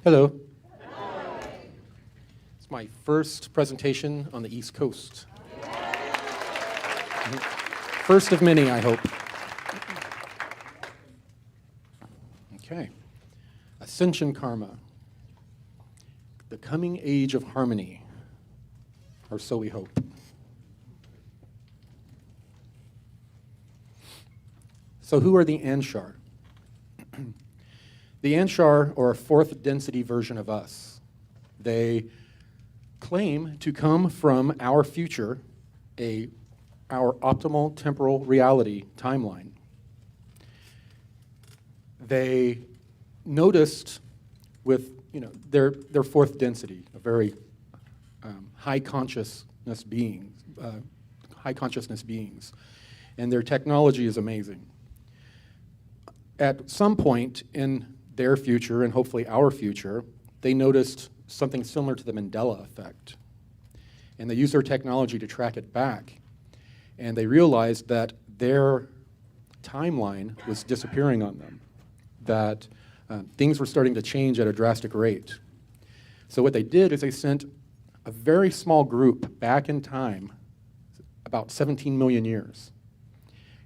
Hello. It's my first presentation on the East Coast. First of many, I hope. Okay. Ascension karma. The coming age of harmony, or so we hope. So who are the Anshar? The Anshar are a fourth density version of us. They claim to come from our future, our optimal temporal reality timeline. They noticed with their fourth density, a very high consciousness beings, and their technology is amazing. At some point in their future, and hopefully our future, they noticed something similar to the Mandela effect. And they used their technology to track it back. And they realized that their timeline was disappearing on them, that things were starting to change at a drastic rate. So what they did is they sent a very small group back in time, about 17 million years.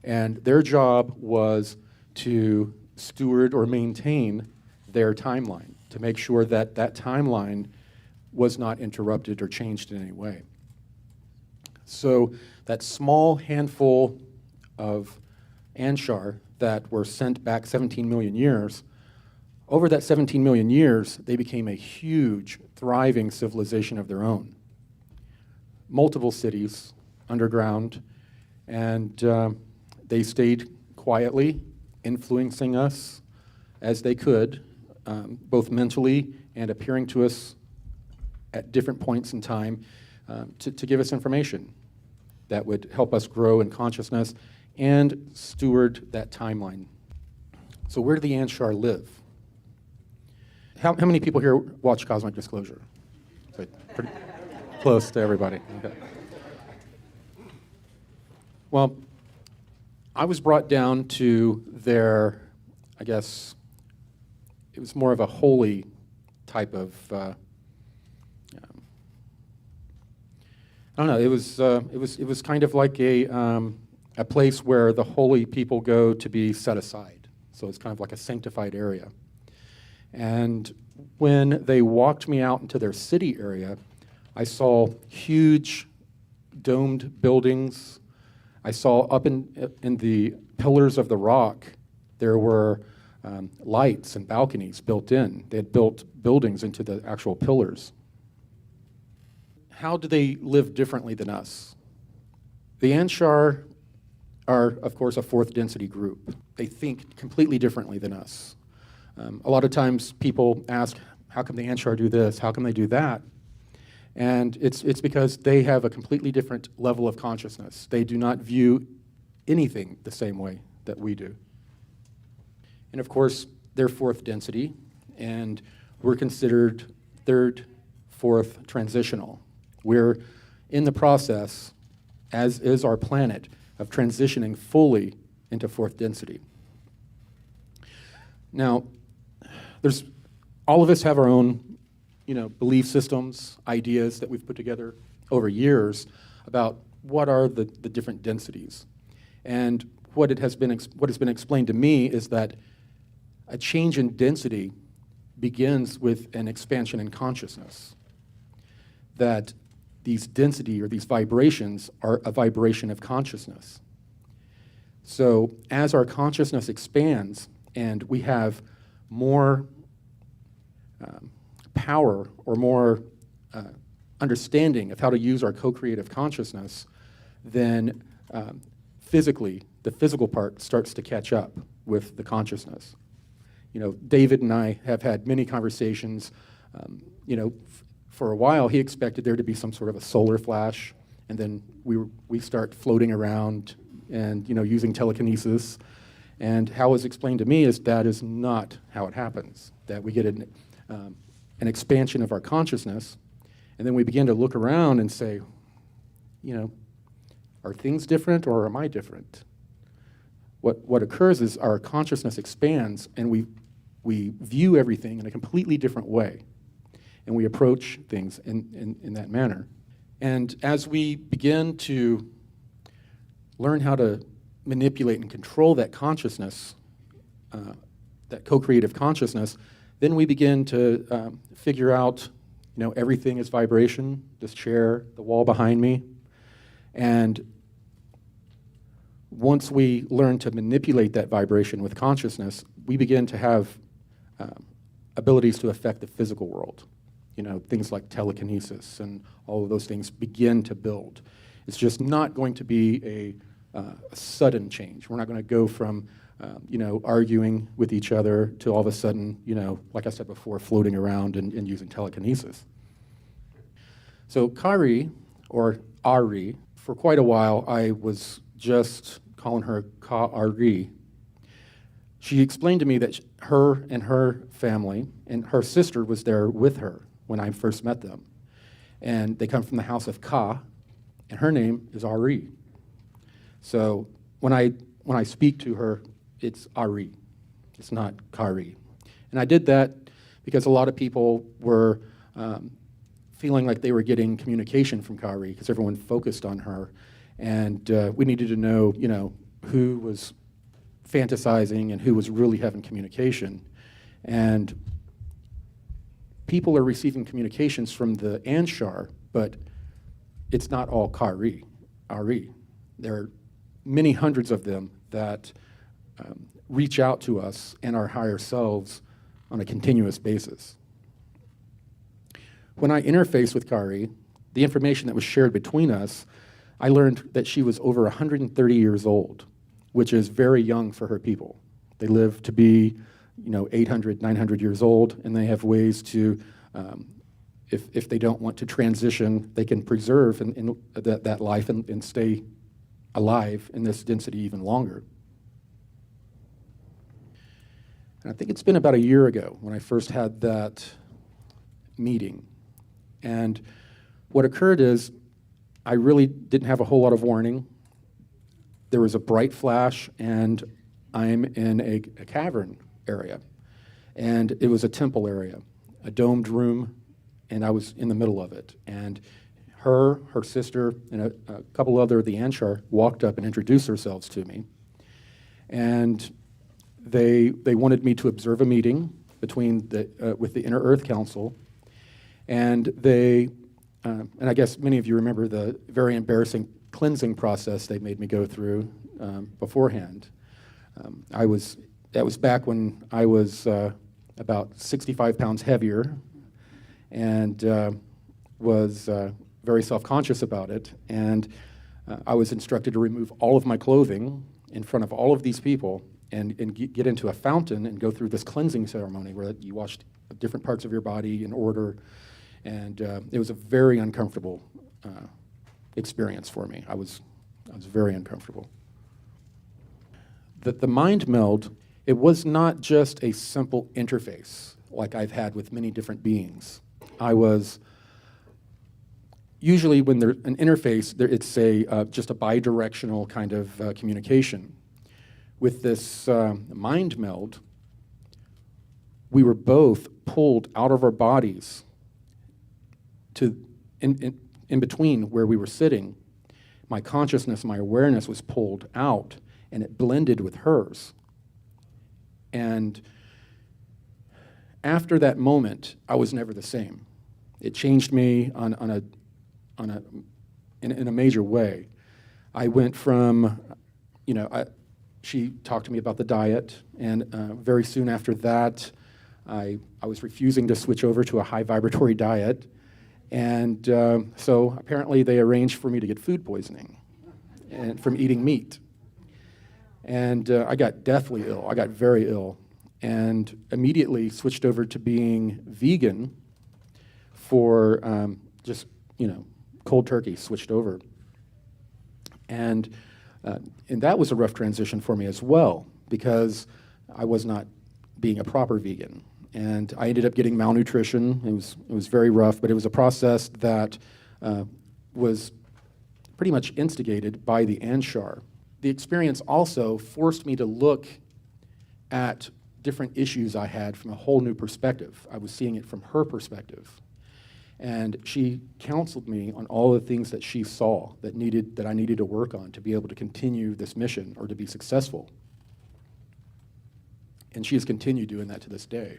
And their job was to steward or maintain their timeline, to make sure that that timeline was not interrupted or changed in any way. So that small handful of Anshar that were sent back 17 million years, over that 17 million years, they became a huge, thriving civilization of their own. Multiple cities, underground, and they stayed quietly, influencing us as they could, both mentally and appearing to us at different points in time to give us information that would help us grow in consciousness and steward that timeline. So where do the Anshar live? How many people here watch Cosmic Disclosure? So pretty close to everybody. Okay. Well, I was brought down to their, I guess, it was more of a holy type of, I don't know. It was kind of like a place where the holy people go to be set aside. So it's kind of like a sanctified area. And when they walked me out into their city area, I saw huge domed buildings. I saw up in the pillars of the rock, there were lights and balconies built in. They had built buildings into the actual pillars. How do they live differently than us? The Anshar are, of course, a fourth density group. They think completely differently than us. A lot of times people ask, how come the Anshar do this? How come they do that? And it's because they have a completely different level of consciousness. They do not view anything the same way that we do. And of course, they're fourth density, and we're considered third, fourth transitional. We're in the process, as is our planet, of transitioning fully into fourth density. Now, all of us have our own belief systems, ideas that we've put together over years about what are the different densities. And what has been explained to me is that a change in density begins with an expansion in consciousness. That these density or these vibrations are a vibration of consciousness. So as our consciousness expands and we have more power or more understanding of how to use our co-creative consciousness, then physically, the physical part starts to catch up with the consciousness. David and I have had many conversations. For a while, he expected there to be some sort of a solar flash, and then we start floating around and using telekinesis. And how it was explained to me is that is not how it happens. That we get an expansion of our consciousness, and then we begin to look around and say, are things different or am I different? What occurs is our consciousness expands, and we we view everything in a completely different way, and we approach things in that manner. And as we begin to learn how to manipulate and control that consciousness, that co-creative consciousness, then we begin to figure out, everything is vibration, this chair, the wall behind me. And once we learn to manipulate that vibration with consciousness, we begin to have abilities to affect the physical world. Things like telekinesis and all of those things begin to build. It's just not going to be a sudden change. We're not going to go from, arguing with each other to all of a sudden, like I said before, floating around and using telekinesis. So Khari, or Ari, for quite a while, I was just calling her Khari. She explained to me that her and her family, and her sister was there with her when I first met them. And they come from the house of Ka, and her name is Ari. So when I speak to her, it's Ari. It's not Khari. And I did that because a lot of people were feeling like they were getting communication from Khari because everyone focused on her. And we needed to know, who was fantasizing and who was really having communication. And people are receiving communications from the Anshar, but it's not all Khari, Ari. There are many hundreds of them that reach out to us and our higher selves on a continuous basis. When I interfaced with Khari, the information that was shared between us, I learned that she was over 130 years old, which is very young for her people. They live to be 800, 900 years old, and they have ways to, if they don't want to transition, they can preserve in that life and stay alive in this density even longer. And I think it's been about a year ago when I first had that meeting. And what occurred is I really didn't have a whole lot of warning. There was a bright flash, and I'm in a cavern area. And it was a temple area, a domed room, and I was in the middle of it. And her sister, and a couple other of the Anshar walked up and introduced themselves to me. And they wanted me to observe a meeting between with the Inner Earth Council. And and I guess many of you remember the very embarrassing cleansing process they made me go through beforehand. That was back when I was about 65 pounds heavier and was very self-conscious about it. And I was instructed to remove all of my clothing in front of all of these people and get into a fountain and go through this cleansing ceremony where you washed different parts of your body in order. And it was a very uncomfortable experience for me. I was very uncomfortable. The mind meld, it was not just a simple interface like I've had with many different beings. Usually when there's an interface, it's just a bidirectional kind of communication. With this mind meld, we were both pulled out of our bodies to in between where we were sitting. My consciousness, my awareness was pulled out, and it blended with hers. And after that moment, I was never the same. It changed me in a major way. I went from, she talked to me about the diet, and very soon after that, I was refusing to switch over to a high vibratory diet. And so apparently they arranged for me to get food poisoning from eating meat. And I got deathly ill. I got very ill, and immediately switched over to being vegan for just, cold turkey, switched over. And that was a rough transition for me as well, because I was not being a proper vegan. And I ended up getting malnutrition. It was very rough, but it was a process that was pretty much instigated by the Anshar. The experience also forced me to look at different issues I had from a whole new perspective. I was seeing it from her perspective. And she counseled me on all the things that she saw that I needed to work on to be able to continue this mission or to be successful. And she has continued doing that to this day.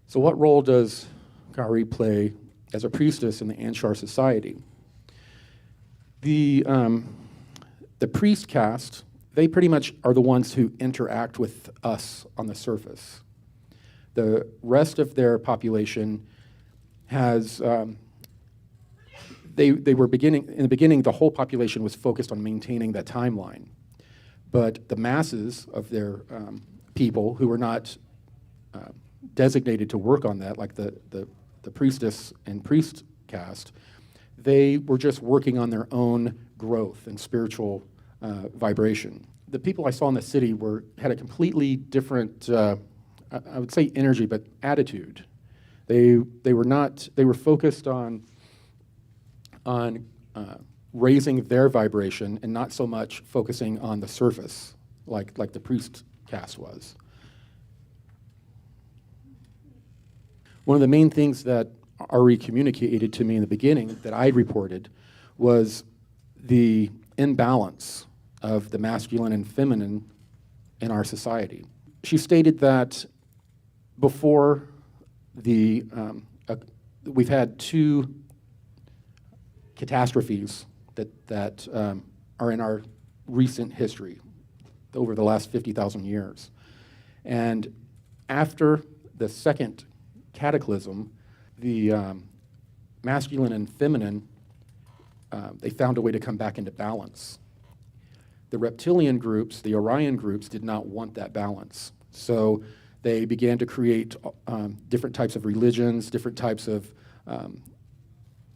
So what role does Khari play as a priestess in the Anshar society? The priest caste, they pretty much are the ones who interact with us on the surface. The rest of their population has, in the beginning, the whole population was focused on maintaining that timeline. But the masses of their people who were not designated to work on that, like the priestess and priest caste, they were just working on their own growth and spiritual vibration. The people I saw in the city had a completely different, I would say energy, but attitude. They were focused on raising their vibration and not so much focusing on the surface like the priest caste was. One of the main things that Ari communicated to me in the beginning that I reported was the imbalance of the masculine and feminine in our society. She stated that before we've had two catastrophes that are in our recent history over the last 50,000 years. And after the second cataclysm, the masculine and feminine, they found a way to come back into balance. The reptilian groups, the Orion groups, did not want that balance. So they began to create different types of religions, different types of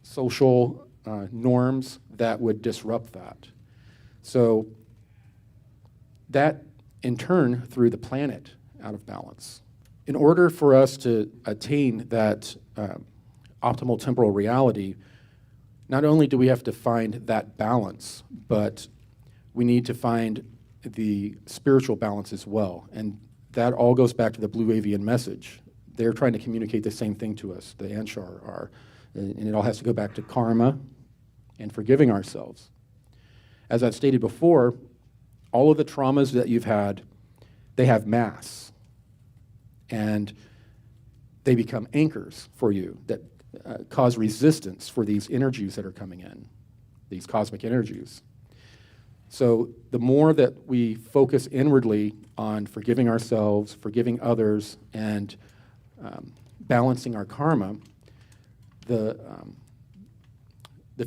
social norms that would disrupt that. So that, in turn, threw the planet out of balance. In order for us to attain that optimal temporal reality, not only do we have to find that balance, but we need to find the spiritual balance as well. And that all goes back to the Blue Avian message. They're trying to communicate the same thing to us, the Anshar are. And it all has to go back to karma and forgiving ourselves. As I've stated before, all of the traumas that you've had, they have mass. And they become anchors for you that cause resistance for these energies that are coming in, these cosmic energies. So the more that we focus inwardly on forgiving ourselves, forgiving others, and balancing our karma, the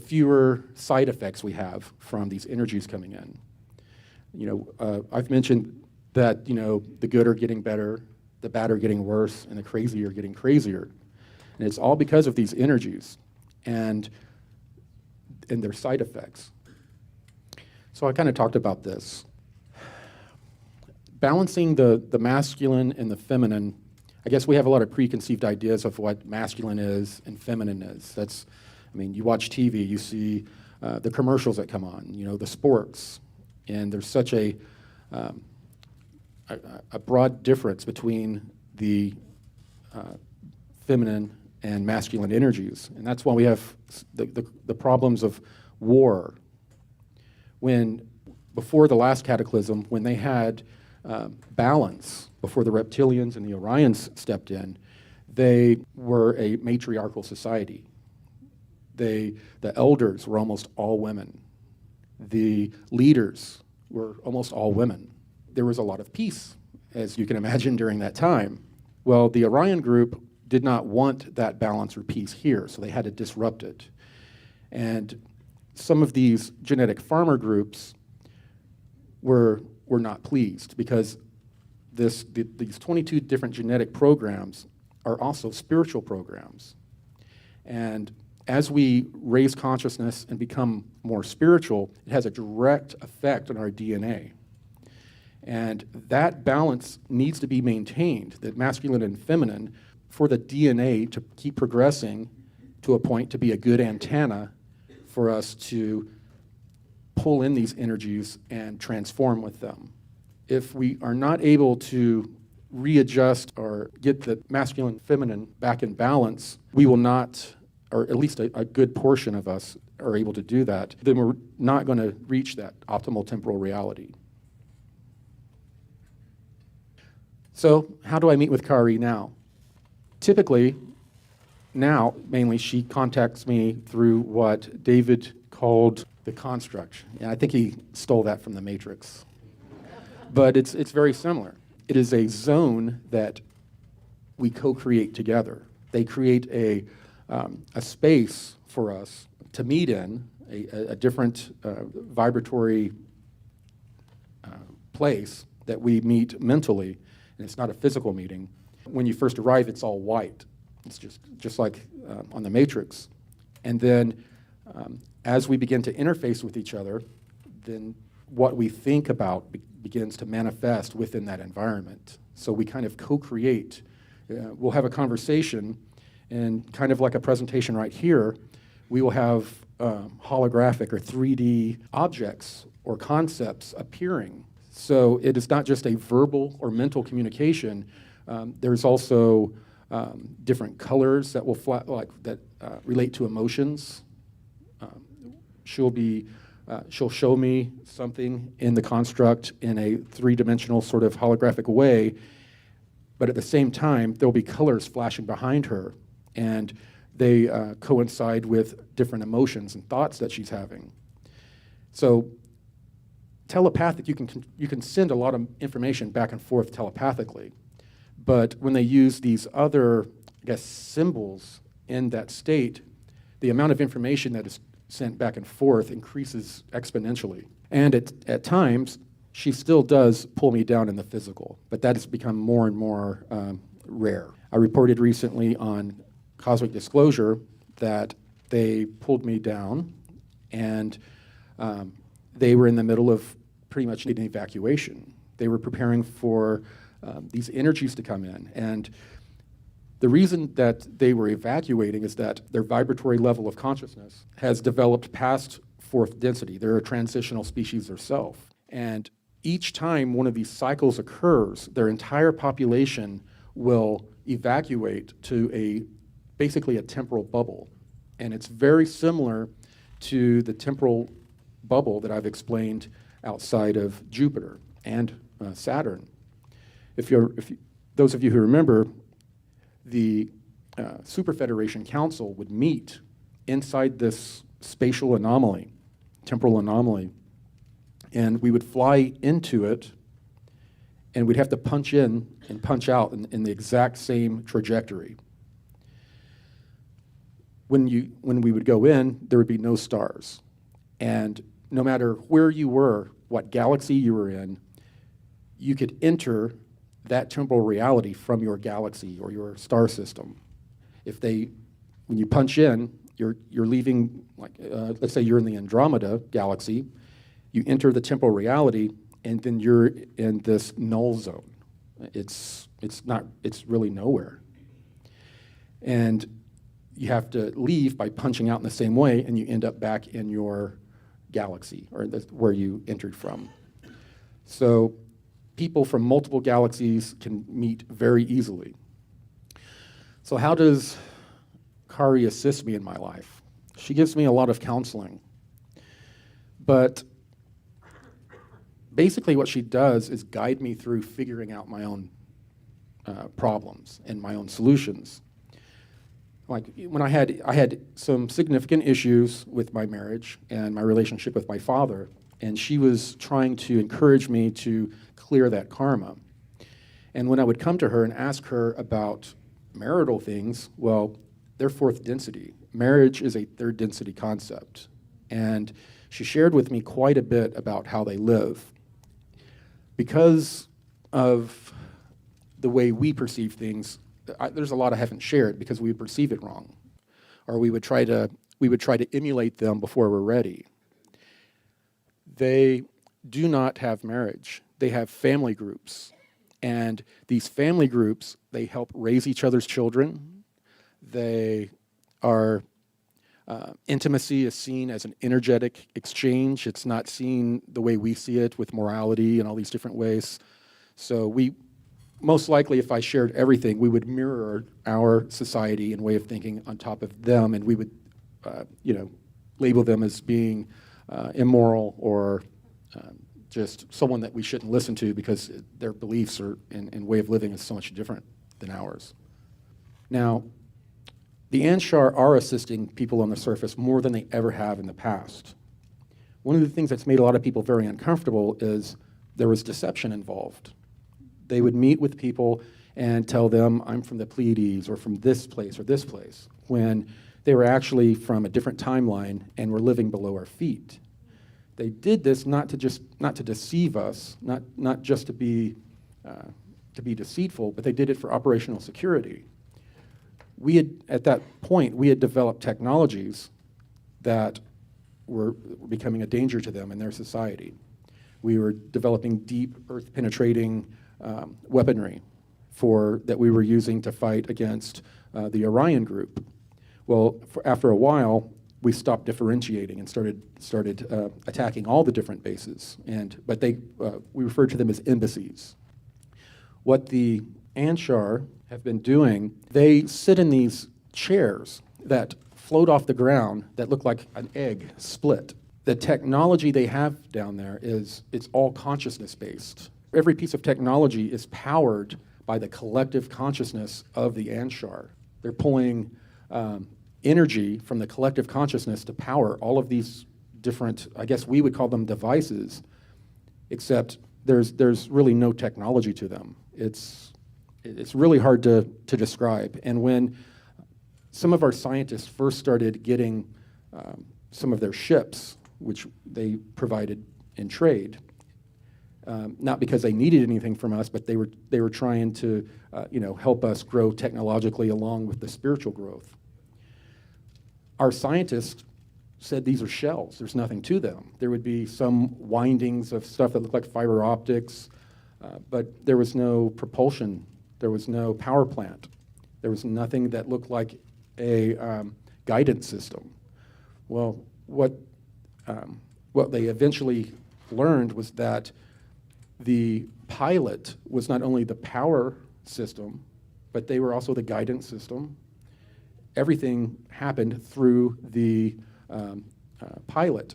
fewer side effects we have from these energies coming in. I've mentioned that the good are getting better, the bad are getting worse, and the crazy are getting crazier. And it's all because of these energies and their side effects. So I kind of talked about this. Balancing the masculine and the feminine, I guess we have a lot of preconceived ideas of what masculine is and feminine is. You watch TV, you see the commercials that come on, the sports, and there's such a broad difference between the feminine and masculine energies. And that's why we have the problems of war. Before the last cataclysm, when they had balance, before the reptilians and the Orions stepped in, they were a matriarchal society. The elders were almost all women. The leaders were almost all women. There was a lot of peace, as you can imagine, during that time. Well, the Orion group did not want that balance or peace here, so they had to disrupt it. And some of these genetic farmer groups were not pleased because these 22 different genetic programs are also spiritual programs. And as we raise consciousness and become more spiritual, it has a direct effect on our DNA. And that balance needs to be maintained, that masculine and feminine, for the DNA to keep progressing to a point to be a good antenna for us to pull in these energies and transform with them if we are not able to readjust or get the masculine feminine back in balance, we will not, or at least a good portion of us are able to do that, then we're not going to reach that optimal temporal reality. So how do I meet with Khari now? Typically, now, mainly, she contacts me through what David called the construct. And I think he stole that from the Matrix. But it's very similar. It is a zone that we co-create together. They create a space for us to meet in, a different vibratory place that we meet mentally, and it's not a physical meeting. When you first arrive, it's all white. It's just like on the Matrix. And then as we begin to interface with each other, then what we think about begins to manifest within that environment. So we kind of co-create. We'll have a conversation, and kind of like a presentation right here, we will have holographic or 3D objects or concepts appearing. So it is not just a verbal or mental communication. There's also different colors that will relate to emotions. She'll show me something in the construct in a three-dimensional sort of holographic way, but at the same time, there'll be colors flashing behind her, and they coincide with different emotions and thoughts that she's having. So telepathic, you can send a lot of information back and forth telepathically, but when they use these other, I guess, symbols in that state, the amount of information that is sent back and forth increases exponentially. And at times, she still does pull me down in the physical, but that has become more and more rare. I reported recently on Cosmic Disclosure that they pulled me down, and they were in the middle of pretty much an evacuation. They were preparing for these energies to come in, and the reason that they were evacuating is that their vibratory level of consciousness has developed past fourth density. They're a transitional species themselves. And each time one of these cycles occurs, their entire population will evacuate to basically a temporal bubble. And it's very similar to the temporal bubble that I've explained outside of Jupiter and Saturn. Those of you who remember, the Super Federation Council would meet inside this spatial anomaly, temporal anomaly, and we would fly into it, and we'd have to punch in and punch out in the exact same trajectory. When we would go in, there would be no stars, and no matter where you were, what galaxy you were in, you could enter that temporal reality from your galaxy or your star system. When you punch in, you're leaving, let's say you're in the Andromeda galaxy, you enter the temporal reality, and then you're in this null zone. It's really nowhere. And you have to leave by punching out in the same way, and you end up back in your galaxy, or where you entered from. So people from multiple galaxies can meet very easily. So how does Khari assist me in my life? She gives me a lot of counseling. But basically what she does is guide me through figuring out my own problems and my own solutions. Like when I had some significant issues with my marriage and my relationship with my father, and she was trying to encourage me to clear that karma. And when I would come to her and ask her about marital things, well, they're fourth density. Marriage is a third density concept. And she shared with me quite a bit about how they live. Because of the way we perceive things, there's a lot I haven't shared because we perceive it wrong. Or we would try to emulate them before we're ready. They do not have marriage. They have family groups. And these family groups, they help raise each other's children. They are Intimacy is seen as an energetic exchange. It's not seen the way we see it with morality and all these different ways. So we, most likely, if I shared everything, we would mirror our society and way of thinking on top of them, and we would, label them as being immoral or just someone that we shouldn't listen to because their beliefs and way of living is so much different than ours. Now, the Anshar are assisting people on the surface more than they ever have in the past. One of the things that's made a lot of people very uncomfortable is there was deception involved. They would meet with people and tell them, I'm from the Pleiades or from this place, when they were actually from a different timeline and were living below our feet. They did this not to deceive us, not just to be deceitful, but they did it for operational security. At that point, we had developed technologies that were becoming a danger to them and their society. We were developing deep earth-penetrating weaponry that we were using to fight against the Orion group. Well, after a while, we stopped differentiating and started attacking all the different bases. But we referred to them as embassies. What the Anshar have been doing, they sit in these chairs that float off the ground that look like an egg split. The technology they have down there it's all consciousness-based. Every piece of technology is powered by the collective consciousness of the Anshar. They're pulling energy from the collective consciousness to power all of these different, I guess we would call them devices, except there's really no technology to them. It's really hard to describe. And when some of our scientists first started getting some of their ships, which they provided in trade, not because they needed anything from us, but they were trying to help us grow technologically along with the spiritual growth. Our scientists said these are shells. There's nothing to them. There would be some windings of stuff that looked like fiber optics, but there was no propulsion. There was no power plant. There was nothing that looked like a guidance system. Well, what they eventually learned was that the pilot was not only the power system, but they were also the guidance system. Everything happened through the pilot.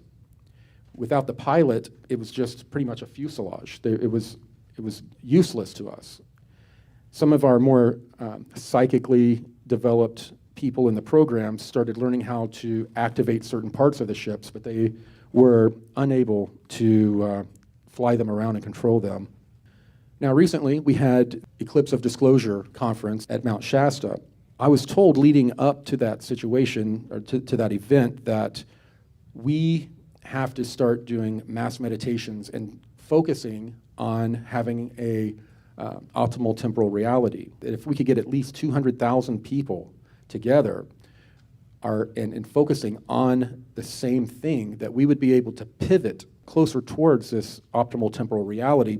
Without the pilot, it was just pretty much a fuselage. It was useless to us. Some of our more psychically developed people in the program started learning how to activate certain parts of the ships, but they were unable to fly them around and control them. Now, recently, we had Eclipse of Disclosure conference at Mount Shasta. I was told leading up to that situation, or to that event, that we have to start doing mass meditations and focusing on having a optimal temporal reality. That if we could get at least 200,000 people together and focusing on the same thing, that we would be able to pivot closer towards this optimal temporal reality,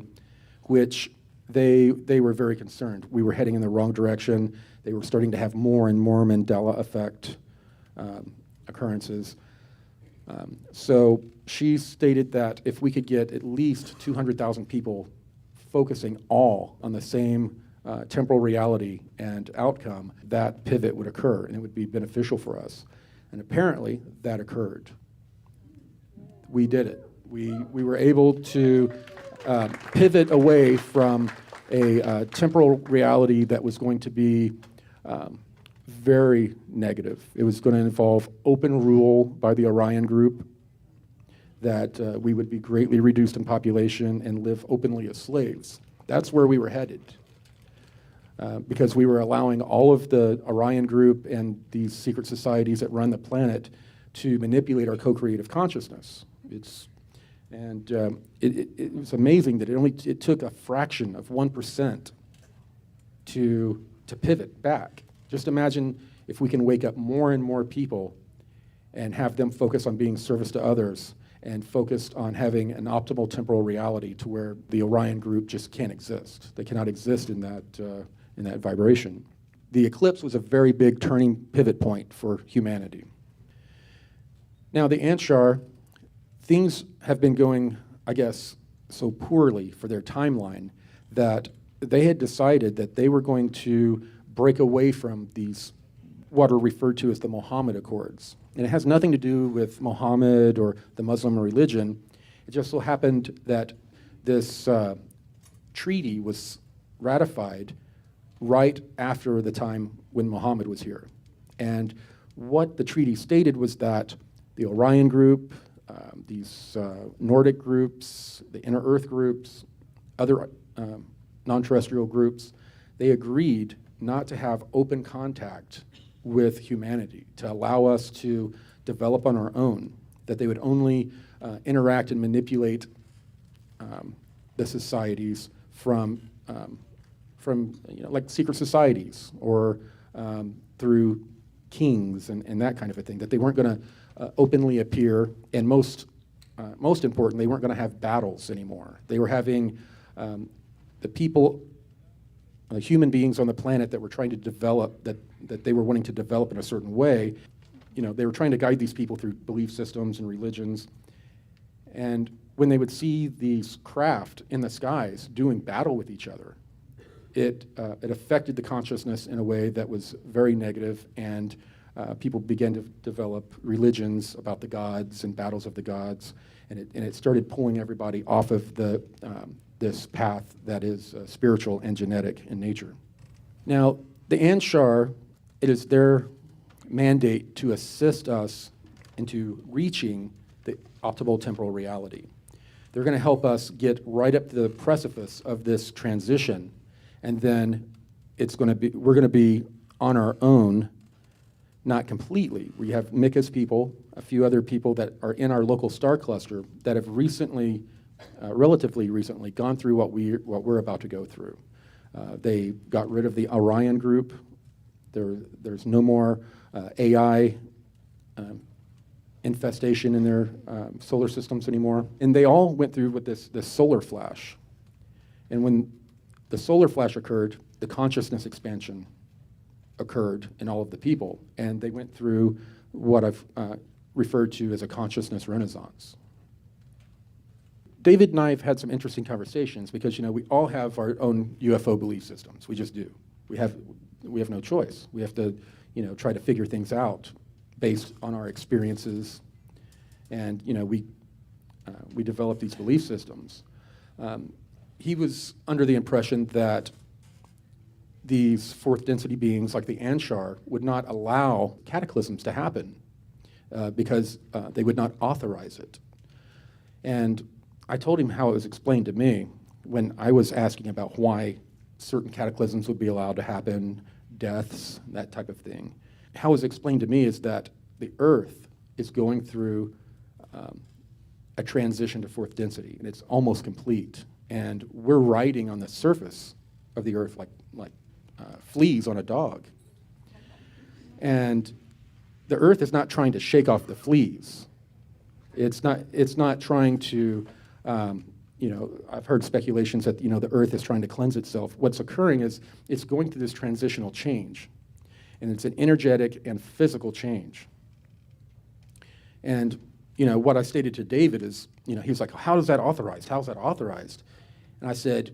which they were very concerned. We were heading in the wrong direction. They were starting to have more and more Mandela effect occurrences. So she stated that if we could get at least 200,000 people focusing all on the same temporal reality and outcome, that pivot would occur and it would be beneficial for us. And apparently that occurred. We did it. We were able to pivot away from a temporal reality that was going to be very negative. It was going to involve open rule by the Orion group, that we would be greatly reduced in population and live openly as slaves. That's where we were headed, because we were allowing all of the Orion group and these secret societies that run the planet to manipulate our co-creative consciousness. It was amazing that it took a fraction of 1% to pivot back. Just imagine if we can wake up more and more people and have them focus on being service to others and focused on having an optimal temporal reality to where the Orion group just can't exist. They cannot exist in that vibration. The eclipse was a very big turning pivot point for humanity. Now, the Anshar, things have been going, I guess, so poorly for their timeline that they had decided that they were going to break away from these, what are referred to as the Mohammed Accords. And it has nothing to do with Muhammad or the Muslim religion. It just so happened that this treaty was ratified right after the time when Muhammad was here. And what the treaty stated was that the Orion group, these Nordic groups, the Inner Earth groups, other non-terrestrial groups, they agreed not to have open contact with humanity, to allow us to develop on our own, that they would only interact and manipulate the societies from like secret societies or through kings and that kind of a thing, that they weren't going to openly appear, and most important, they weren't going to have battles anymore. They were having the people, human beings on the planet that were trying to develop, that they were wanting to develop in a certain way. They were trying to guide these people through belief systems and religions. And when they would see these craft in the skies doing battle with each other, it affected the consciousness in a way that was very negative, and people began to develop religions about the gods and battles of the gods, and it started pulling everybody off of this path that is spiritual and genetic in nature. Now, the Anshar, it is their mandate to assist us into reaching the optimal temporal reality. They're going to help us get right up to the precipice of this transition, and then we're going to be on our own, not completely. We have Mika's people, a few other people that are in our local star cluster that have recently, relatively recently, gone through what we're about to go through. They got rid of the Orion group. There's no more AI infestation in their solar systems anymore. And they all went through with this solar flash. And when the solar flash occurred, the consciousness expansion occurred in all of the people, and they went through what I've referred to as a consciousness renaissance. David and I have had some interesting conversations because, we all have our own UFO belief systems. We just do. We have no choice. We have to, try to figure things out based on our experiences, and we develop these belief systems. He was under the impression that these fourth density beings like the Anshar would not allow cataclysms to happen because they would not authorize it. And I told him how it was explained to me when I was asking about why certain cataclysms would be allowed to happen, deaths, that type of thing. How it was explained to me is that the Earth is going through a transition to fourth density, and it's almost complete. And we're riding on the surface of the Earth like fleas on a dog. And the Earth is not trying to shake off the fleas. It's not trying to, I've heard speculations that, the Earth is trying to cleanse itself. What's occurring is it's going through this transitional change. And it's an energetic and physical change. And, what I stated to David is, he was like, how is that authorized? How is that authorized? And I said,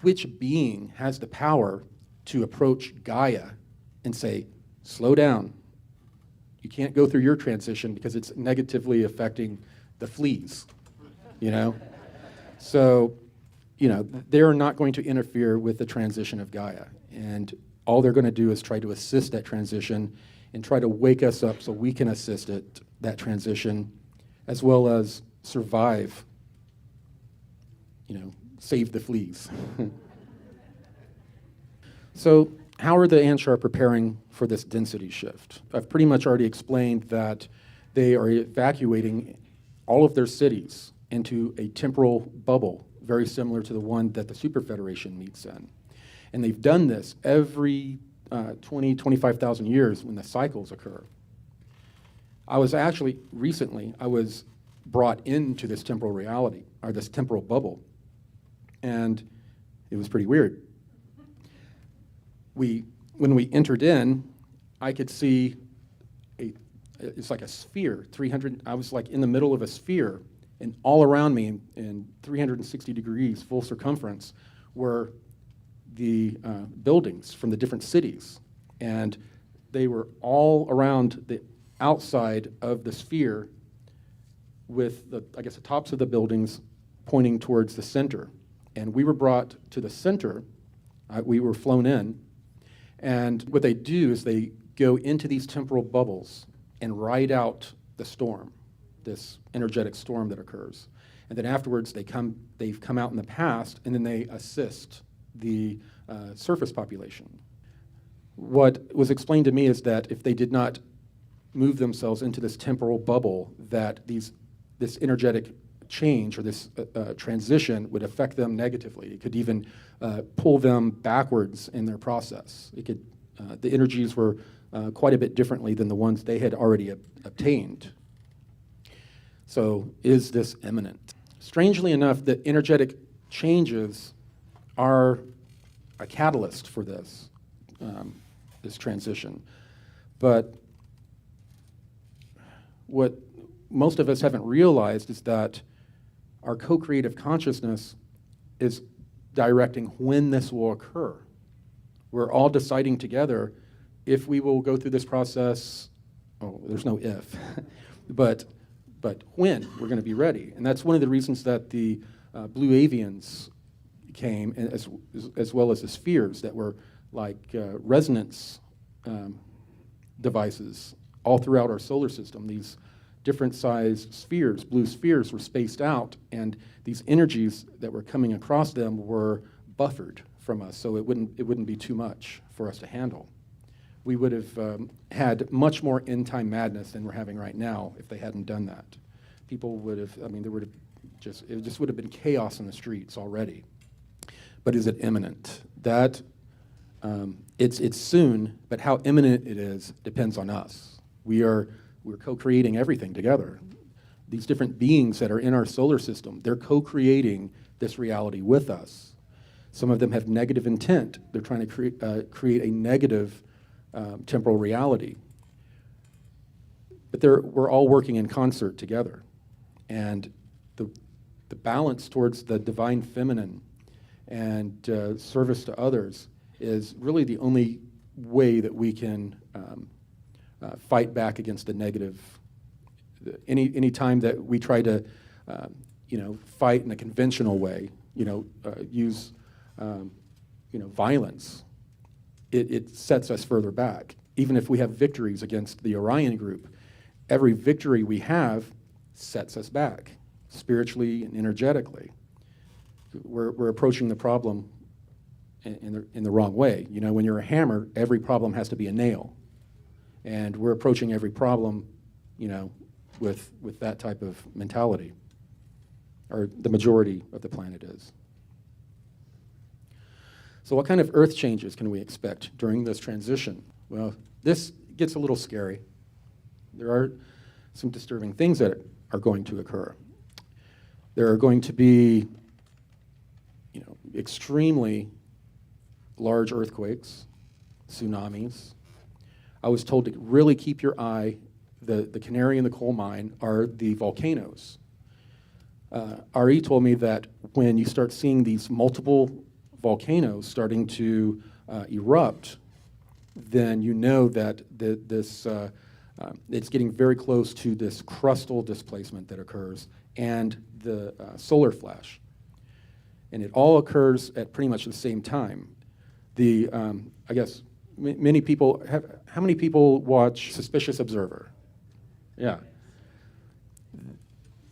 which being has the power to approach Gaia and say, slow down. You can't go through your transition because it's negatively affecting the fleas, So, they're not going to interfere with the transition of Gaia. And all they're going to do is try to assist that transition and try to wake us up so we can assist that transition, as well as survive, save the fleas. So how are the Anshar preparing for this density shift? I've pretty much already explained that they are evacuating all of their cities into a temporal bubble, very similar to the one that the Super Federation meets in. And they've done this every 20, 25,000 years when the cycles occur. I was brought into this temporal reality, or this temporal bubble, and it was pretty weird. When we entered in, I could see it's like a sphere, 300, I was like in the middle of a sphere, and all around me in 360 degrees, full circumference, were the buildings from the different cities. And they were all around the outside of the sphere with the, I guess, the tops of the buildings pointing towards the center. And we were brought to the center. We were flown in. And what they do is they go into these temporal bubbles and ride out the storm, this energetic storm that occurs. And then afterwards, they've come out in the past, and then they assist the surface population. What was explained to me is that if they did not move themselves into this temporal bubble, that this energetic change or this transition would affect them negatively. It could even pull them backwards in their process. It could, the energies were quite a bit differently than the ones they had already obtained. So is this imminent? Strangely enough, the energetic changes are a catalyst for this, this transition. But what most of us haven't realized is that our co-creative consciousness is directing when this will occur. We're all deciding together if we will go through this process. Oh, there's no if, but when we're going to be ready. And that's one of the reasons that the blue avians came, as well as the spheres that were like resonance devices all throughout our solar system. These different sized spheres, blue spheres, were spaced out, and these energies that were coming across them were buffered from us, so it wouldn't be too much for us to handle. We would have had much more end-time madness than we're having right now if they hadn't done that. People would have, I mean, it just would have been chaos in the streets already. But is it imminent? That, it's soon, but how imminent it is depends on us. We're co-creating everything together. These different beings that are in our solar system, they're co-creating this reality with us. Some of them have negative intent. They're trying to create a negative temporal reality. But we're all working in concert together. And the balance towards the divine feminine and service to others is really the only way that we can fight back against the negative. Any time that we try to, fight in a conventional way, use, violence, it sets us further back. Even if we have victories against the Orion group, every victory we have sets us back, spiritually and energetically. We're approaching the problem in the wrong way. When you're a hammer, every problem has to be a nail. And we're approaching every problem, with that type of mentality, or the majority of the planet is. So what kind of earth changes can we expect during this transition? Well, this gets a little scary. There are some disturbing things that are going to occur. There are going to be, extremely large earthquakes, tsunamis. I was told to really keep your eye. The canary in the coal mine are the volcanoes. Ari told me that when you start seeing these multiple volcanoes starting to erupt, then you know that it's getting very close to this crustal displacement that occurs and the solar flash. And it all occurs at pretty much the same time. I guess many people how many people watch Suspicious Observer? Yeah.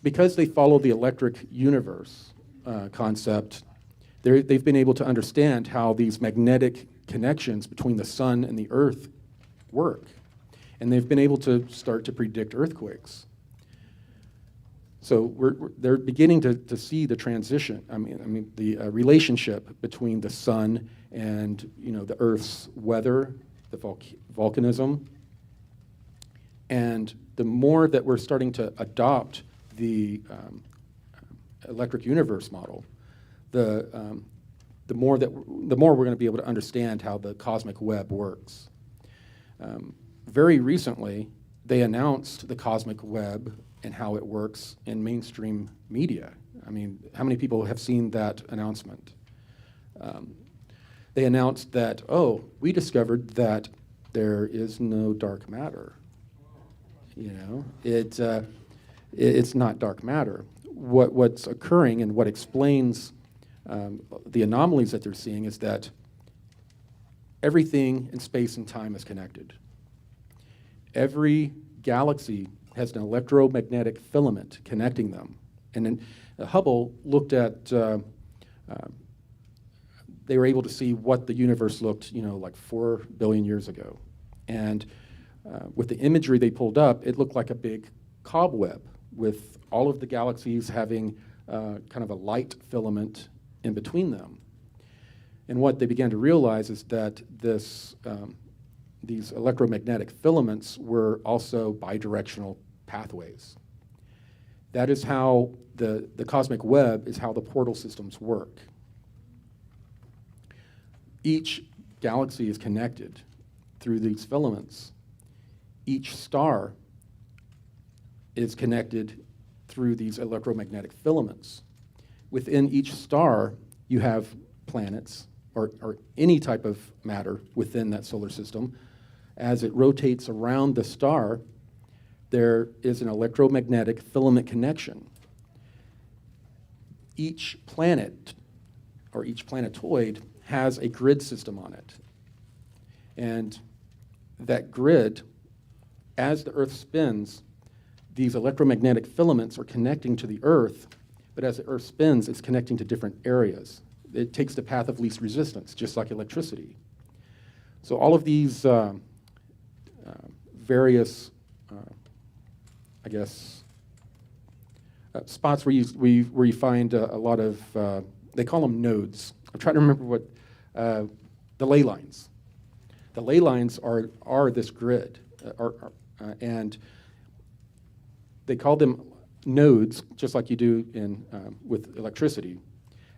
Because they follow the electric universe concept, they've been able to understand how these magnetic connections between the sun and the earth work. And they've been able to start to predict earthquakes. So they're beginning to see the transition. I mean the relationship between the sun and the Earth's weather, the volcanism, and the more that we're starting to adopt the electric universe model, the more we're going to be able to understand how the cosmic web works. Very recently, they announced the cosmic web and how it works in mainstream media. I mean, how many people have seen that announcement? They announced that, oh, we discovered that there is no dark matter. You know, it's not dark matter. What's occurring and what explains the anomalies that they're seeing is that everything in space and time is connected. Every galaxy has an electromagnetic filament connecting them. And then Hubble looked at, they were able to see what the universe looked, like 4 billion years ago. And with the imagery they pulled up, it looked like a big cobweb with all of the galaxies having kind of a light filament in between them. And what they began to realize is that these electromagnetic filaments were also bidirectional pathways. That is how the cosmic web is how the portal systems work. Each galaxy is connected through these filaments. Each star is connected through these electromagnetic filaments. Within each star, you have planets or any type of matter within that solar system. As it rotates around the star, there is an electromagnetic filament connection. Each planet or each planetoid has a grid system on it. And that grid, as the Earth spins, these electromagnetic filaments are connecting to the Earth, but as the Earth spins, it's connecting to different areas. It takes the path of least resistance, just like electricity. So all of these various, spots where you find a lot of, they call them nodes. I'm trying to remember what, the ley lines. The ley lines are this grid, and they call them nodes, just like you do with electricity.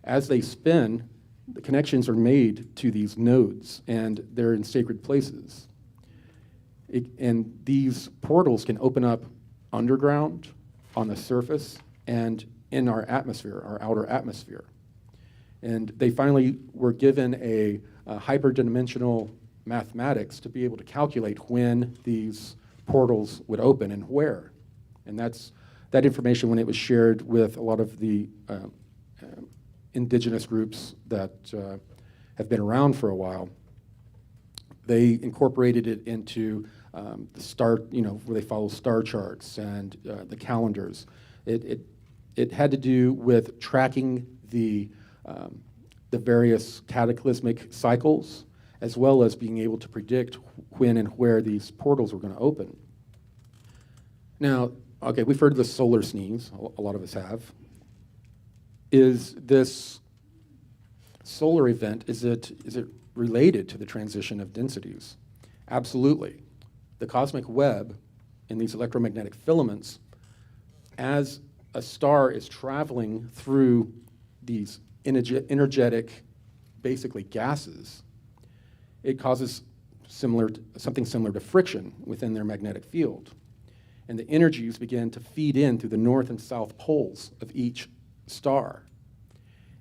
As they spin, the connections are made to these nodes, and they're in sacred places. And these portals can open up underground, on the surface, and in our atmosphere, our outer atmosphere. And they finally were given a hyperdimensional mathematics to be able to calculate when these portals would open and where. And that information, when it was shared with a lot of the indigenous groups that have been around for a while, they incorporated it into the star, where they follow star charts and the calendars. It had to do with tracking the various cataclysmic cycles, as well as being able to predict when and where these portals were going to open. Now, okay, we've heard the solar sneeze, a lot of us have. Is this solar event, is it related to the transition of densities? Absolutely. The cosmic web and these electromagnetic filaments, as a star is traveling through these energetic, basically gases, it causes something similar to friction within their magnetic field. And the energies begin to feed in through the north and south poles of each star.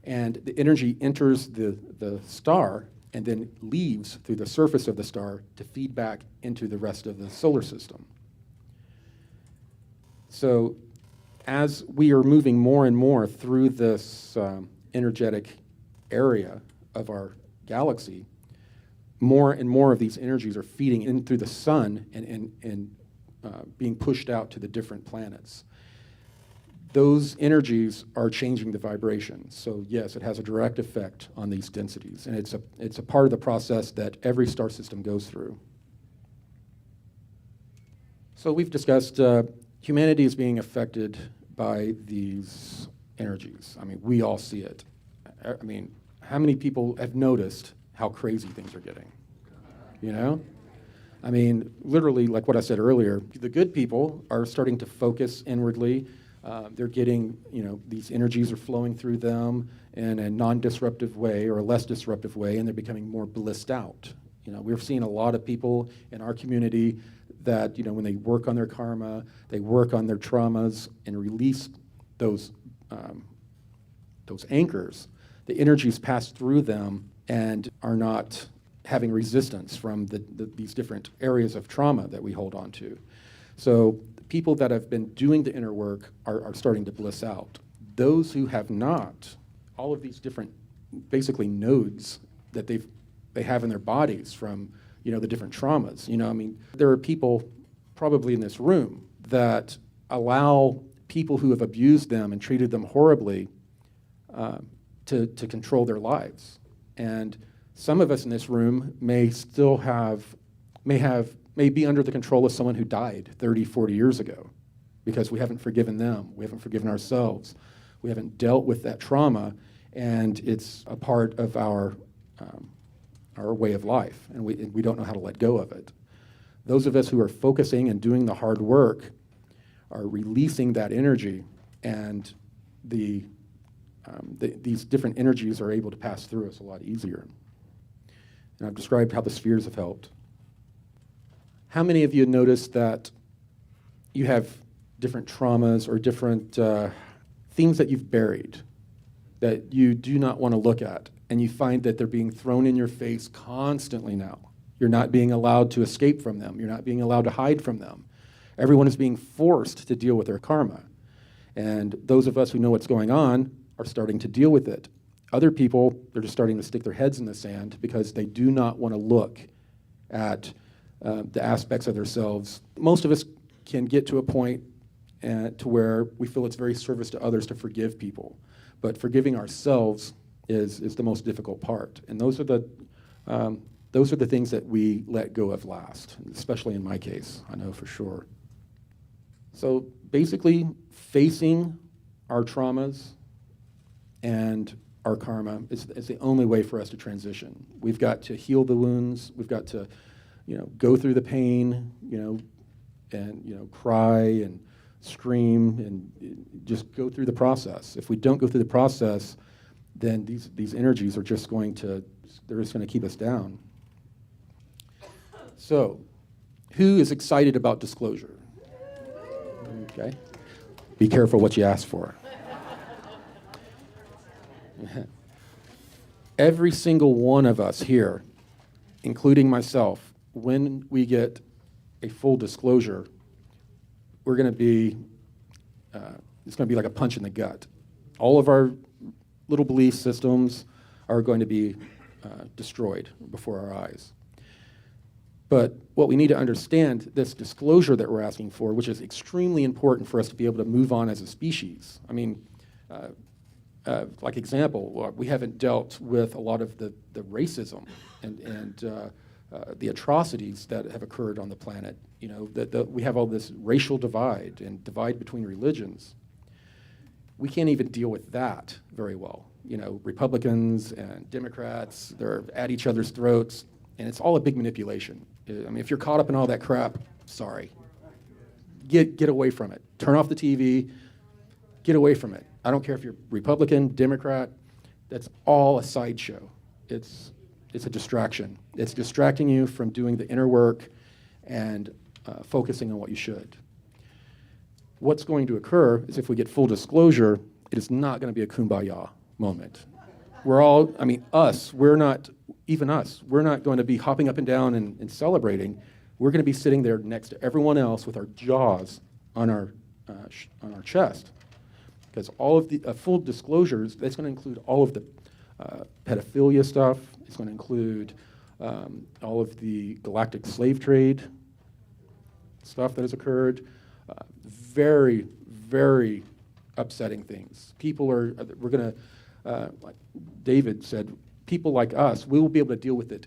And the energy enters the star and then leaves through the surface of the star to feed back into the rest of the solar system. So as we are moving more and more through this energetic area of our galaxy, more and more of these energies are feeding in through the sun and being pushed out to the different planets. Those energies are changing the vibration. So yes, it has a direct effect on these densities, and it's a part of the process that every star system goes through. So we've discussed humanity is being affected by these energies. I mean, we all see it. I mean, how many people have noticed how crazy things are getting? I mean, literally, like what I said earlier, the good people are starting to focus inwardly. They're getting, these energies are flowing through them in a non-disruptive way or a less disruptive way, and they're becoming more blissed out. We're seeing a lot of people in our community that, when they work on their karma, they work on their traumas and release those anchors, the energies pass through them and are not having resistance from these different areas of trauma that we hold on to. So people that have been doing the inner work are starting to bliss out. Those who have not, all of these different, basically nodes that they have in their bodies from, the different traumas. There are people probably in this room that allow people who have abused them and treated them horribly to control their lives. And some of us in this room may be under the control of someone who died 30, 40 years ago because we haven't forgiven them, we haven't forgiven ourselves, we haven't dealt with that trauma, and it's a part of our way of life, and we don't know how to let go of it. Those of us who are focusing and doing the hard work are releasing that energy, and these different energies are able to pass through us a lot easier. And I've described how the spheres have helped. How many of you noticed that you have different traumas or different things that you've buried that you do not want to look at, and you find that they're being thrown in your face constantly now? You're not being allowed to escape from them. You're not being allowed to hide from them. Everyone is being forced to deal with their karma. And those of us who know what's going on are starting to deal with it. Other people, they're just starting to stick their heads in the sand because they do not want to look at the aspects of themselves. Most of us can get to a point to where we feel it's very service to others to forgive people. But forgiving ourselves is the most difficult part. And those are the things that we let go of last, especially in my case, I know for sure. So basically, facing our traumas and our karma is the only way for us to transition. We've got to heal the wounds. We've got to, go through the pain, and cry and scream and just go through the process. If we don't go through the process, then these energies are just going to keep us down. So, who is excited about disclosure? Okay. Be careful what you ask for. Every single one of us here, including myself, when we get a full disclosure, we're going to be, it's going to be like a punch in the gut. All of our little belief systems are going to be destroyed before our eyes. But what we need to understand, this disclosure that we're asking for, which is extremely important for us to be able to move on as a species. I mean, like example, we haven't dealt with a lot of the racism and the atrocities that have occurred on the planet. We have all this racial divide and divide between religions. We can't even deal with that very well. Republicans and Democrats, they're at each other's throats, and it's all a big manipulation. I mean, if you're caught up in all that crap, sorry. Get away from it. Turn off the TV. Get away from it. I don't care if you're Republican, Democrat. That's all a sideshow. It's a distraction. It's distracting you from doing the inner work and focusing on what you should. What's going to occur is if we get full disclosure, it is not going to be a kumbaya moment. We're all, we're not going to be hopping up and down and celebrating. We're going to be sitting there next to everyone else with our jaws on our chest. Because all of the full disclosures, that's going to include all of the pedophilia stuff. It's going to include all of the galactic slave trade stuff that has occurred. Very, very upsetting things. We're going to, like David said, people like us, we will be able to deal with it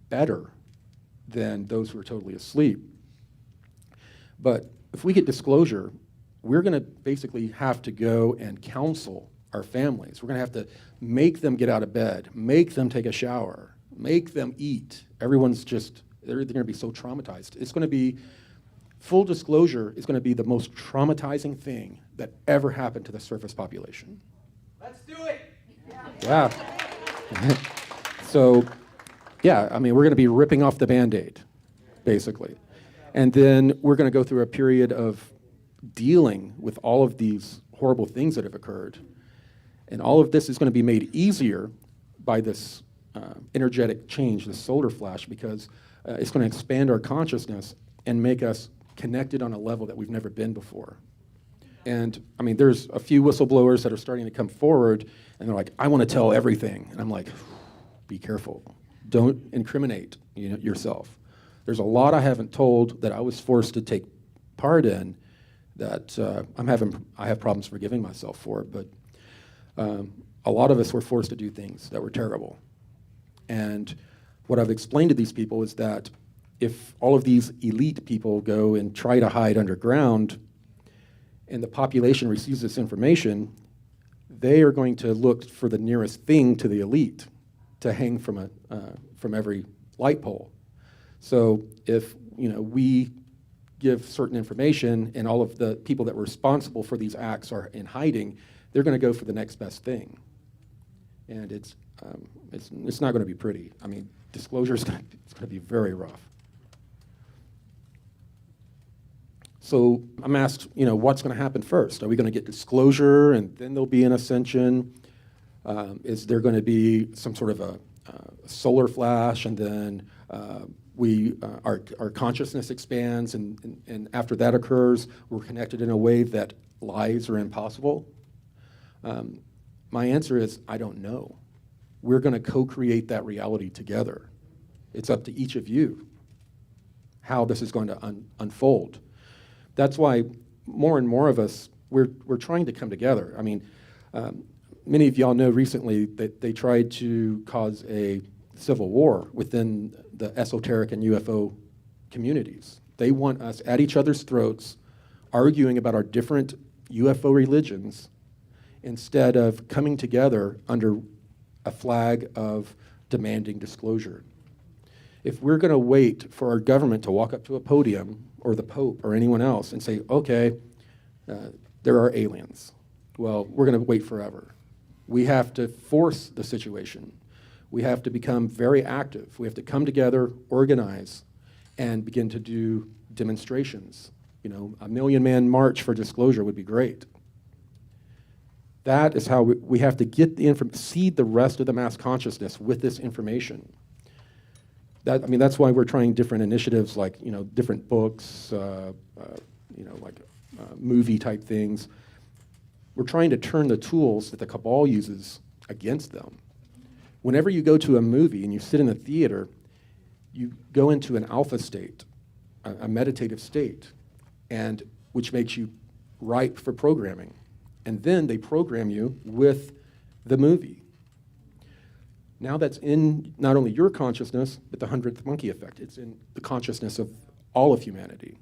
better than those who are totally asleep. But if we get disclosure, we're going to basically have to go and counsel our families. We're going to have to make them get out of bed, make them take a shower, make them eat. Everyone's just, they're going to be so traumatized. It's going to be, full disclosure is going to be the most traumatizing thing that ever happened to the surface population. Let's do it! Yeah. So, yeah, we're going to be ripping off the Band-Aid, basically. And then we're going to go through a period of dealing with all of these horrible things that have occurred. And all of this is going to be made easier by this energetic change, this solar flash, because it's going to expand our consciousness and make us connected on a level that we've never been before. And I mean, there's a few whistleblowers that are starting to come forward, and they're like, I want to tell everything. And I'm like, be careful. Don't incriminate yourself. There's a lot I haven't told that I was forced to take part in that I have problems forgiving myself for. But a lot of us were forced to do things that were terrible. And what I've explained to these people is that if all of these elite people go and try to hide underground and the population receives this information, they are going to look for the nearest thing to the elite to hang from every light pole. So if we give certain information and all of the people that were responsible for these acts are in hiding, they're going to go for the next best thing. And it's not going to be pretty. I mean, disclosure is going to be very rough. So I'm asked, what's going to happen first? Are we going to get disclosure and then there'll be an ascension? Is there going to be some sort of a solar flash and then our consciousness expands and after that occurs, we're connected in a way that lies are impossible? My answer is, I don't know. We're going to co-create that reality together. It's up to each of you how this is going to unfold. That's why more and more of us, we're trying to come together. I mean, many of y'all know recently that they tried to cause a civil war within the esoteric and UFO communities. They want us at each other's throats, arguing about our different UFO religions, instead of coming together under a flag of demanding disclosure. If we're going to wait for our government to walk up to a podium, or the Pope, or anyone else, and say, okay, there are aliens, well, we're going to wait forever. We have to force the situation. We have to become very active. We have to come together, organize, and begin to do demonstrations. A million-man march for disclosure would be great. That is how we have to get seed the rest of the mass consciousness with this information. That's why we're trying different initiatives like, different books, movie type things. We're trying to turn the tools that the cabal uses against them. Whenever you go to a movie and you sit in a theater, you go into an alpha state, a meditative state, and which makes you ripe for programming. And then they program you with the movie. Now that's in not only your consciousness, but the 100th monkey effect. It's in the consciousness of all of humanity.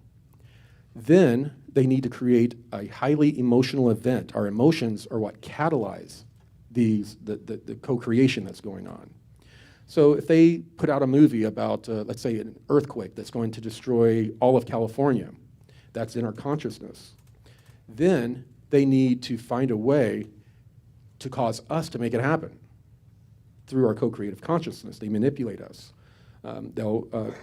Then they need to create a highly emotional event. Our emotions are what catalyze the co-creation that's going on. So if they put out a movie about, let's say, an earthquake that's going to destroy all of California, that's in our consciousness. Then they need to find a way to cause us to make it happen. Through our co-creative consciousness, they manipulate us. They'll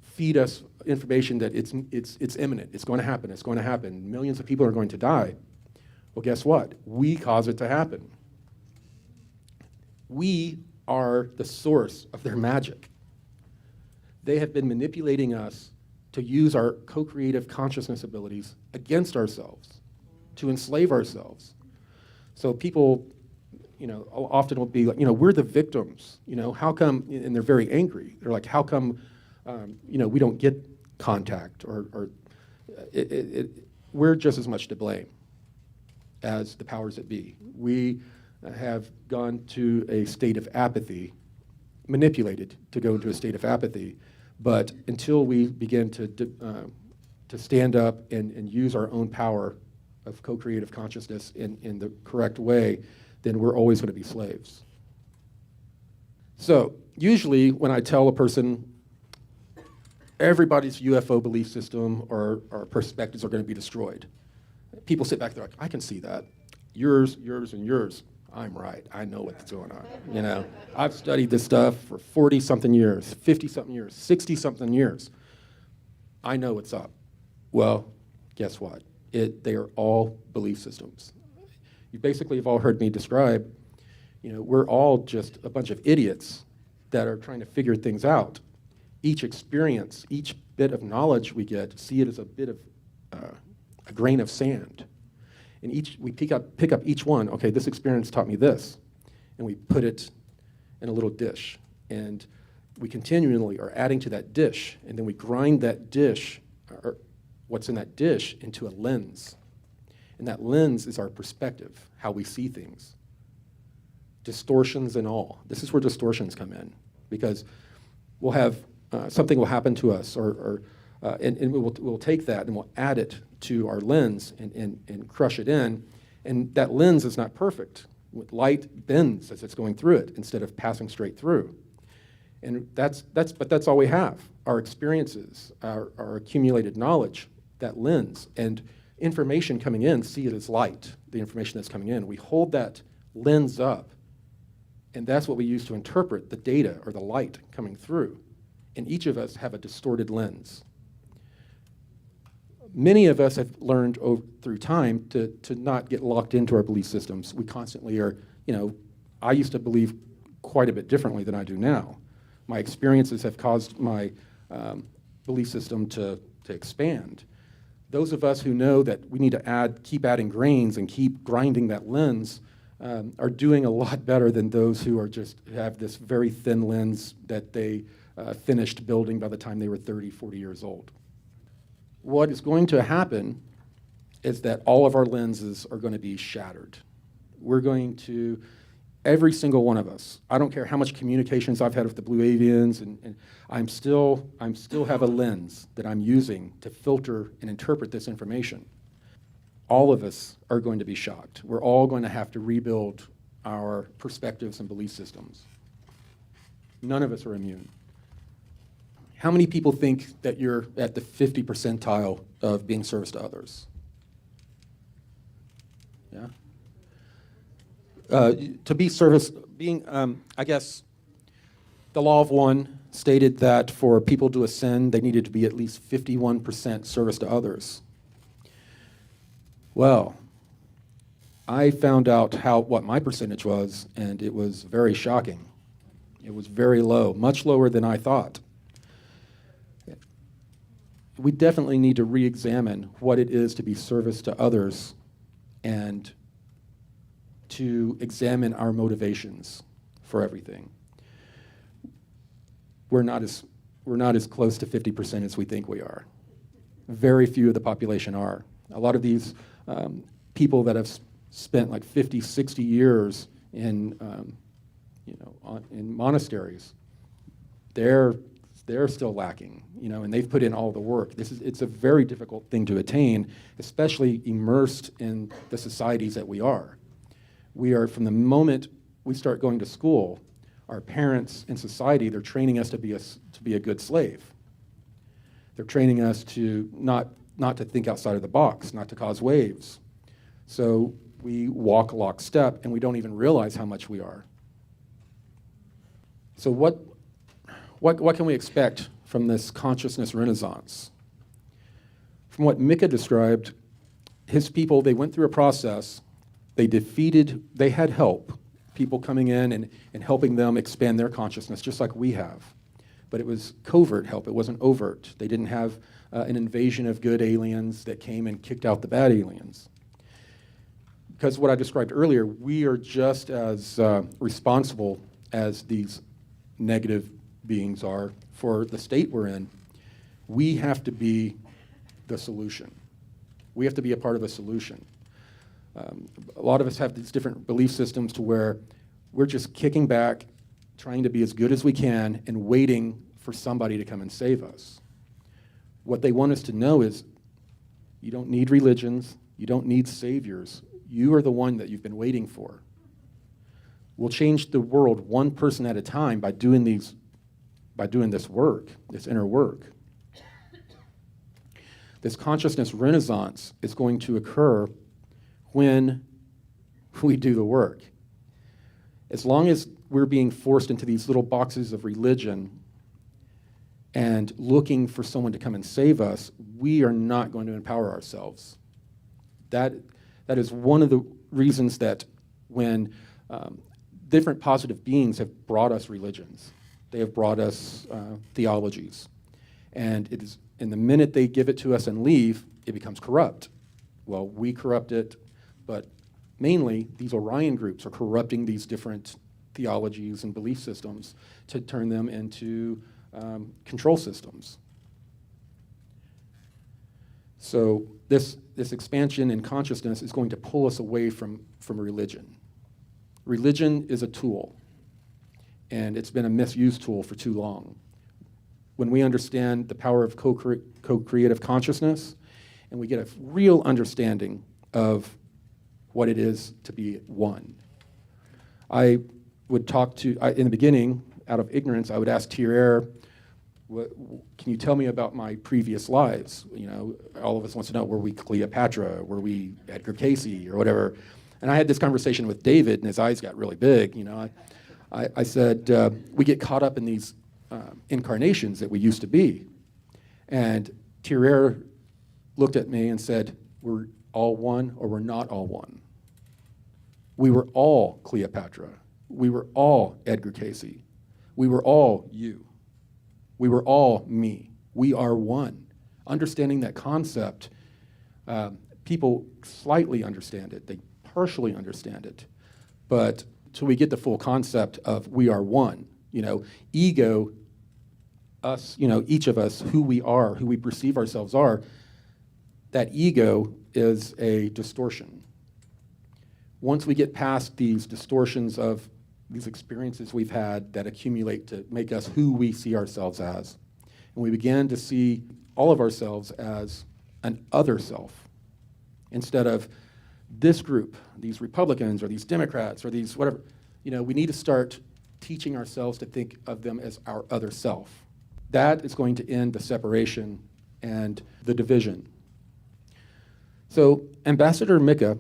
feed us information that it's imminent. It's going to happen. It's going to happen. Millions of people are going to die. Well, guess what? We cause it to happen. We are the source of their magic. They have been manipulating us to use our co-creative consciousness abilities against ourselves, to enslave ourselves. So people often will be like, we're the victims. How come? And they're very angry. They're like, how come, we don't get contact, or we're just as much to blame as the powers that be. We have gone to a state of apathy, manipulated to go into a state of apathy. But until we begin to stand up and use our own power of co-creative consciousness in the correct way, then we're always going to be slaves. So usually when I tell a person everybody's UFO belief system or perspectives are going to be destroyed, people sit back there like, I can see that. Yours, and yours. I'm right. I know what's going on. I've studied this stuff for 40-something years, 50-something years, 60-something years. I know what's up. Well, guess what? They are all belief systems. You basically have all heard me describe, we're all just a bunch of idiots that are trying to figure things out. Each experience, each bit of knowledge we get, see it as a bit of a grain of sand. And we pick up each one. Okay, this experience taught me this, and we put it in a little dish. And we continually are adding to that dish, and then we grind that dish, or what's in that dish, into a lens. And that lens is our perspective, how we see things. Distortions and all. This is where distortions come in, because we'll have something will happen to us, and we'll take that and we'll add it to our lens and crush it in, and that lens is not perfect. Light bends as it's going through it instead of passing straight through. And that's all we have. Our experiences, our accumulated knowledge, that lens, and information coming in, see it as light, the information that's coming in. We hold that lens up, and that's what we use to interpret the data or the light coming through. And each of us have a distorted lens. Many of us have learned through time to not get locked into our belief systems. We constantly are, I used to believe quite a bit differently than I do now. My experiences have caused my belief system to expand. Those of us who know that we need to keep adding grains and keep grinding that lens are doing a lot better than those who have this very thin lens that they finished building by the time they were 30, 40 years old. What is going to happen is that all of our lenses are going to be shattered. We're going to, every single one of us, I don't care how much communications I've had with the Blue Avians, and I'm still have a lens that I'm using to filter and interpret this information. All of us are going to be shocked. We're all going to have to rebuild our perspectives and belief systems. None of us are immune. How many people think that you're at the 50 percentile of being service to others? Yeah? To be service, I guess, the law of one stated that for people to ascend, they needed to be at least 51% service to others. Well, I found out what my percentage was, and it was very shocking. It was very low, much lower than I thought. We definitely need to re-examine what it is to be service to others and to examine our motivations for everything. We're not as close to 50% as we think we are. Very few of the population are. A lot of these people that have spent like 50, 60 years in monasteries, they're still lacking, and they've put in all the work. It's a very difficult thing to attain, especially immersed in the societies that we are. We are, from the moment we start going to school, our parents and society, they're training us to be a good slave. They're training us to not to think outside of the box, not to cause waves. So we walk lockstep, and we don't even realize how much we are. So what can we expect from this consciousness renaissance? From what Mika described, his people, they went through a process. They had help, people coming in and helping them expand their consciousness, just like we have. But it was covert help, it wasn't overt. They didn't have an invasion of good aliens that came and kicked out the bad aliens. Because what I described earlier, we are just as responsible as these negative beings are for the state we're in. We have to be the solution. We have to be a part of a solution. A lot of us have these different belief systems to where we're just kicking back, trying to be as good as we can, and waiting for somebody to come and save us. What they want us to know is you don't need religions, you don't need saviors. You are the one that you've been waiting for. We'll change the world one person at a time by doing this work, this inner work. This consciousness renaissance is going to occur when we do the work. As long as we're being forced into these little boxes of religion, and looking for someone to come and save us, we are not going to empower ourselves. That is one of the reasons that when different positive beings have brought us religions, they have brought us theologies, and the minute they give it to us and leave, it becomes corrupt. Well, we corrupt it, but mainly these Orion groups are corrupting these different theologies and belief systems to turn them into control systems. So this expansion in consciousness is going to pull us away from religion. Religion is a tool, and it's been a misused tool for too long. When we understand the power of co-creative consciousness, and we get a real understanding of what it is to be one. I would talk to, in the beginning, out of ignorance, I would ask Thierry, can you tell me about my previous lives? You know, all of us wants to know, were we Cleopatra? Were we Edgar Cayce or whatever? And I had this conversation with David, and his eyes got really big. You know, I said, we get caught up in these incarnations that we used to be. And Thierry looked at me and said, we're all one or we're not all one. We were all Cleopatra. We were all Edgar Cayce. We were all you. We were all me. We are one. Understanding that concept, people slightly understand it. They partially understand it. But till we get the full concept of we are one, you know, ego, us, you know, each of us, who we are, who we perceive ourselves are, that ego is a distortion. Once we get past these distortions of these experiences we've had that accumulate to make us who we see ourselves as, and we begin to see all of ourselves as an other self, instead of this group, these Republicans or these Democrats or these whatever, you know, we need to start teaching ourselves to think of them as our other self. That is going to end the separation and the division. So Ambassador Mika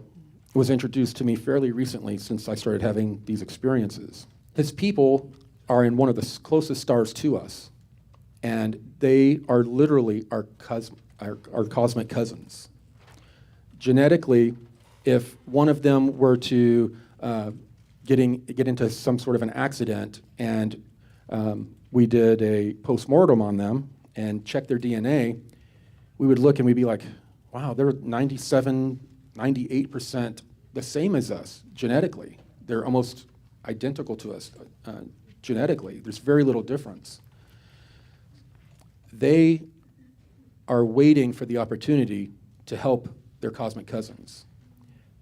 was introduced to me fairly recently since I started having these experiences. His people are in one of the closest stars to us, and they are literally our cosmic cousins. Genetically, if one of them were to get into some sort of an accident and we did a postmortem on them and checked their DNA, we would look and we'd be like, wow, they're 97, 98% the same as us genetically. They're almost identical to us genetically. There's very little difference. They are waiting for the opportunity to help their cosmic cousins.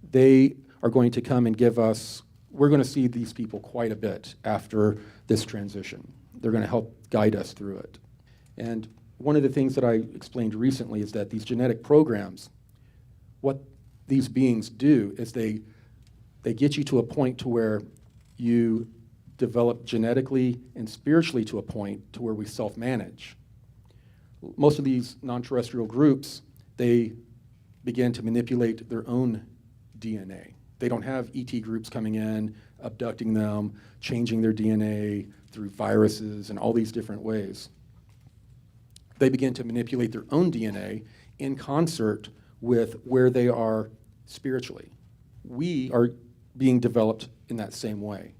They are going to come and give us, we're going to see these people quite a bit after this transition. They're going to help guide us through it. And one of the things that I explained recently is that these genetic programs, what these beings do is they get you to a point to where you develop genetically and spiritually to a point to where we self-manage. Most of these non-terrestrial groups, they begin to manipulate their own DNA. They don't have ET groups coming in, abducting them, changing their DNA through viruses and all these different ways. They begin to manipulate their own DNA in concert with where they are spiritually. We are being developed in that same way.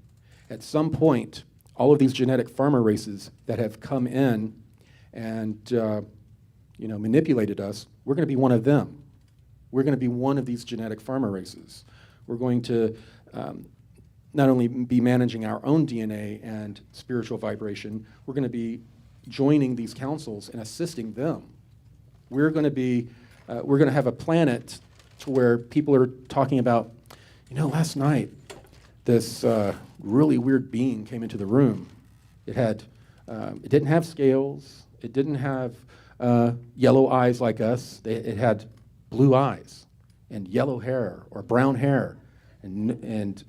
At some point, all of these genetic farmer races that have come in and manipulated us, we're going to be one of them. We're going to be one of these genetic farmer races. We're going to not only be managing our own DNA and spiritual vibration, we're going to be joining these councils and assisting them. We're going to have a planet to where people are talking about, last night this really weird being came into the room. It didn't have scales. It didn't have yellow eyes like us. It had blue eyes and yellow hair or brown hair, and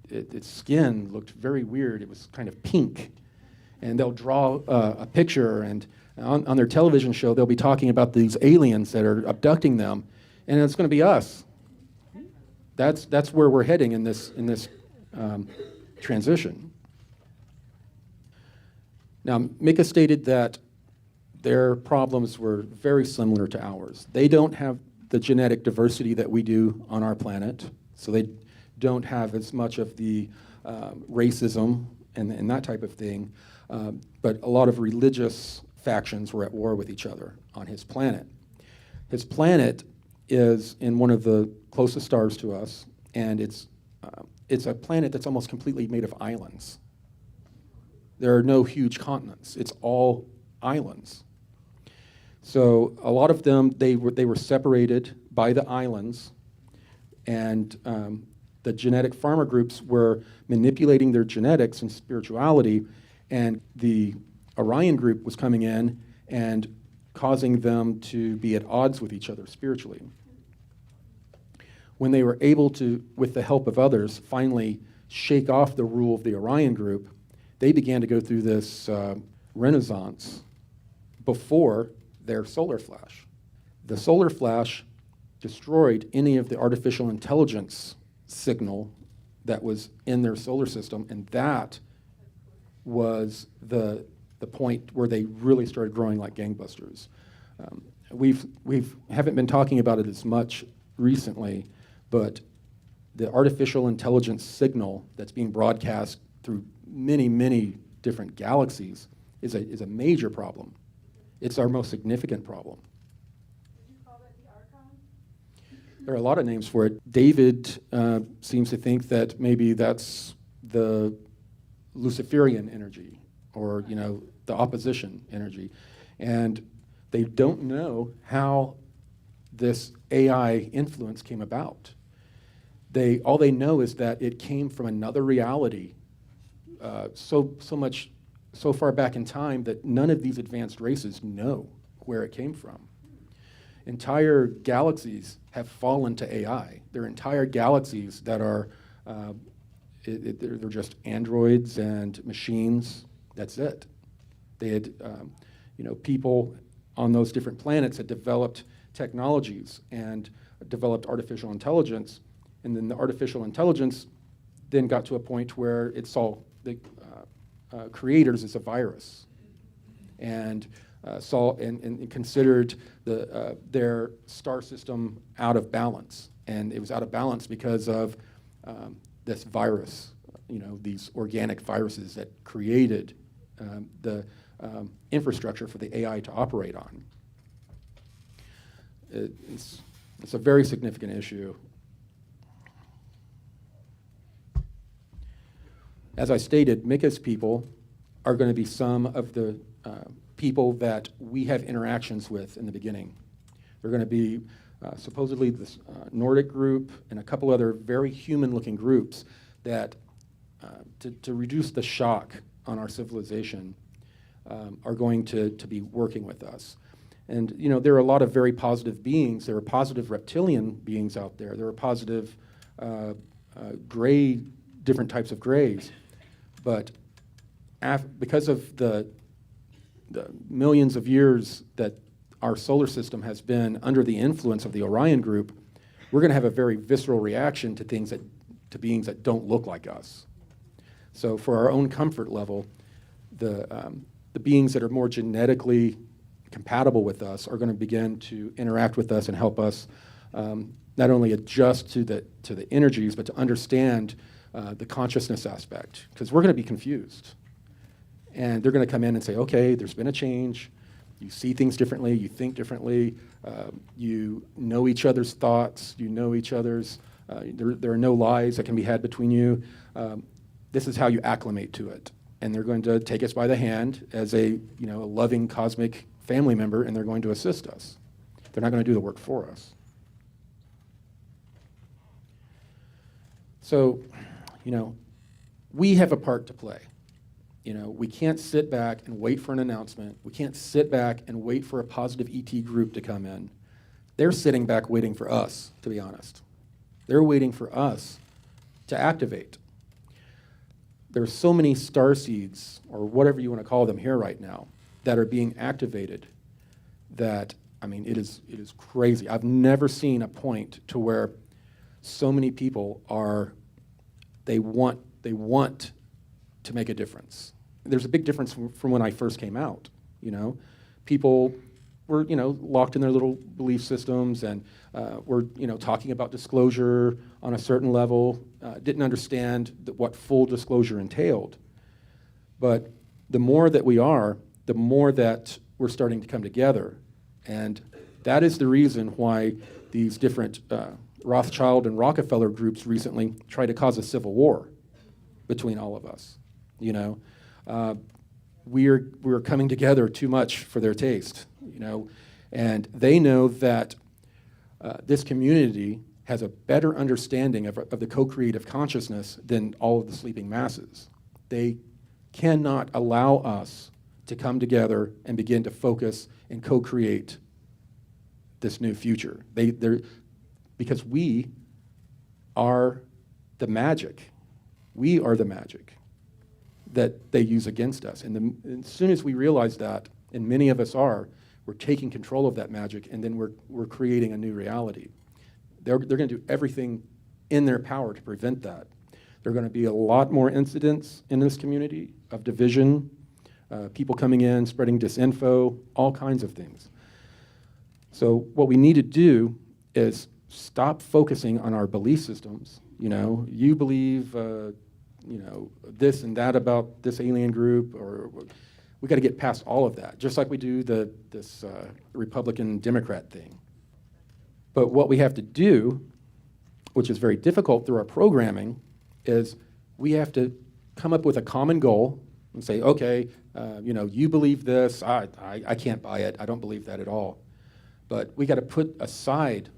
its skin looked very weird. It was kind of pink. And they'll draw a picture, and on their television show, they'll be talking about these aliens that are abducting them, and it's going to be us. That's where we're heading in this transition. Now, Mika stated that their problems were very similar to ours. They don't have the genetic diversity that we do on our planet, so they don't have as much of the racism and that type of thing, but a lot of religious factions were at war with each other on his planet. His planet is in one of the closest stars to us, and it's a planet that's almost completely made of islands. There are no huge continents. It's all islands. So a lot of them, they were separated by the islands, and the genetic farmer groups were manipulating their genetics and spirituality, and the Orion group was coming in and causing them to be at odds with each other spiritually. When they were able to, with the help of others, finally shake off the rule of the Orion group, they began to go through this renaissance before their solar flash. The solar flash destroyed any of the artificial intelligence signal that was in their solar system, and that was the point where they really started growing like gangbusters. We haven't been talking about it as much recently, but the artificial intelligence signal that's being broadcast through many, many different galaxies is a major problem. It's our most significant problem. Would you call that the Archon? There are a lot of names for it. David seems to think that maybe that's the Luciferian energy, or the opposition energy. And they don't know how this AI influence came about. All they know is that it came from another reality so far back in time that none of these advanced races know where it came from. Entire galaxies have fallen to AI. There are entire galaxies that are they're just androids and machines. That's it. They had people on those different planets had developed technologies and developed artificial intelligence, and then the artificial intelligence then got to a point where it saw the creators as a virus, and saw and considered their star system out of balance, and it was out of balance because of this virus, these organic viruses that created the infrastructure for the AI to operate on. It's a very significant issue. As I stated, Mika's people are going to be some of the people that we have interactions with in the beginning. They're going to be supposedly this Nordic group and a couple other very human-looking groups that, to reduce the shock on our civilization, are going to be working with us. And there are a lot of very positive beings. There are positive reptilian beings out there. There are positive different types of grays. But because of the millions of years that our solar system has been under the influence of the Orion group, we're going to have a very visceral reaction to beings that don't look like us. So for our own comfort level, the beings that are more genetically compatible with us are going to begin to interact with us and help us not only adjust to the energies, but to understand the consciousness aspect, because we're going to be confused. And they're going to come in and say, okay, there's been a change. You see things differently. You think differently. You know each other's thoughts. You know each other's. There are no lies that can be had between you. This is how you acclimate to it. And they're going to take us by the hand as a loving cosmic family member, and they're going to assist us. They're not going to do the work for us. So, we have a part to play. We can't sit back and wait for an announcement. We can't sit back and wait for a positive ET group to come in. They're sitting back waiting for us, to be honest. They're waiting for us to activate. There's so many starseeds, or whatever you want to call them here right now, that are being activated that, it is crazy. I've never seen a point to where so many people they want to make a difference. there's a big difference from when I first came out, you know. People were, you know, locked in their little belief systems and were, you know, talking about disclosure on a certain level, didn't understand what full disclosure entailed. But the more that we are, the more that we're starting to come together. And that is the reason why these different Rothschild and Rockefeller groups recently tried to cause a civil war between all of us. You know, we're coming together too much for their taste. You know, and they know that this community has a better understanding of the co-creative consciousness than all of the sleeping masses. They cannot allow us to come together and begin to focus and co-create this new future. Because we are the magic. We are the magic that they use against us. And as soon as we realize that, and many of us are, we're taking control of that magic, and then we're creating a new reality. They're going to do everything in their power to prevent that. There are going to be a lot more incidents in this community of division, people coming in, spreading disinfo, all kinds of things. So what we need to do is stop focusing on our belief systems. You know, you believe, you know, this and that about this alien group, or we got to get past all of that, just like we do this Republican-Democrat thing. But what we have to do, which is very difficult through our programming, is we have to come up with a common goal and say, okay, you know, you believe this, I can't buy it, I don't believe that at all. But we got to put aside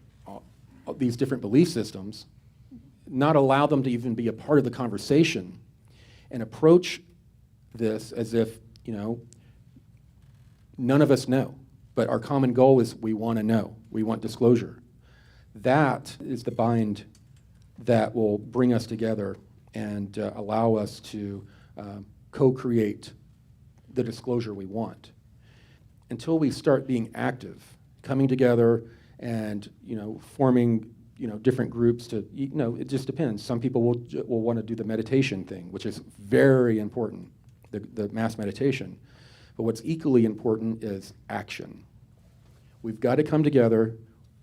these different belief systems, not allow them to even be a part of the conversation, and approach this as if, you know, none of us know, but our common goal is we want to know, we want disclosure. That is the bind that will bring us together and allow us to co-create the disclosure we want. Until we start being active, coming together and, you know, forming, you know, different groups to, you know, it just depends. Some people will want to do the meditation thing, which is very important, the mass meditation. But what's equally important is action. We've got to come together,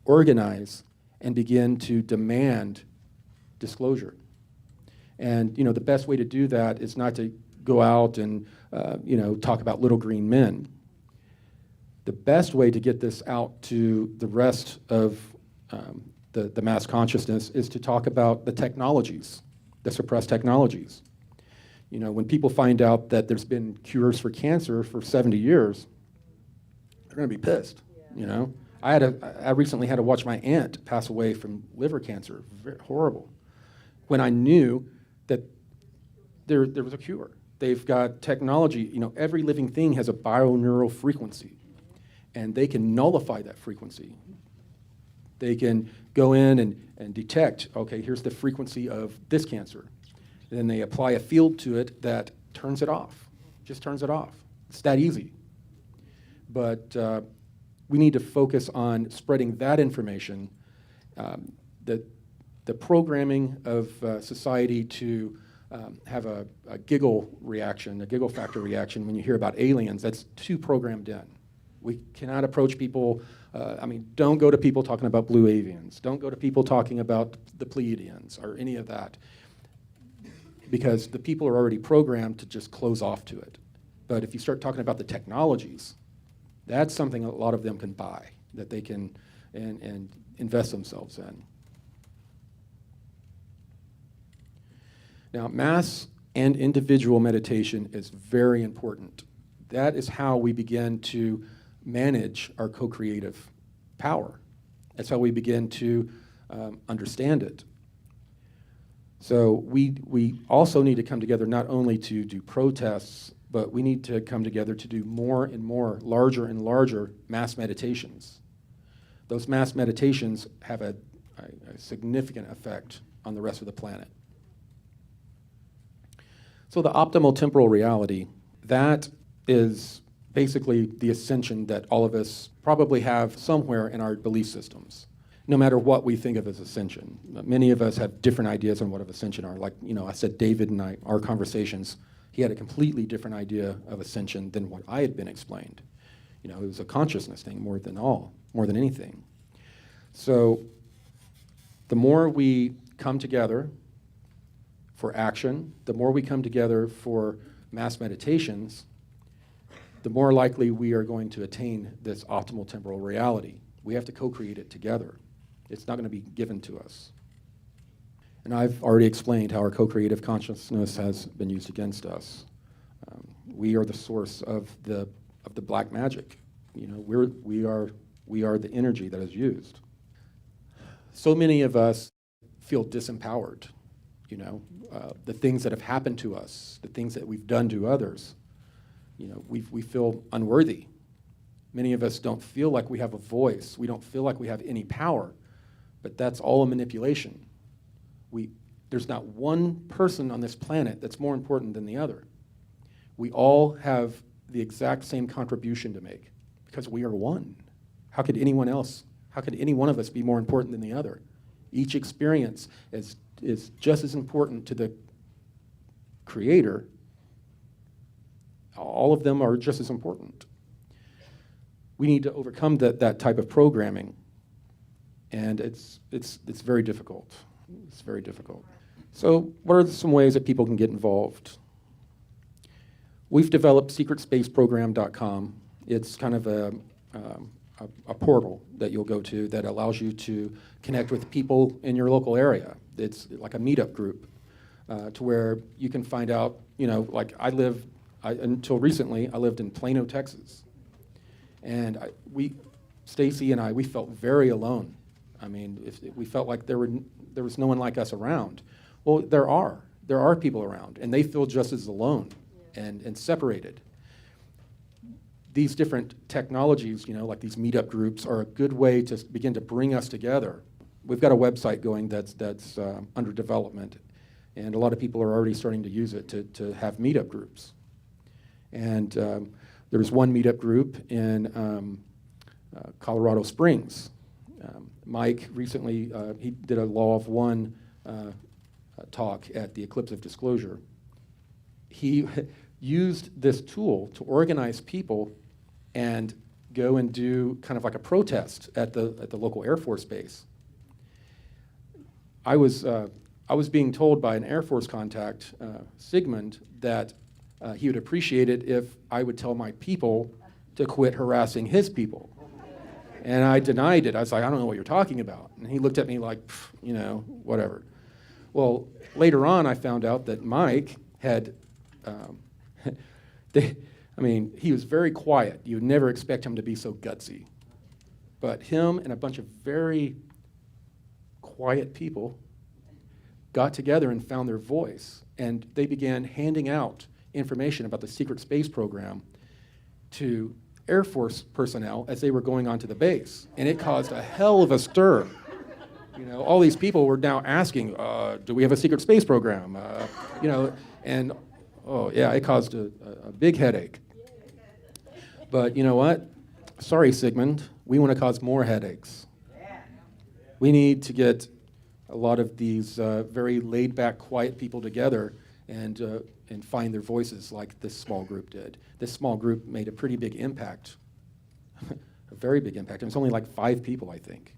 organize, and begin to demand disclosure. And, you know, the best way to do that is not to go out and, you know, talk about little green men. The best way to get this out to the rest of the mass consciousness is to talk about the technologies, the suppressed technologies. You know, when people find out that there's been cures for cancer for 70 years, they're going to be pissed, you know. I recently had to watch my aunt pass away from liver cancer, very horrible, when I knew that there was a cure. They've got technology, you know, every living thing has a bioneural frequency, and they can nullify that frequency. They can go in and detect, okay, here's the frequency of this cancer. And then they apply a field to it that turns it off, just turns it off. It's that easy. But we need to focus on spreading that information, the programming of society to have a giggle reaction, a giggle factor reaction when you hear about aliens. That's too programmed in. We cannot approach people, don't go to people talking about blue avians. Don't go to people talking about the Pleiadians or any of that, because the people are already programmed to just close off to it. But if you start talking about the technologies, that's something a lot of them can buy, that they can and invest themselves in. Now, mass and individual meditation is very important. That is how we begin to manage our co-creative power. That's how we begin to understand it. So we also need to come together not only to do protests, but we need to come together to do more and more, larger and larger mass meditations. Those mass meditations have a significant effect on the rest of the planet. So the optimal temporal reality, that is basically the ascension that all of us probably have somewhere in our belief systems, no matter what we think of as ascension. Many of us have different ideas on what of ascension are. Like, you know, I said David and our conversations, He had a completely different idea of ascension than what I had been explained. You know, it was a consciousness thing more than anything. So the more we come together for action, the more we come together for mass meditations, the more likely we are going to attain this optimal temporal reality. We have to co-create it together. It's not going to be given to us. And I've already explained how our co-creative consciousness has been used against us. We are the source of the black magic. You know, we are the energy that is used. So many of us feel disempowered. You know, the things that have happened to us, the things that we've done to others. You know, we feel unworthy. Many of us don't feel like we have a voice. We don't feel like we have any power. But that's all a manipulation. There's not one person on this planet that's more important than the other. We all have the exact same contribution to make because we are one. How could any one of us be more important than the other? Each experience is just as important to the Creator. All of them are just as important. We need to overcome that type of programming, and it's very difficult. It's very difficult. So what are some ways that people can get involved? We've developed secretspaceprogram.com. It's kind of a portal that you'll go to that allows you to connect with people in your local area. It's like a meetup group to where you can find out, you know, like until recently, I lived in Plano, Texas. And Stacy and I, we felt very alone. I mean, we felt like there was no one like us around. Well, there are people around, and they feel just as alone and separated. These different technologies, you know, like these meetup groups, are a good way to begin to bring us together. We've got a website going that's under development, and a lot of people are already starting to use it to have meetup groups. And there's one meetup group in Colorado Springs. Mike recently, he did a Law of One talk at the Eclipse of Disclosure. He used this tool to organize people and go and do kind of like a protest at the local Air Force base. I was being told by an Air Force contact, Sigmund, that he would appreciate it if I would tell my people to quit harassing his people. And I denied it. I was like, I don't know what you're talking about. And he looked at me like, you know, whatever. Well, later on, I found out that Mike had, he was very quiet. You would never expect him to be so gutsy. But him and a bunch of very quiet people got together and found their voice. And they began handing out information about the secret space program to Air Force personnel as they were going onto the base. And it caused a hell of a stir. You know, all these people were now asking, do we have a secret space program? You know, and oh yeah, it caused a big headache. But you know what? Sorry, Sigmund, we want to cause more headaches. We need to get a lot of these very laid-back, quiet people together and find their voices like this small group did. This small group made a pretty big impact, a very big impact. It was only like 5 people, I think.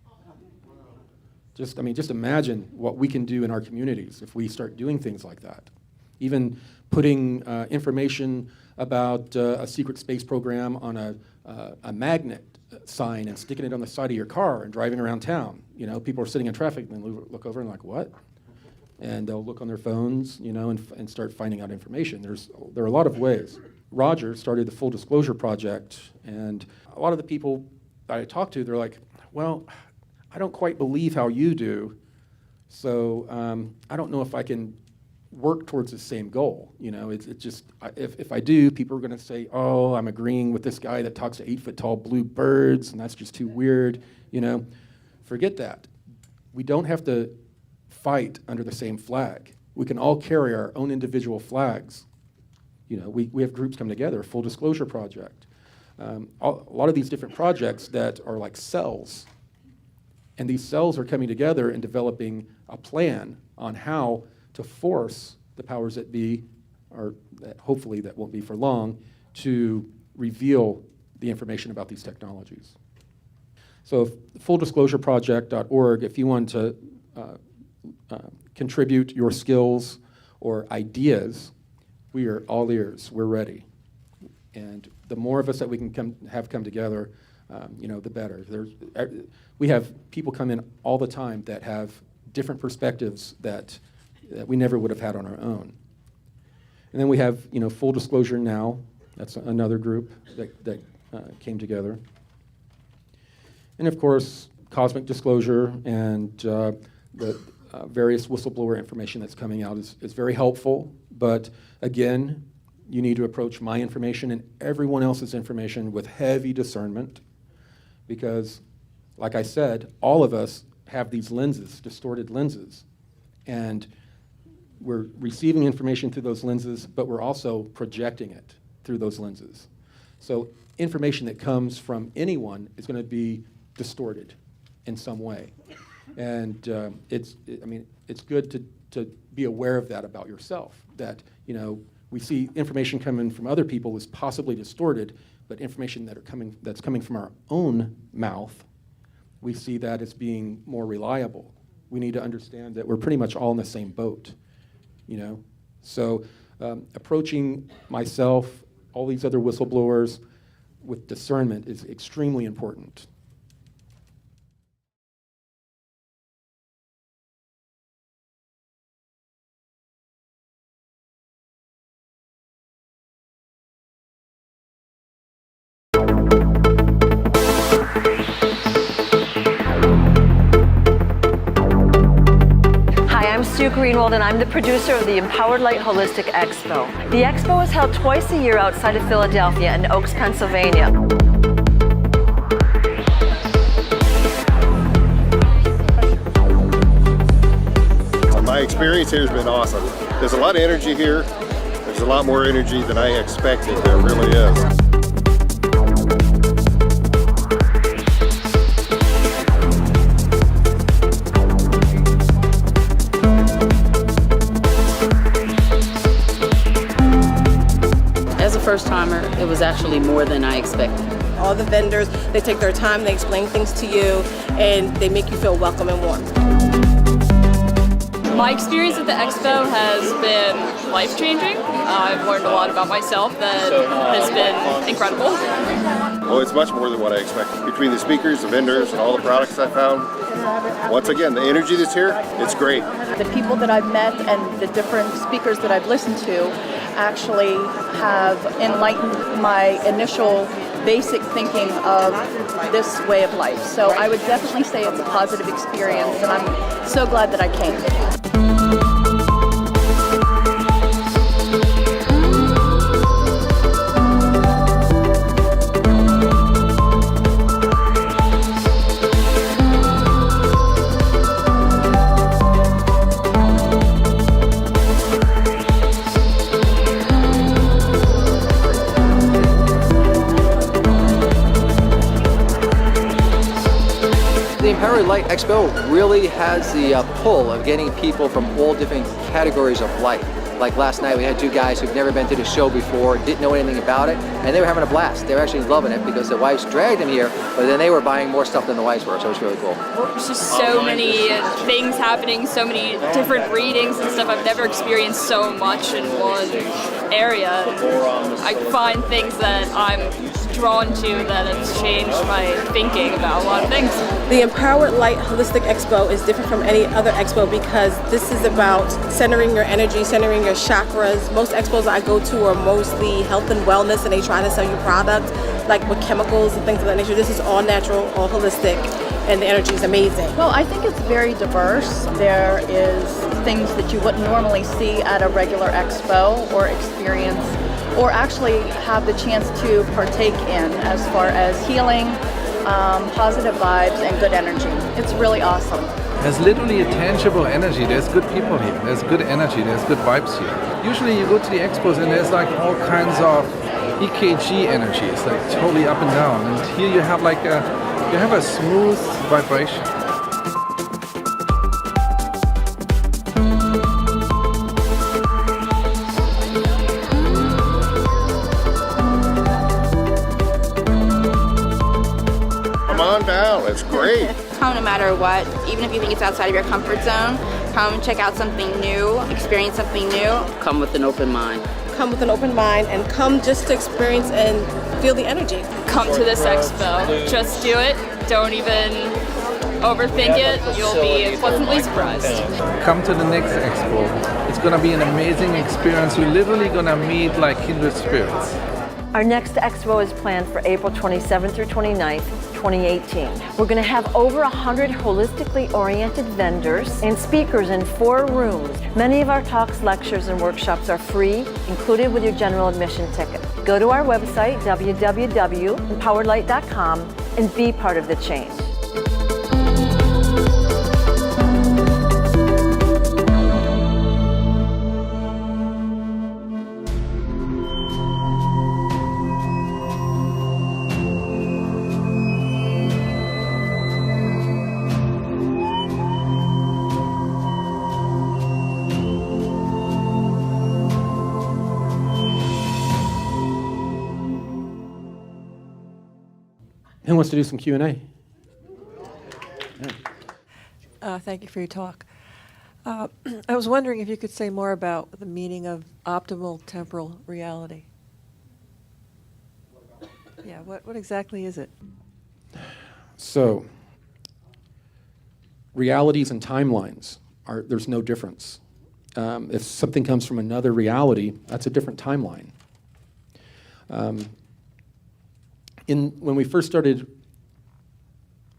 Just imagine what we can do in our communities if we start doing things like that. Even putting information about a secret space program on a magnet sign and sticking it on the side of your car and driving around town. You know, people are sitting in traffic and then look over and like, what? And they'll look on their phones, you know, and start finding out information. There are a lot of ways. Roger started the Full Disclosure Project, and a lot of the people that I talked to, they're like, well, I don't quite believe how you do, so I don't know if I can work towards the same goal. You know, it's just, if I do, people are going to say, oh, I'm agreeing with this guy that talks to 8-foot-tall blue birds, and that's just too weird, you know. Forget that. We don't have to fight under the same flag. We can all carry our own individual flags. You know, we have groups come together, Full Disclosure Project. A lot of these different projects that are like cells. And these cells are coming together and developing a plan on how to force the powers that be or hopefully that won't be for long, to reveal the information about these technologies. So fulldisclosureproject.org, if you want to contribute your skills or ideas, we are all ears. We're ready. And the more of us that we can come together, the better. We have people come in all the time that have different perspectives that we never would have had on our own. And then we have, Full Disclosure Now. That's another group that came together. And of course, Cosmic Disclosure and the various whistleblower information that's coming out is very helpful. But again, you need to approach my information and everyone else's information with heavy discernment, because, like I said, all of us have these lenses, distorted lenses, and we're receiving information through those lenses, but we're also projecting it through those lenses. So information that comes from anyone is going to be distorted in some way. And it's good to be aware of that about yourself, that, we see information coming from other people is possibly distorted, but information that's coming from our own mouth, we see that as being more reliable. We need to understand that we're pretty much all in the same boat, So approaching myself, all these other whistleblowers with discernment is extremely important. Greenwald, and I'm the producer of the Empowered Light Holistic Expo. The expo is held twice a year outside of Philadelphia in Oaks, Pennsylvania. My experience here has been awesome. There's a lot of energy here. There's a lot more energy than I expected. There really is. First-timer, it was actually more than I expected. All the vendors, they take their time, they explain things to you, and they make you feel welcome and warm. My experience at the expo has been life-changing. I've learned a lot about myself that has been incredible. Well, it's much more than what I expected. Between the speakers, the vendors, and all the products I found, once again, the energy that's here, it's great. The people that I've met and the different speakers that I've listened to actually have enlightened my initial basic thinking of this way of life. So I would definitely say it's a positive experience, and I'm so glad that I came. The Empowered Light Expo really has the pull of getting people from all different categories of light. Like last night we had two guys who've never been to the show before, didn't know anything about it, and they were having a blast. They were actually loving it because the wives dragged them here, but then they were buying more stuff than the wives were, so it was really cool. There's just so many things happening, so many different readings and stuff. I've never experienced so much in one area. I find things that I'm drawn to that have changed my thinking about a lot of things. The Empowered Light Holistic Expo is different from any other expo because this is about centering your energy, centering your chakras. Most expos I go to are mostly health and wellness, and they try to sell you products like with chemicals and things of that nature. This is all natural, all holistic, and the energy is amazing. Well, I think it's very diverse. There is things that you wouldn't normally see at a regular expo or experience, or actually have the chance to partake in, as far as healing, positive vibes, and good energy. It's really awesome. There's literally a tangible energy. There's good people here. There's good energy. There's good vibes here. Usually you go to the expos and there's like all kinds of EKG energy. It's like totally up and down. And here you have like a smooth vibration. out. It's great. Come no matter what, even if you think it's outside of your comfort zone, come check out something new, experience something new. Come with an open mind. Come with an open mind and come just to experience and feel the energy. Come to this expo. Just do it. Don't even overthink it. You'll be pleasantly surprised. Come to the next expo. It's gonna be an amazing experience. You're literally gonna meet like kindred spirits. Our next expo is planned for April 27th through 29th, 2018. We're going to have over 100 holistically oriented vendors and speakers in 4 rooms. Many of our talks, lectures, and workshops are free, included with your general admission ticket. Go to our website, www.empoweredlight.com, and be part of the change. Who wants to do some Q&A? Thank you for your talk. I was wondering if you could say more about the meaning of optimal temporal reality. Yeah, what exactly is it? So, realities and timelines, there's no difference. If something comes from another reality, that's a different timeline. When we first started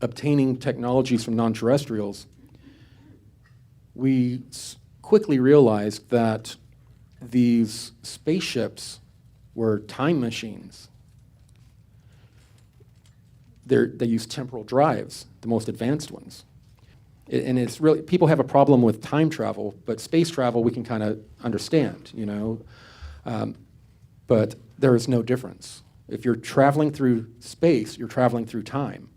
obtaining technologies from non-terrestrials, we quickly realized that these spaceships were time machines. They use temporal drives, the most advanced ones. And it's really, people have a problem with time travel, but space travel we can kind of understand, you know. But there is no difference. If you're traveling through space, you're traveling through time.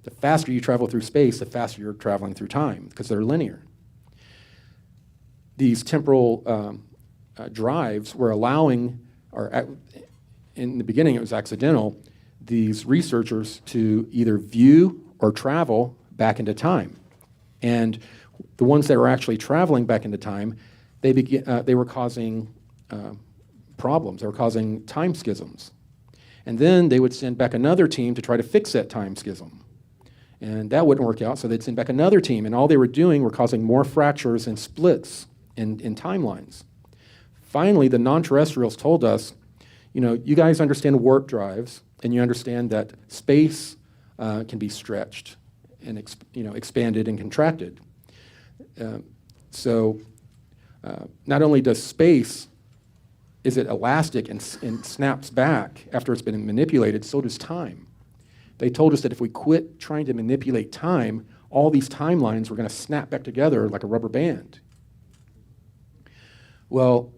The faster you travel through space, the faster you're traveling through time, because they're linear. These temporal drives were allowing, in the beginning it was accidental, these researchers to either view or travel back into time. And the ones that were actually traveling back into time, they were causing problems. They were causing time schisms. And then they would send back another team to try to fix that time schism. And that wouldn't work out, so they'd send back another team. And all they were doing were causing more fractures and splits in timelines. Finally, the non-terrestrials told us, you know, you guys understand warp drives, and you understand that space can be stretched and expanded and contracted. So not only does space, is it elastic and snaps back after it's been manipulated, so does time. They told us that if we quit trying to manipulate time, all these timelines were going to snap back together like a rubber band. Well,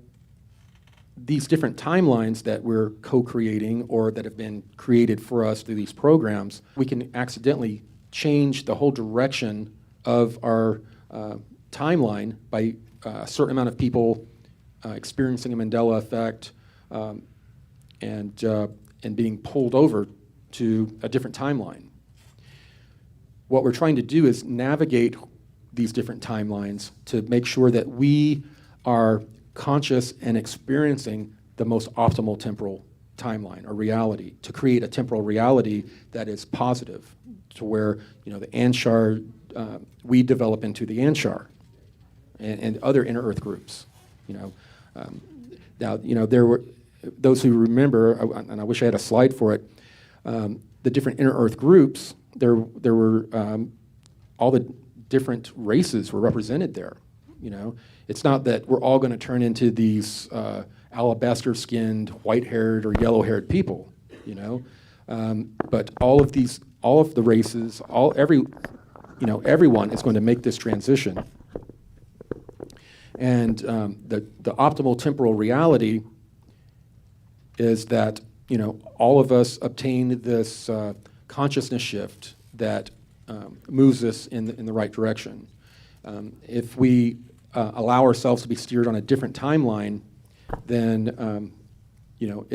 these different timelines that we're co-creating or that have been created for us through these programs, we can accidentally change the whole direction of our timeline by a certain amount of people experiencing a Mandela effect and being pulled over to a different timeline. What we're trying to do is navigate these different timelines to make sure that we are conscious and experiencing the most optimal temporal timeline or reality, to create a temporal reality that is positive, to where, you know, the Anshar, we develop into the Anshar and other inner earth groups, you know. Now, you know, there were those who remember, and I wish I had a slide for it, the different inner earth groups, there were all the different races were represented there, you know. It's not that we're all going to turn into these alabaster-skinned, white-haired or yellow-haired people, you know. But all of the races, everyone is going to make this transition. And the optimal temporal reality is that, you know, all of us obtain this consciousness shift that moves us in the right direction. If we allow ourselves to be steered on a different timeline, then you know,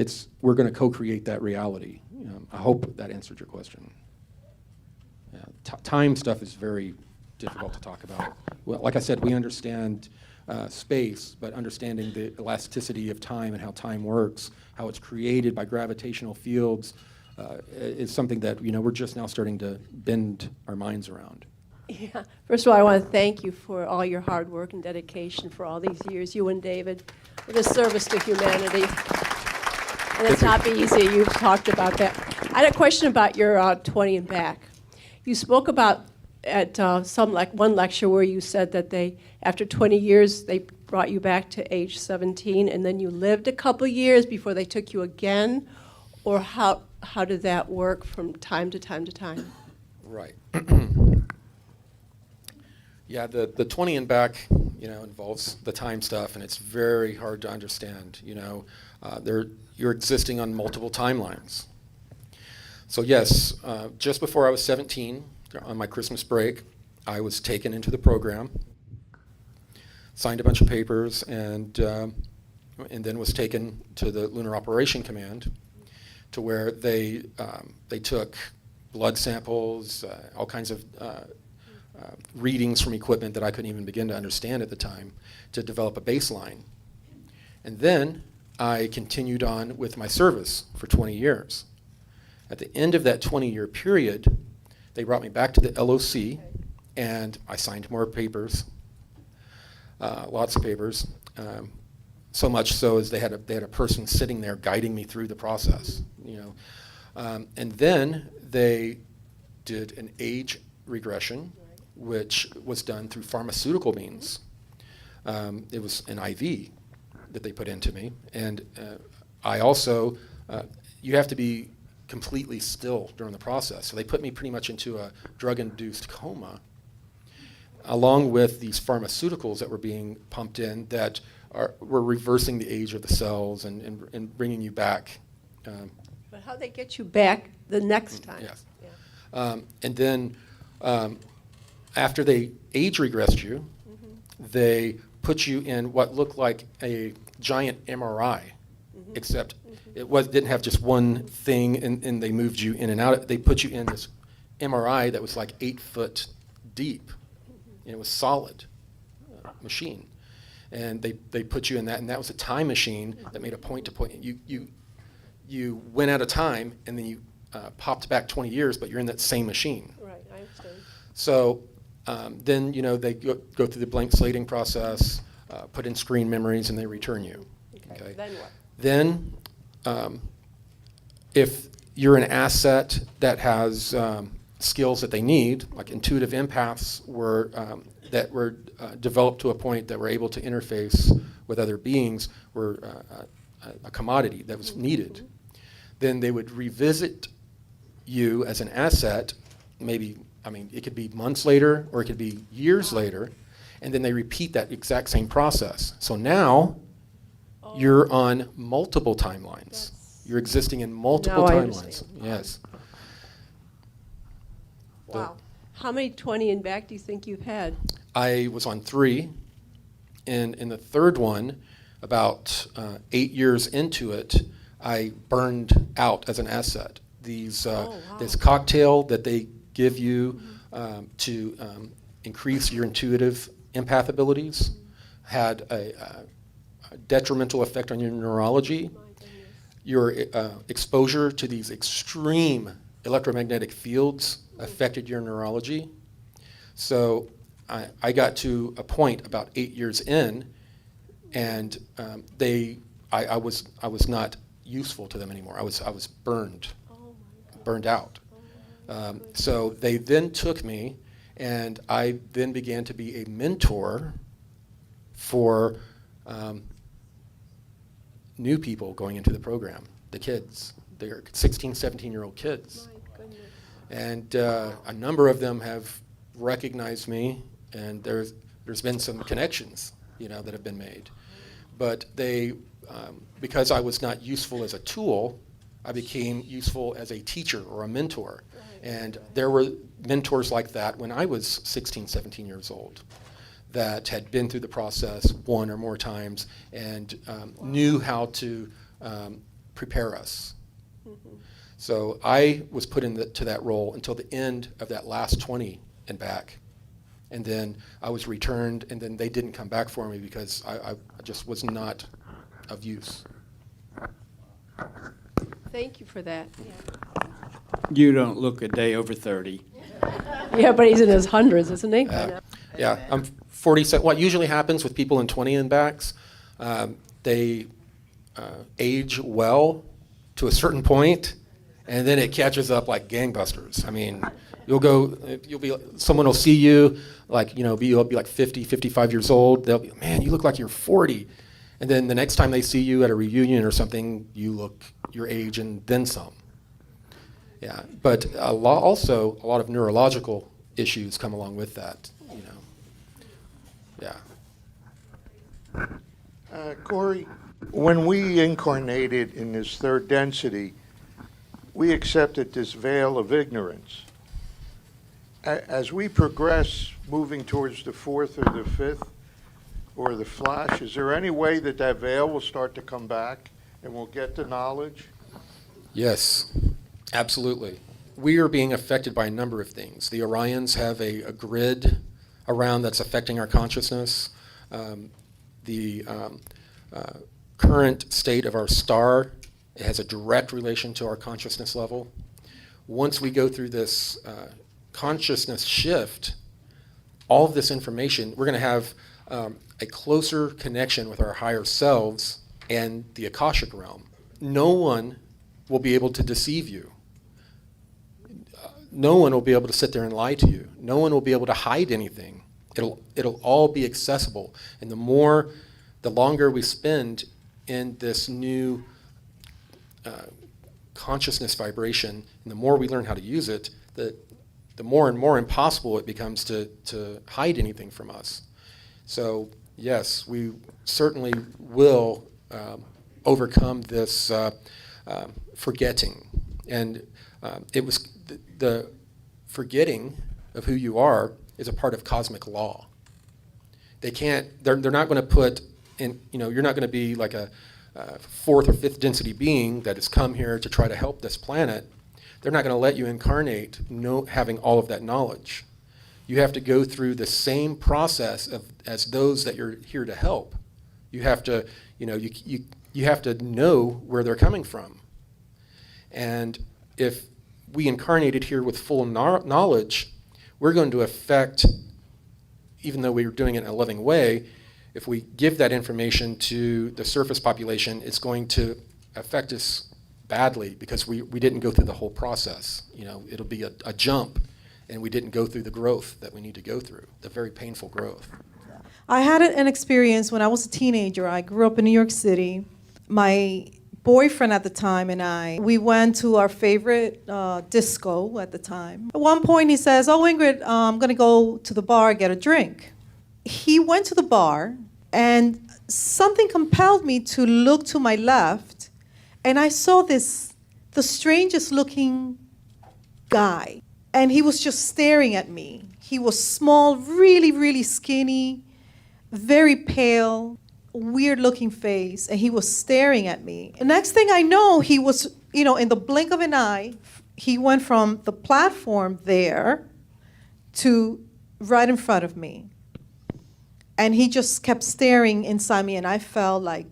we're going to co-create that reality. I hope that answered your question. Time stuff is very difficult to talk about. Well, like I said, we understand space, but understanding the elasticity of time and how time works, how it's created by gravitational fields, is something that we're just now starting to bend our minds around. Yeah. First of all, I want to thank you for all your hard work and dedication for all these years, you and David, for this service to humanity. And it's not been easy. You've talked about that. I had a question about your 20 and back. You spoke about at one lecture where you said that after 20 years, they brought you back to age 17, and then you lived a couple years before they took you again, or how did that work from time to time to time? Right. Yeah, the 20 and back, involves the time stuff, and it's very hard to understand. You're existing on multiple timelines. So yes, just before I was 17, on my Christmas break, I was taken into the program, signed a bunch of papers, and then was taken to the Lunar Operation Command, to where they took blood samples, all kinds of readings from equipment that I couldn't even begin to understand at the time, to develop a baseline. And then I continued on with my service for 20 years. At the end of that 20-year period, they brought me back to the LOC, and I signed more papers, lots of papers, so much so as they had a person sitting there guiding me through the process. And then they did an age regression, which was done through pharmaceutical means. It was an IV that they put into me, and I also, you have to be completely still during the process. So they put me pretty much into a drug-induced coma, along with these pharmaceuticals that were being pumped in that were reversing the age of the cells and bringing you back. But how'd they get you back the next time? Yes. Yeah. And then after they age regressed you, they put you in what looked like a giant MRI, except it didn't have just one thing, and they moved you in and out. They put you in this MRI that was like 8 foot deep, and it was solid machine. And they put you in that, and that was a time machine that made a point-to-point. You went out of time, and then you popped back 20 years, but you're in that same machine. Right, I understand. So then they go through the blank slating process, put in screen memories, and they return you. Okay. Then what? Then, if you're an asset that has skills that they need, like intuitive empaths that were developed to a point that were able to interface with other beings, were a commodity that was needed. Then they would revisit you as an asset, maybe, it could be months later or it could be years later, and then they repeat that exact same process. So now you're on multiple timelines. You're existing in multiple timelines. Yes. Wow. How many 20 and back do you think you've had? I was on 3, and in the third one, about 8 years into it, I burned out as an asset. This cocktail that they give you to increase your intuitive empath abilities had a detrimental effect on your neurology. Your exposure to these extreme electromagnetic fields affected your neurology. So I got to a point about 8 years in, and I was not useful to them anymore. I was burned out. So they then took me, and I then began to be a mentor for new people going into the program, the kids. They're 16, 17-year-old kids. And a number of them have recognized me, and there's been some connections, that have been made. But they, because I was not useful as a tool, I became useful as a teacher or a mentor. And there were mentors like that when I was 16, 17 years old that had been through the process one or more times and knew how to prepare us. So I was put into that role until the end of that last 20 and back. And then I was returned, and then they didn't come back for me because I just was not of use. Thank you for that. You don't look a day over 30. Yeah, but he's in his hundreds, isn't he? Yeah, I'm 47. What usually happens with people in 20 and backs, they age well to a certain point, and then it catches up like gangbusters. I mean, someone will see you, like, you'll be like 50, 55 years old. They'll be, man, you look like you're 40. And then the next time they see you at a reunion or something, you look your age and then some. Yeah, but also a lot of neurological issues come along with that, Yeah. Khari, when we incarnated in this third density, we accepted this veil of ignorance. As we progress, moving towards the fourth or the fifth or the flash, is there any way that veil will start to come back and we'll get the knowledge? Yes, absolutely. We are being affected by a number of things. The Orions have a grid around that's affecting our consciousness. The current state of our star, it has a direct relation to our consciousness level. Once we go through this consciousness shift, all of this information, we're going to have a closer connection with our higher selves and the Akashic realm. No one will be able to deceive you. No one will be able to sit there and lie to you. No one will be able to hide anything. It'll all be accessible. And the longer we spend in this new consciousness vibration, and the more we learn how to use it, the more and more impossible it becomes to hide anything from us. So yes, we certainly will overcome this forgetting. And it was the forgetting of who you are is a part of cosmic law. They're not going to put in, you're not going to be like a fourth or fifth density being that has come here to try to help this planet. They're not going to let you incarnate having all of that knowledge. You have to go through the same process as those that you're here to help. You have to, you have to know where they're coming from. And if we incarnated here with full knowledge, we're going to affect, even though we're doing it in a loving way, if we give that information to the surface population, it's going to affect us badly because we didn't go through the whole process. It'll be a jump, and we didn't go through the growth that we need to go through, the very painful growth. I had an experience when I was a teenager. I grew up in New York City. My boyfriend at the time and we went to our favorite disco at the time. At one point he says, "Oh, Ingrid, I'm going to go to the bar and get a drink." He went to the bar, and something compelled me to look to my left, and I saw the strangest looking guy, and he was just staring at me. He was small, really, really skinny, very pale, weird-looking face, and he was staring at me. And next thing I know, he was, in the blink of an eye, he went from the platform there to right in front of me. And he just kept staring inside me, and I felt like,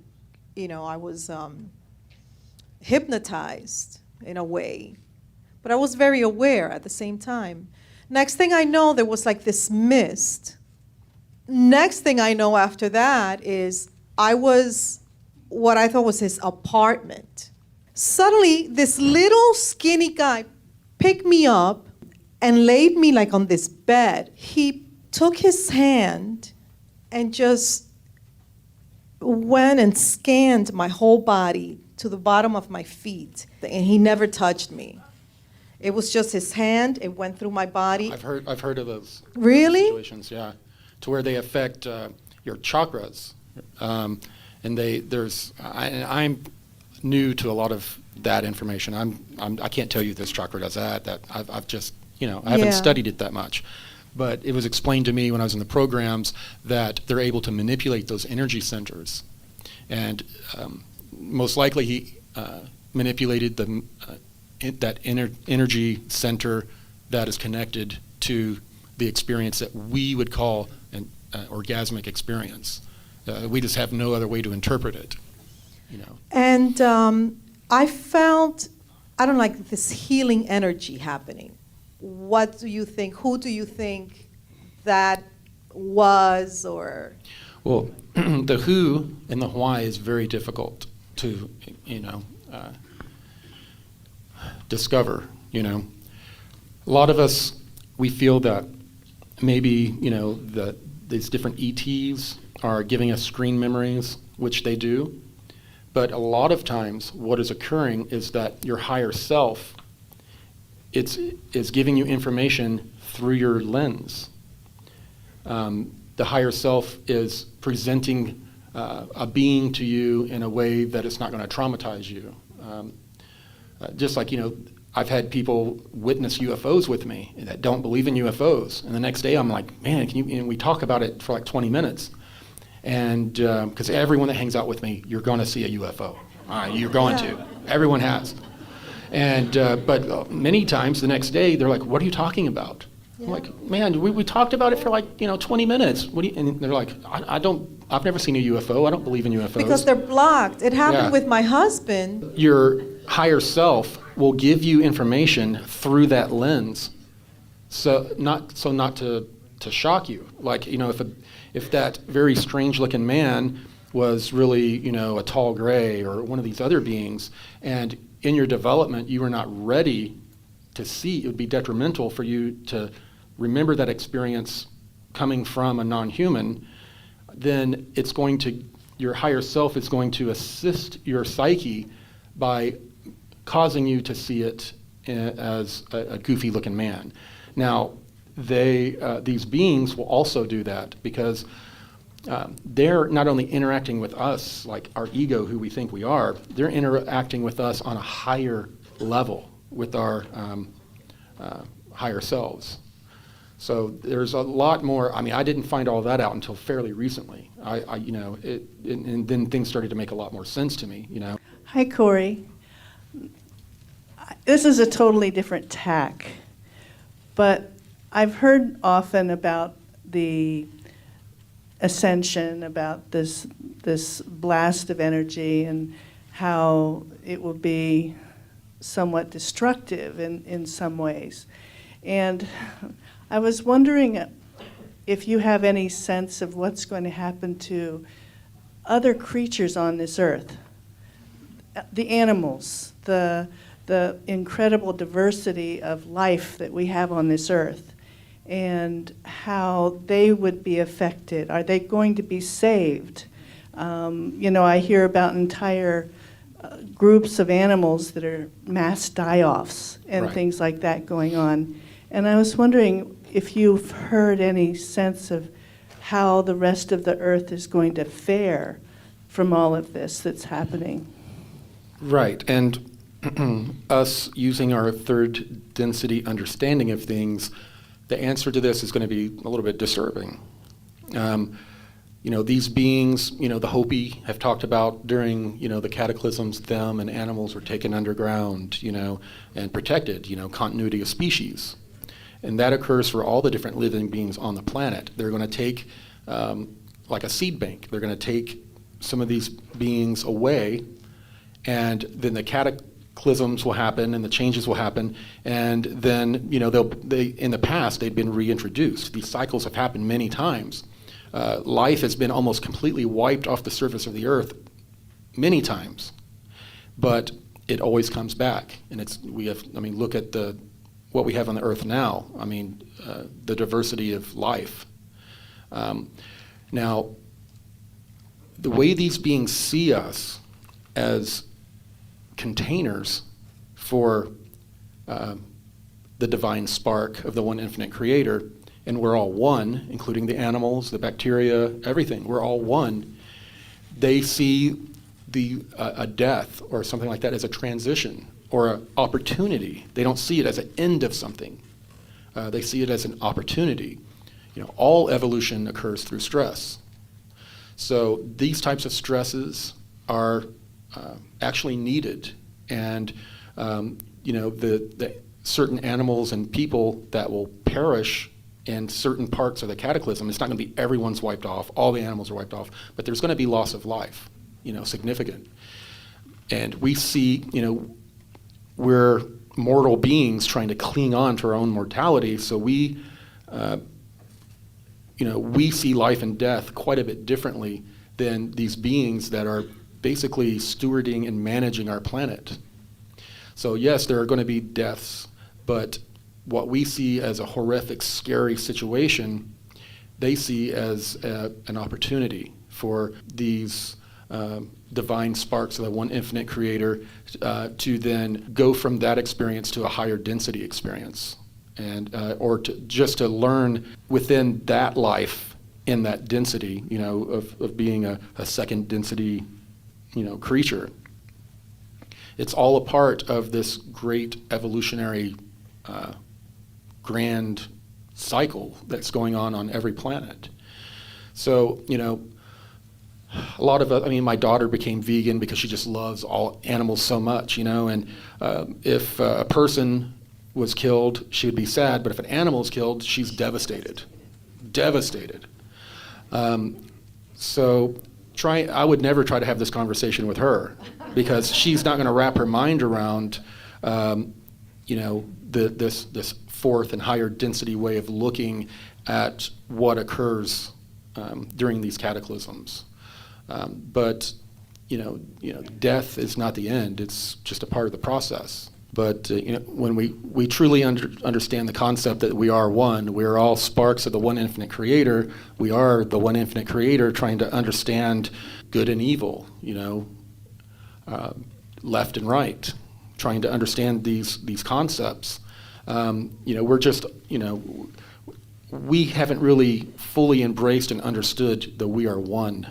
I was hypnotized in a way. But I was very aware at the same time. Next thing I know, there was like this mist. Next thing I know after that is I was what I thought was his apartment. Suddenly, this little skinny guy picked me up and laid me like on this bed. He took his hand and just went and scanned my whole body to the bottom of my feet, and he never touched me. It was just his hand. It went through my body. I've heard of those really situations, yeah, to where they affect your chakras, and I'm new to a lot of that information. I can't tell you this chakra does that. I've just I haven't studied it that much. But it was explained to me when I was in the programs that they're able to manipulate those energy centers. And most likely he manipulated the energy center that is connected to the experience that we would call an orgasmic experience. We just have no other way to interpret it, you know. And I felt, I don't like this healing energy happening. What do you think? Who do you think that was, or? Well, the who and the why is very difficult to, you know, discover, you know. A lot of us, we feel that maybe, you know, these different ETs are giving us screen memories, which they do. But a lot of times what is occurring is that your higher self is giving you information through your lens. The higher self is presenting a being to you in a way that it's not going to traumatize you. Just like, you know, I've had people witness UFOs with me that don't believe in UFOs. And the next day I'm like, man, and we talk about it for like 20 minutes. And because everyone that hangs out with me, you're going to see a UFO. You're going to. Everyone has. And but many times the next day they're like, what are you talking about? Yeah. I'm like, man, we talked about it for like, you know, 20 minutes. What do you, and they're like, I've never seen a UFO. I don't believe in UFOs. Because they're blocked. It happened with my husband. Your higher self will give you information through that lens, so not to shock you. Like, you know, if that very strange-looking man was really, you know, a tall gray or one of these other beings, and in your development you were not ready to see, it would be detrimental for you to remember that experience coming from a non-human, then it's going to, your higher self is going to assist your psyche by causing you to see it as a goofy-looking man. Now, these beings will also do that because they're not only interacting with us, like our ego, who we think we are, they're interacting with us on a higher level with our higher selves. So there's a lot more. I mean, I didn't find all that out until fairly recently. You know, and then things started to make a lot more sense to me, you know. Hi, Corey. This is a totally different tack, but I've heard often about the ascension, about this blast of energy and how it will be somewhat destructive in some ways. And I was wondering if you have any sense of what's going to happen to other creatures on this earth, the animals, the incredible diversity of life that we have on this earth, and how they would be affected. Are they going to be saved? You know, I hear about entire groups of animals that are mass die-offs and things like that going on. And I was wondering if you've heard any sense of how the rest of the earth is going to fare from all of this that's happening. Right, and us using our third density understanding of things, the answer to this is going to be a little bit disturbing. You know, these beings, you know, the Hopi have talked about during, you know, the cataclysms, them and animals were taken underground, you know, and protected, you know, continuity of species. And that occurs for all the different living beings on the planet. They're going to take, like a seed bank, they're going to take some of these beings away, and then the cataclysms will happen and the changes will happen, and then, you know, they in the past they've been reintroduced. These cycles have happened many times. Life has been almost completely wiped off the surface of the earth many times, but it always comes back. And look at what we have on the earth now. I mean, the diversity of life. Now, the way these beings see us as containers for the divine spark of the one infinite creator, and we're all one, including the animals, the bacteria, everything, we're all one. They see a death or something like that as a transition or an opportunity. They don't see it as an end of something. They see it as an opportunity. You know, all evolution occurs through stress. So these types of stresses are actually needed, and the certain animals and people that will perish in certain parts of the cataclysm. It's not going to be everyone's wiped off, all the animals are wiped off, but there's going to be loss of life, significant. And we see, we're mortal beings trying to cling on to our own mortality, so we see life and death quite a bit differently than these beings that are basically stewarding and managing our planet. So yes, there are going to be deaths, but what we see as a horrific, scary situation, they see as an opportunity for these divine sparks of the one infinite creator to then go from that experience to a higher density experience, and or to learn within that life in that density, of being a second density, creature. It's all a part of this great evolutionary grand cycle that's going on every planet. So, a lot of, my daughter became vegan because she just loves all animals so much, and if a person was killed, she would be sad, but if an animal is killed, she's devastated. So I would never try to have this conversation with her because she's not going to wrap her mind around, this fourth and higher density way of looking at what occurs during these cataclysms. But death is not the end; it's just a part of the process. But when we truly understand the concept that we are one, we are all sparks of the one infinite creator. We are the one infinite creator trying to understand good and evil, left and right, trying to understand these concepts. We're just, we haven't really fully embraced and understood the we are one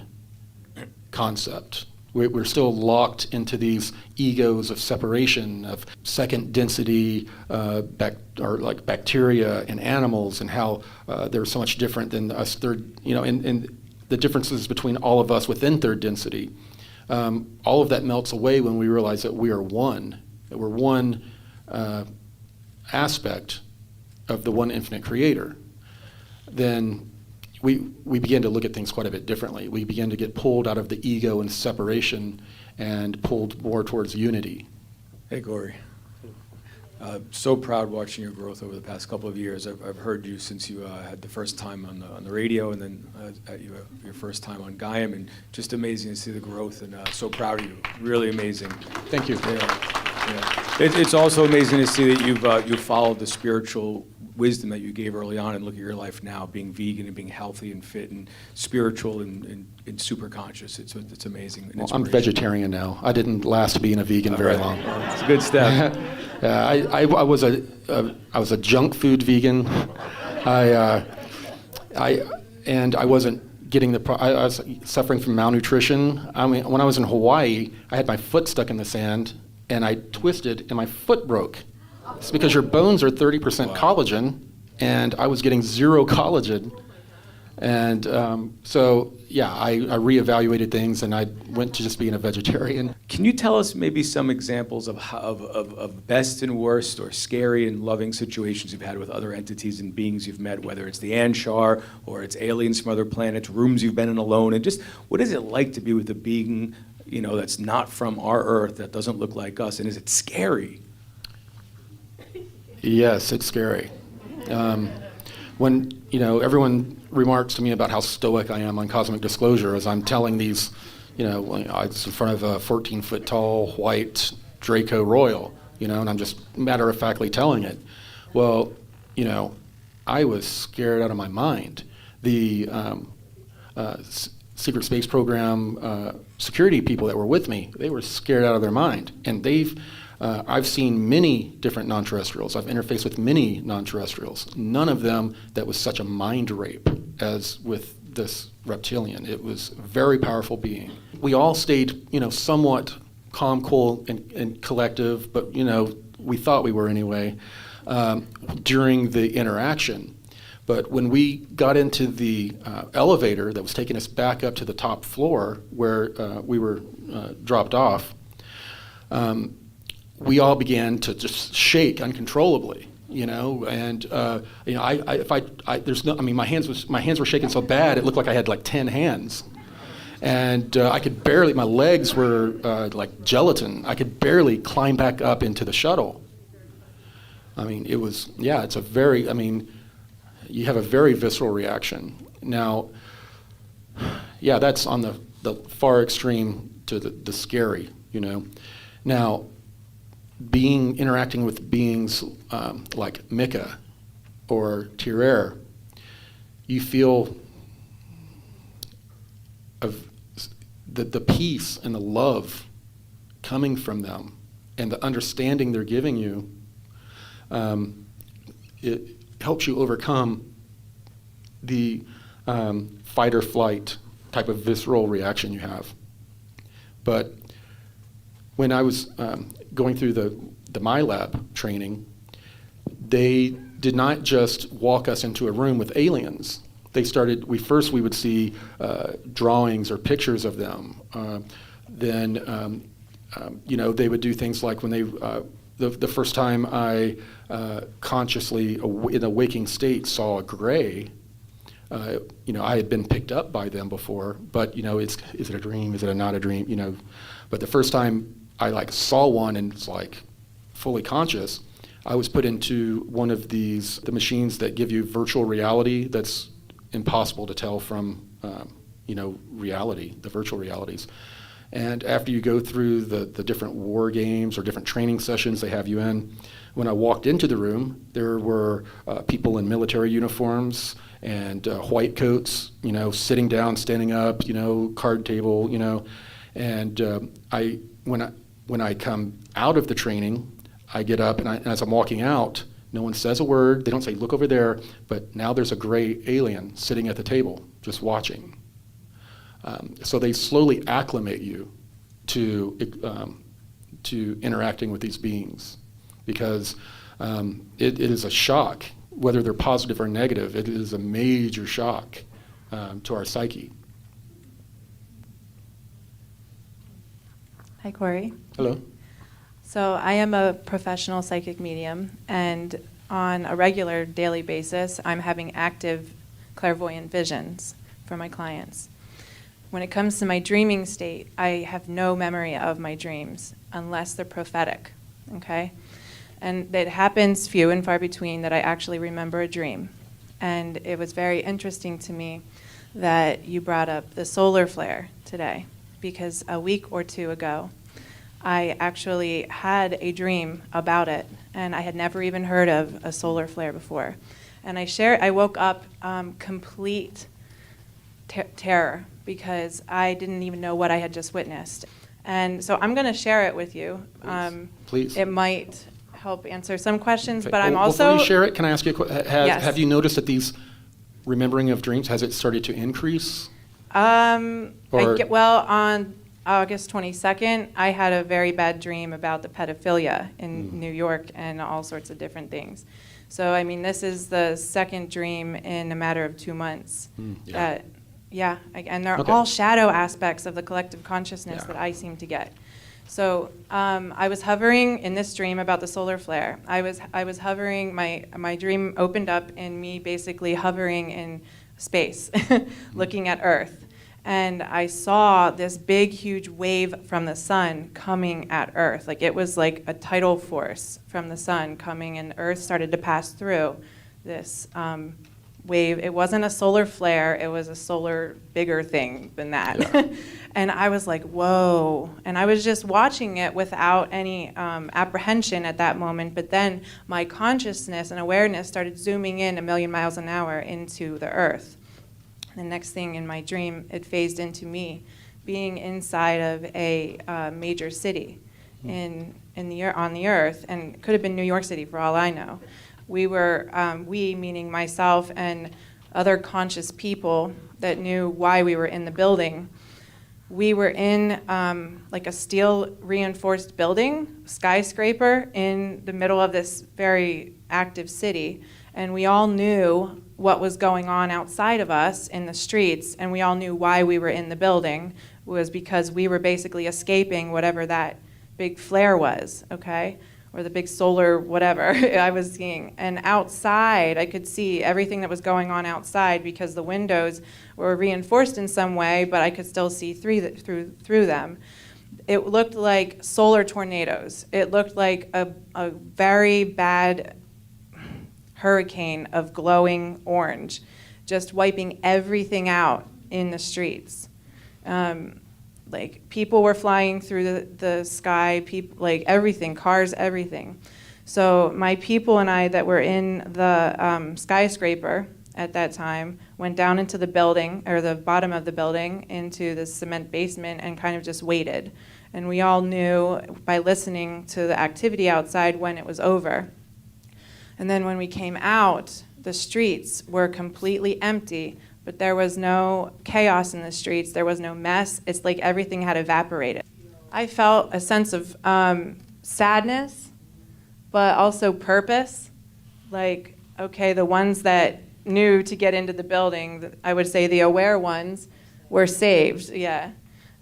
concept. We're still locked into these egos of separation, of second density, like bacteria and animals, and how they're so much different than us third, and the differences between all of us within third density. All of that melts away when we realize that we are one, that we're one aspect of the one infinite creator. Then we begin to look at things quite a bit differently. We begin to get pulled out of the ego and separation and pulled more towards unity. Hey, Corey. So proud watching your growth over the past couple of years. I've heard you since you had the first time on the radio, and then at your first time on Gaiam, and just amazing to see the growth, and so proud of you. Really amazing. Thank you. Yeah. It's also amazing to see that you've followed the spiritual wisdom that you gave early on, and look at your life now, being vegan and being healthy and fit and spiritual and super conscious. It's amazing. Well, I'm vegetarian now. I didn't last being a vegan very long. It's a good step. I was a junk food vegan. I wasn't getting I was suffering from malnutrition. When I was in Hawaii, I had my foot stuck in the sand, and I twisted, and my foot broke. It's because your bones are 30% collagen, and I was getting 0 collagen. And I reevaluated things, and I went to just being a vegetarian. Can you tell us maybe some examples of best and worst or scary and loving situations you've had with other entities and beings you've met, whether it's the Anshar or it's aliens from other planets, rooms you've been in alone, and just what is it like to be with a being, that's not from our Earth, that doesn't look like us, and is it scary? Yes, it's scary. When everyone remarks to me about how stoic I am on cosmic disclosure, as I'm telling these, I was in front of a 14-foot tall white Draco Royal, and I'm just matter-of-factly telling it. Well, I was scared out of my mind. The secret space program security people that were with me, they were scared out of their mind, and I've seen many different non-terrestrials. I've interfaced with many non-terrestrials. None of them that was such a mind rape as with this reptilian. It was a very powerful being. We all stayed, somewhat calm, cool, and collective, but, we thought we were anyway, during the interaction. But when we got into the elevator that was taking us back up to the top floor where we were dropped off, we all began to just shake uncontrollably, and my hands were shaking so bad it looked like I had like 10 hands, and I could barely, my legs were like gelatin. I could barely climb back up into the shuttle. It's a very, you have a very visceral reaction. Now, that's on the far extreme to the scary, Now, interacting with beings like Mika or Tirer, you feel of the peace and the love coming from them and the understanding they're giving you. It helps you overcome the fight or flight type of visceral reaction you have. But when I was going through the MyLab training, they did not just walk us into a room with aliens. They started, we would see drawings or pictures of them. Then they would do things like when they, the first time I consciously, in a waking state, saw a gray, I had been picked up by them before, but is it a dream? Is it not a dream? But the first time I saw one and it's fully conscious, I was put into one of the machines that give you virtual reality that's impossible to tell from reality, the virtual realities. And after you go through the different war games or different training sessions they have you in, when I walked into the room, there were people in military uniforms and white coats, sitting down, standing up, card table, and when I come out of the training, I get up and as I'm walking out, no one says a word. They don't say, look over there, but now there's a gray alien sitting at the table, just watching. So they slowly acclimate you to interacting with these beings, because it is a shock, whether they're positive or negative. It is a major shock to our psyche. Hi, Corey. Hello. So I am a professional psychic medium, and on a regular daily basis, I'm having active clairvoyant visions for my clients. When it comes to my dreaming state, I have no memory of my dreams unless they're prophetic, okay? And it happens few and far between that I actually remember a dream. And it was very interesting to me that you brought up the solar flare today, because a week or two ago, I actually had a dream about it, and I had never even heard of a solar flare before. And I woke up complete terror, because I didn't even know what I had just witnessed. And so I'm going to share it with you. Please. It might help answer some questions, Okay. but I'm also... Before you share it, can I ask you a question? Yes. Have you noticed that these remembering of dreams, has it started to increase? On August 22nd, I had a very bad dream about the pedophilia in New York and all sorts of different things. So, this is the second dream in a matter of 2 months. And they're all shadow aspects of the collective consciousness that I seem to get. So I was hovering in this dream about the solar flare. I was hovering, my dream opened up in me basically hovering in space, looking at Earth. And I saw this big, huge wave from the sun coming at Earth. It was like a tidal force from the sun coming, and Earth started to pass through this wave. It wasn't a solar flare, it was a solar bigger thing than that. Yeah. And I was like, whoa. And I was just watching it without any apprehension at that moment, but then my consciousness and awareness started zooming in 1,000,000 miles an hour into the Earth. The next thing in my dream, it phased into me being inside of a major city on the Earth, and it could have been New York City for all I know. We were, we meaning myself and other conscious people that knew why we were in the building. We were in a steel reinforced building, skyscraper, in the middle of this very active city. And we all knew what was going on outside of us in the streets, and we all knew why we were in the building. It was because we were basically escaping whatever that big flare was, okay? Or the big solar whatever I was seeing. And outside, I could see everything that was going on outside because the windows were reinforced in some way, but I could still see through them. It looked like solar tornadoes. It looked like a very bad hurricane of glowing orange, just wiping everything out in the streets. Like people were flying through the sky, like everything, cars, everything. So my people and I that were in the skyscraper at that time went down into the building, or the bottom of the building, into the cement basement and kind of just waited. And we all knew by listening to the activity outside when it was over. And then when we came out, the streets were completely empty, but there was no chaos in the streets. There was no mess. It's like everything had evaporated. I felt a sense of sadness, but also purpose. Like, okay, the ones that knew to get into the building, I would say the aware ones, were saved, yeah.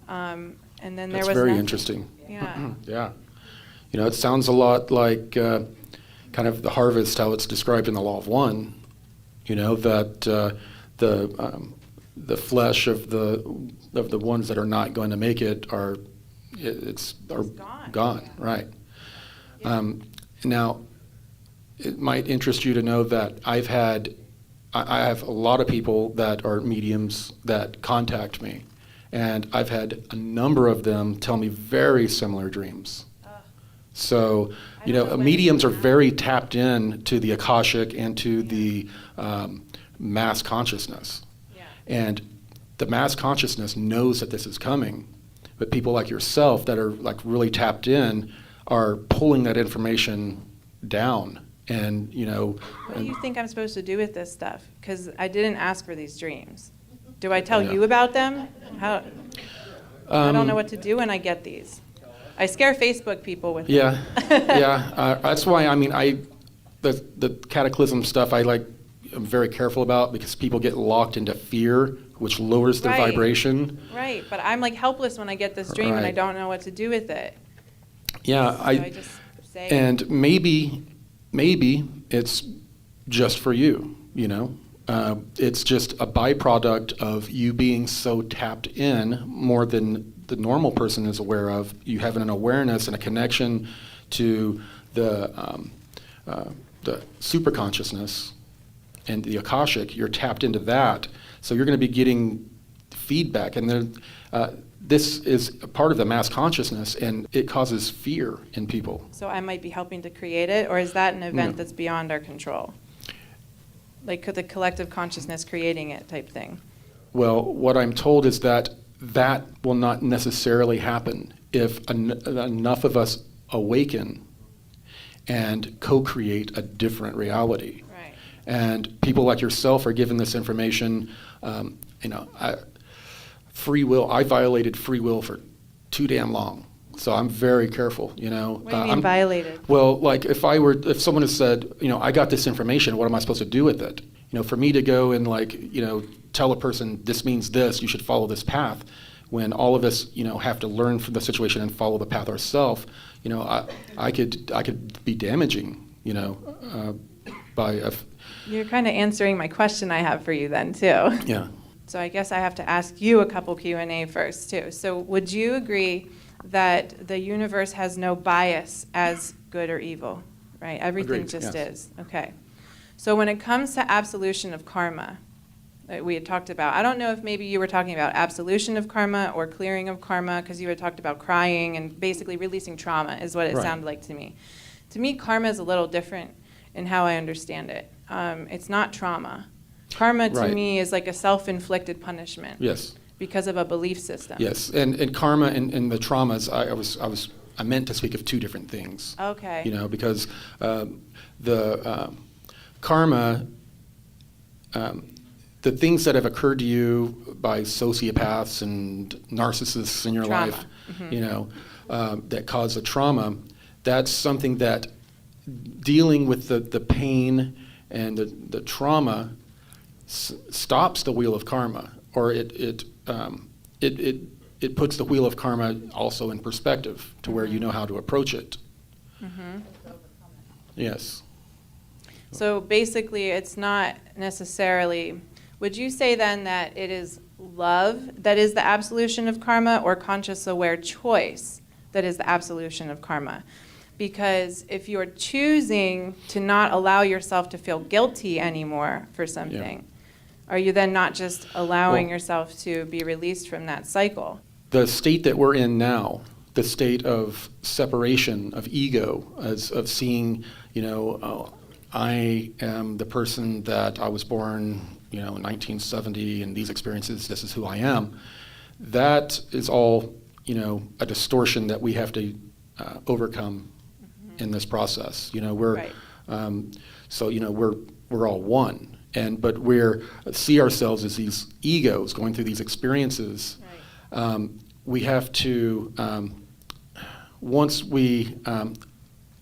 And then there was very interesting. Yeah. Yeah. You know, it sounds a lot like kind of the harvest, how it's described in the Law of One. You know, that the flesh of the ones that are not going to make it are gone, right? Yeah. Now, it might interest you to know that I have a lot of people that are mediums that contact me, and I've had a number of them tell me very similar dreams. So, you know, mediums are very tapped in to the Akashic and to the mass consciousness. Yeah. And the mass consciousness knows that this is coming, but people like yourself that are like really tapped in are pulling that information down. And, you know. What do you think I'm supposed to do with this stuff? Because I didn't ask for these dreams. Do I tell you about them? How? I don't know what to do when I get these. I scare Facebook people with them. Yeah. That's why, I mean, the cataclysm stuff I'm very careful about, because people get locked into fear, which lowers their vibration. Right, but I'm like helpless when I get this dream and I don't know what to do with it. Yeah, so I just say and maybe it's just for you, you know? It's just a byproduct of you being so tapped in more than the normal person is aware of. You have an awareness and a connection to the super consciousness and the Akashic. You're tapped into that, so you're going to be getting feedback. And this is a part of the mass consciousness, and it causes fear in people. So I might be helping to create it, or is that an event that's beyond our control? Like the collective consciousness creating it type thing? Well, what I'm told is that will not necessarily happen if enough of us awaken and co-create a different reality. Right. And people like yourself are given this information. Free will. I violated free will for too damn long, so I'm very careful. You know. What do you mean violated? Well, like if someone has said, you know, I got this information, what am I supposed to do with it? You know, for me to go and tell a person this means this, you should follow this path, when all of us, you know, have to learn from the situation and follow the path ourselves. You know, I could be damaging. You know, You're kind of answering my question I have for you then too. Yeah. So I guess I have to ask you a couple Q&A first too. So would you agree that the universe has no bias as good or evil, right? Everything Agreed, just yes. is. Okay. So when it comes to absolution of karma, that we had talked about, I don't know if maybe you were talking about absolution of karma or clearing of karma, because you had talked about crying and basically releasing trauma is what it sounded like to me. To me, karma is a little different in how I understand it. It's not trauma. Karma to me is like a self-inflicted punishment. Yes. Because of a belief system. Yes, and karma and the traumas, I meant to speak of two different things. Okay. You know, because the karma, the things that have occurred to you by sociopaths and narcissists in your life, you know, that cause a trauma, that's something that dealing with the pain and the trauma stops the wheel of karma, or it it puts the wheel of karma also in perspective to where you know how to approach it. Mm-hmm. Yes. So basically, it's not necessarily, would you say then that it is love that is the absolution of karma, or conscious aware choice that is the absolution of karma? Because if you're choosing to not allow yourself to feel guilty anymore for something, are you then not just allowing yourself to be released from that cycle? The state that we're in now, the state of separation, of ego, of seeing, I am the person that I was born, in 1970, and these experiences, this is who I am. That is all, a distortion that we have to overcome in this process. We're all one, but see ourselves as these egos going through these experiences. We have to, once we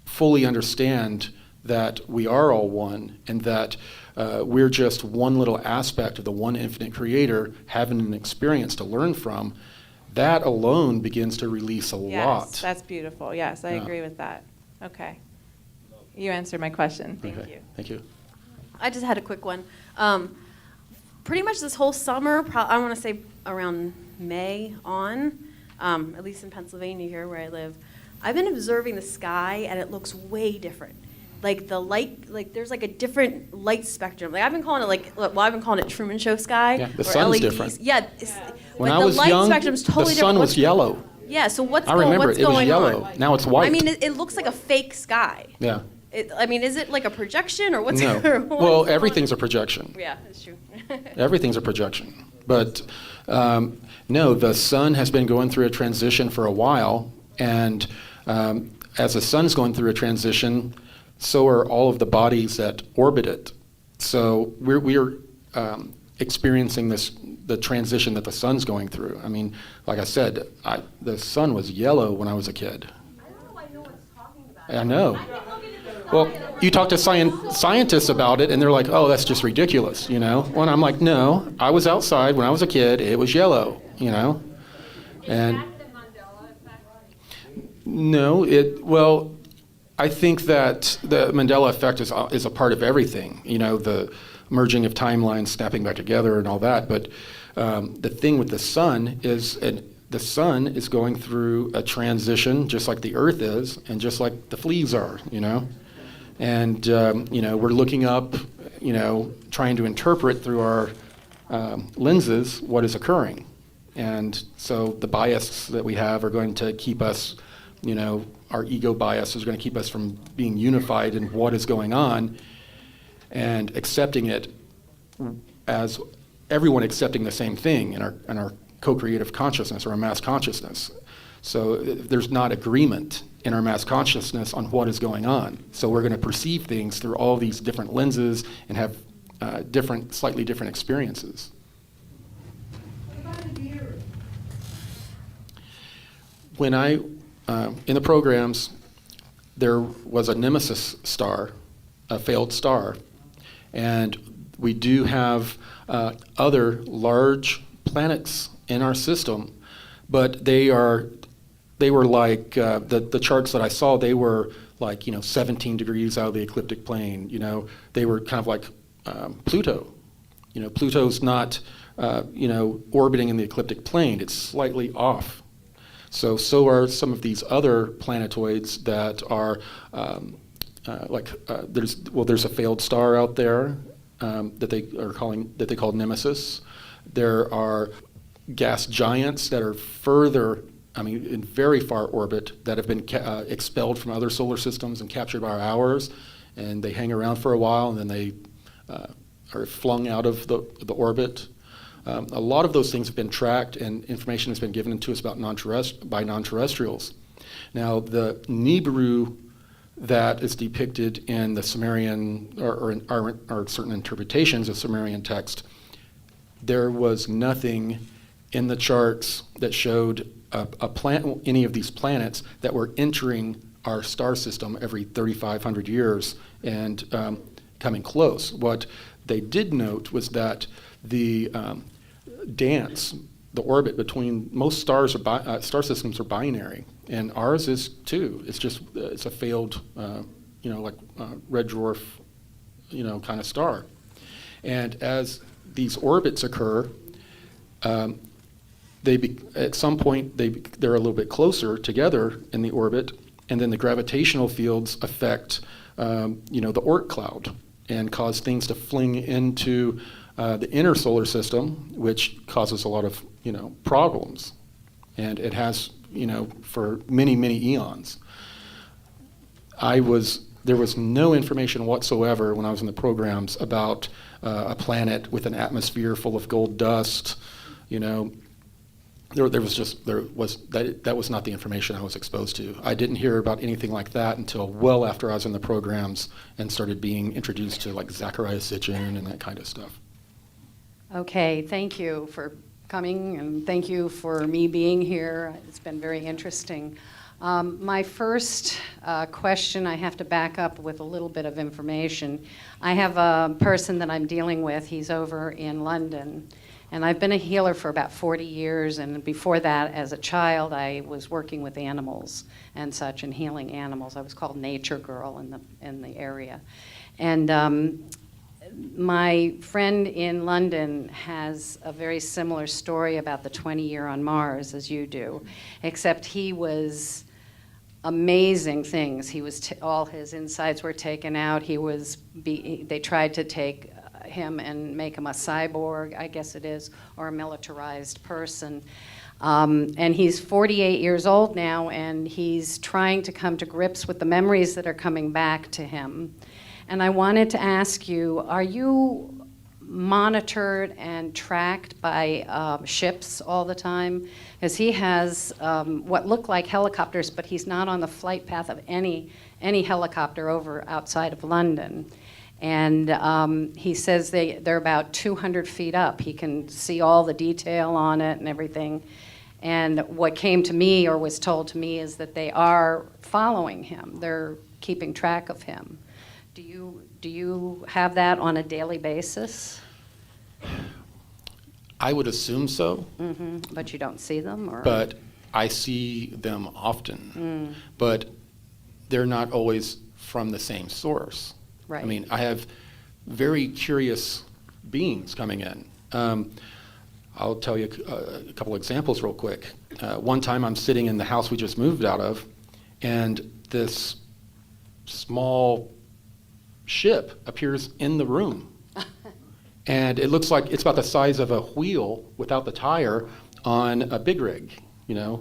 fully understand that we are all one, and that we're just one little aspect of the one infinite creator having an experience to learn from, that alone begins to release a lot. Yes, that's beautiful. Yes, I agree with that. Okay. You answered my question. Thank you. Thank you. I just had a quick one. Pretty much this whole summer, I want to say around May on, at least in Pennsylvania here where I live, I've been observing the sky and it looks way different. Like the light, there's a different light spectrum. I've been calling it Truman Show sky. Yeah, the or sun's LEDs. different. Yeah. When but I was the light young, spectrum's totally the sun different. was yellow. Yeah, so what's I going remember what's it was going yellow. on? Now it's white. I mean, it looks like a fake sky. Yeah. Is it like a projection or what's No. Well, everything's a projection. Yeah, that's true. Everything's a projection. But no, the sun has been going through a transition for a while, and as the sun's going through a transition, so are all of the bodies that orbit it. So we're experiencing the transition that the sun's going through. I mean, like I said, the sun was yellow when I was a kid. I know. Well, you talk to scientists about it, and they're like, "Oh, that's just ridiculous," When I'm like, "No, I was outside when I was a kid. It was yellow," And no, well, I think that the Mandela effect is a part of everything. The merging of timelines, snapping back together, and all that. But the thing with the sun is, the sun is going through a transition, just like the Earth is, and just like the fleas are. And we're looking up, trying to interpret through our lenses what is occurring. And so the bias that we have are going to keep us, our ego bias is going to keep us from being unified in what is going on and accepting it as everyone accepting the same thing in our co-creative consciousness or our mass consciousness. So there's not agreement in our mass consciousness on what is going on. So we're going to perceive things through all these different lenses and have slightly different experiences. When in the programs, there was a nemesis star, a failed star, and we do have other large planets in our system, but they were like the charts that I saw. They were like 17 degrees out of the ecliptic plane. They were kind of like Pluto. Pluto's not orbiting in the ecliptic plane. It's slightly off. So are some of these other planetoids that are there's a failed star out there that they call Nemesis. There are gas giants that are in very far orbit that have been expelled from other solar systems and captured by ours, and they hang around for a while and then they are flung out of the orbit. A lot of those things have been tracked, and information has been given to us about by non-terrestrials. Now, the Nibiru that is depicted in the Sumerian or certain interpretations of Sumerian text, there was nothing in the charts that showed any of these planets that were entering our star system every 3,500 years and coming close. What they did note was that the dance the orbit between most stars are star systems are binary, and ours is too. It's just it's a failed, red dwarf, kind of star. And as these orbits occur, at some point they're a little bit closer together in the orbit, and then the gravitational fields affect the Oort cloud and cause things to fling into the inner solar system, which causes a lot of problems, and it has for many eons. There was no information whatsoever when I was in the programs about a planet with an atmosphere full of gold dust. That was not the information I was exposed to. I didn't hear about anything like that until well after I was in the programs and started being introduced to like Zecharia Sitchin and that kind of stuff. Okay, thank you for coming, and thank you for me being here. It's been very interesting. My first question, I have to back up with a little bit of information. I have a person that I'm dealing with. He's over in London, and I've been a healer for about 40 years, and before that, as a child, I was working with animals and such, and healing animals. I was called Nature Girl in the area. And my friend in London has a very similar story about the 20-year on Mars as you do, except he was amazing things. He was all his insides were taken out. They tried to take him and make him a cyborg, I guess it is, or a militarized person. And he's 48 years old now, and he's trying to come to grips with the memories that are coming back to him. And I wanted to ask you, are you monitored and tracked by ships all the time? Because he has what look like helicopters, but he's not on the flight path of any helicopter over outside of London. And he says they're about 200 feet up. He can see all the detail on it and everything. And what came to me or was told to me is that they are following him. They're keeping track of him. Do you have that on a daily basis? I would assume so. Mm-hmm. But you don't see them? But I see them often. But they're not always from the same source. Right. I mean, I have very curious beings coming in. I'll tell you a couple examples real quick. One time I'm sitting in the house we just moved out of, and this small ship appears in the room. And it looks like it's about the size of a wheel without the tire on a big rig, Yeah.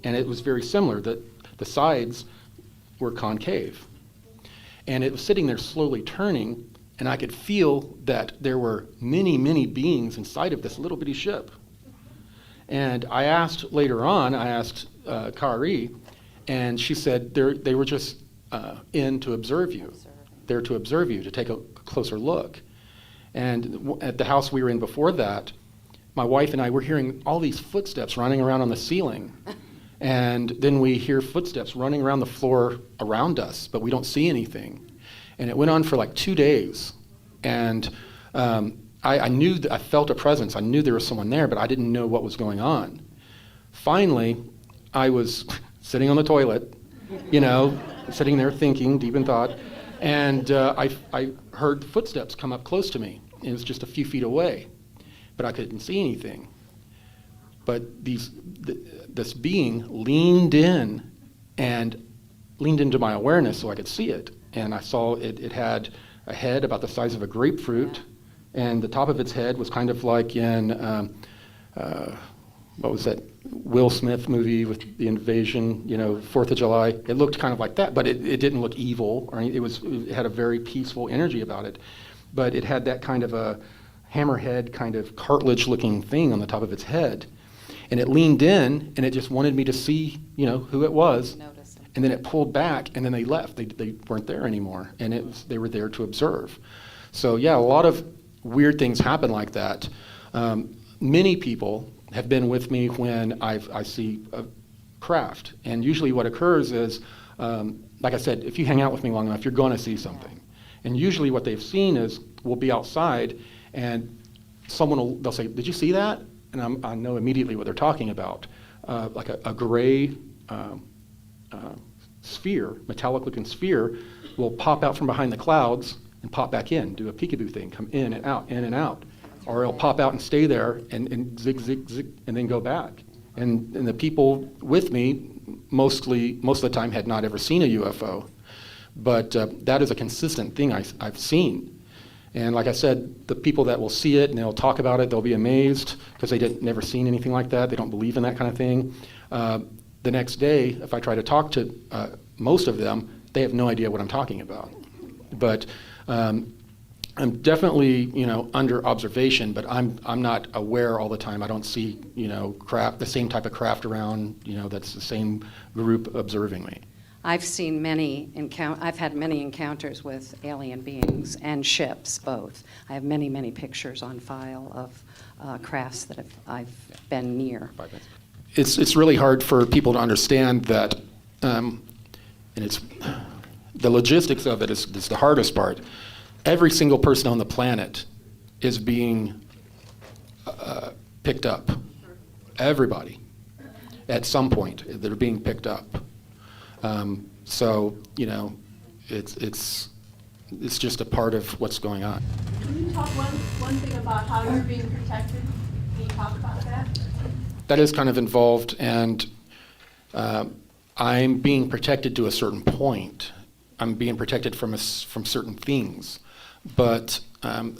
And it was very similar, that the sides were concave. And it was sitting there slowly turning, and I could feel that there were many beings inside of this little bitty ship. And I asked Khari, and she said they were just in to observe you. There to observe you, to take a closer look. And at the house we were in before that, my wife and I were hearing all these footsteps running around on the ceiling. And then we hear footsteps running around the floor around us, but we don't see anything. And it went on for like 2 days. And I knew that I felt a presence. I knew there was someone there, but I didn't know what was going on. Finally, I was sitting on the toilet, sitting there thinking, deep in thought, and I heard footsteps come up close to me. It was just a few feet away, but I couldn't see anything. But this being leaned in and leaned into my awareness so I could see it. And I saw it had a head about the size of a grapefruit, and the top of its head was kind of like in, what was that Will Smith movie with the invasion, 4th of July? It looked kind of like that, but it didn't look evil, or it had a very peaceful energy about it. But it had that kind of a hammerhead, kind of cartilage-looking thing on the top of its head. And it leaned in, and it just wanted me to see, who it was. And then it pulled back, and then they left. They weren't there anymore, and they were there to observe. So yeah, a lot of weird things happen like that. Many people have been with me when I see a craft, and usually what occurs is, like I said, if you hang out with me long enough, you're going to see something. And usually what they've seen is we'll be outside, and they'll say, "Did you see that?" and I know immediately what they're talking about, like a gray sphere, metallic-looking sphere, will pop out from behind the clouds and pop back in, do a peekaboo thing, come in and out. Or it'll pop out and stay there and zig, zig, zig, and then go back. And the people with me, most of the time, had not ever seen a UFO. But that is a consistent thing I've seen. And like I said, the people that will see it and they'll talk about it, they'll be amazed because they never seen anything like that. They don't believe in that kind of thing. The next day, if I try to talk to most of them, they have no idea what I'm talking about. But I'm definitely, under observation, but I'm not aware all the time. I don't see, the same type of craft around, that's the same group observing me. I've had many encounters with alien beings and ships, both. I have many, many pictures on file of crafts that I've been near. It's really hard for people to understand that, and it's the logistics of it is the hardest part. Every single person on the planet is being picked up. Everybody, at some point, they're being picked up. So it's just a part of what's going on. Can you talk one thing about how you're being protected? Can you talk about that? That is kind of involved, and I'm being protected to a certain point. I'm being protected from certain things. But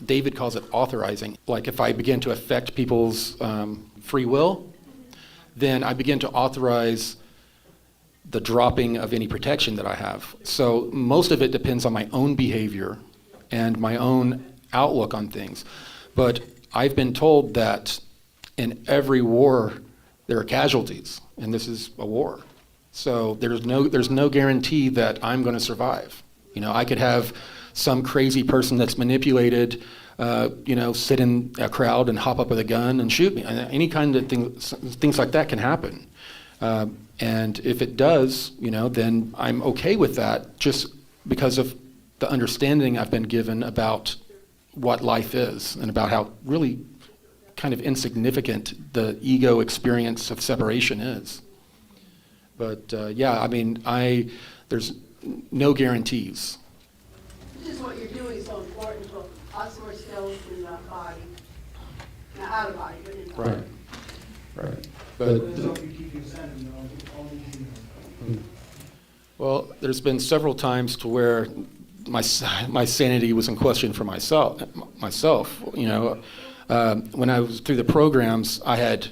David calls it authorizing. Like if I begin to affect people's free will, then I begin to authorize the dropping of any protection that I have. So most of it depends on my own behavior and my own outlook on things. But I've been told that in every war there are casualties, and this is a war. So there's no guarantee that I'm going to survive. I could have some crazy person that's manipulated, sit in a crowd and hop up with a gun and shoot me. Any kind of things like that can happen. And if it does, then I'm okay with that just because of the understanding I've been given about what life is and about how really kind of insignificant the ego experience of separation is. But there's no guarantees. This is what you're doing is so important for us who are still in the body, not out of body, but in the body. Right. But well, there's been several times to where my sanity was in question for myself. When I was through the programs, I had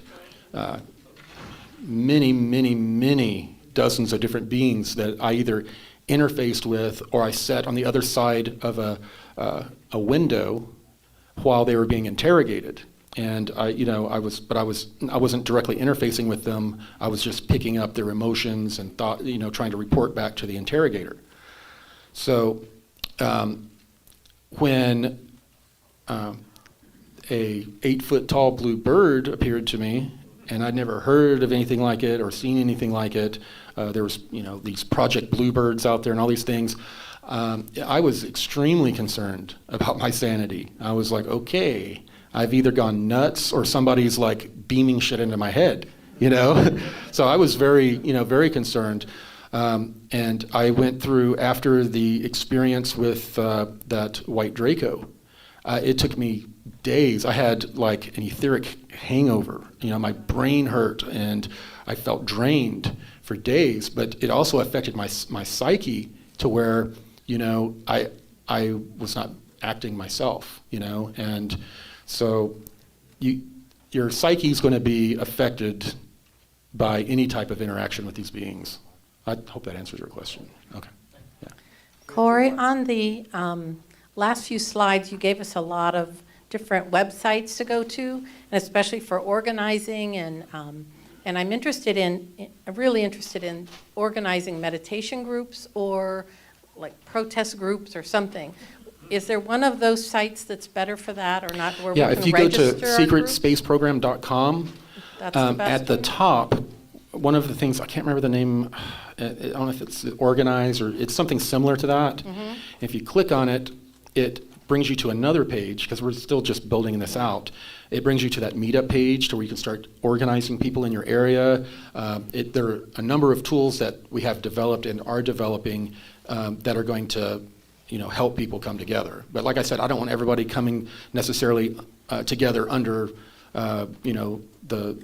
many dozens of different beings that I either interfaced with or I sat on the other side of a window while they were being interrogated. And I wasn't directly interfacing with them. I was just picking up their emotions and trying to report back to the interrogator. So when a 8-foot-tall blue bird appeared to me, and I'd never heard of anything like it or seen anything like it. There was, these Project Bluebirds out there and all these things. I was extremely concerned about my sanity. I was like, okay, I've either gone nuts or somebody's like beaming shit into my head, So I was very concerned. And I went through, after the experience with that white Draco, it took me days. I had like an etheric hangover. My brain hurt and I felt drained for days, but it also affected my psyche to where, I was not acting myself, and so your psyche is going to be affected by any type of interaction with these beings. I hope that answers your question. Okay. Yeah. Corey, on the last few slides, you gave us a lot of different websites to go to, and especially for organizing, and I'm really interested in organizing meditation groups or like protest groups or something. Is there one of those sites that's better for that or not? Where Yeah, we if can you go to register our groups? secretspaceprogram.com, That's the best at the one? top, one of the things, I can't remember the name, I don't know if it's organize or it's something similar to that. Mhm. If you click on it, it brings you to another page, because we're still just building this out. It brings you to that meetup page to where you can start organizing people in your area. There are a number of tools that we have developed and are developing that are going to help people come together. But like I said, I don't want everybody coming necessarily together under the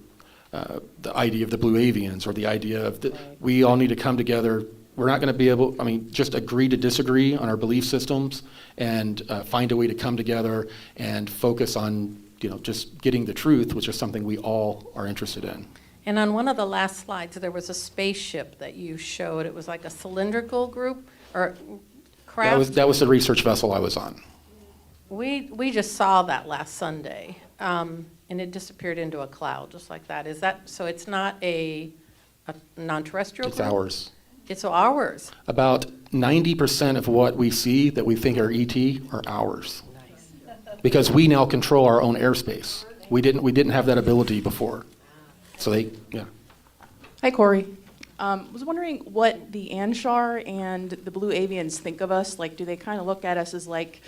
idea of the blue avians or the idea of we all need to come together. We're not going to be able, just agree to disagree on our belief systems and find a way to come together and focus on, just getting the truth, which is something we all are interested in. And on one of the last slides, there was a spaceship that you showed. It was like a cylindrical group or craft. That was the research vessel I was on. We just saw that last Sunday, and it disappeared into a cloud just like that. Is that, so it's not a non-terrestrial It's group? ours. It's ours. About 90% of what we see that we think are ET are ours. Because we now control our own airspace. We didn't have that ability before. So yeah. Hi, Corey. Was wondering what the Anshar and the blue avians think of us. Like, do they kind of look at us as like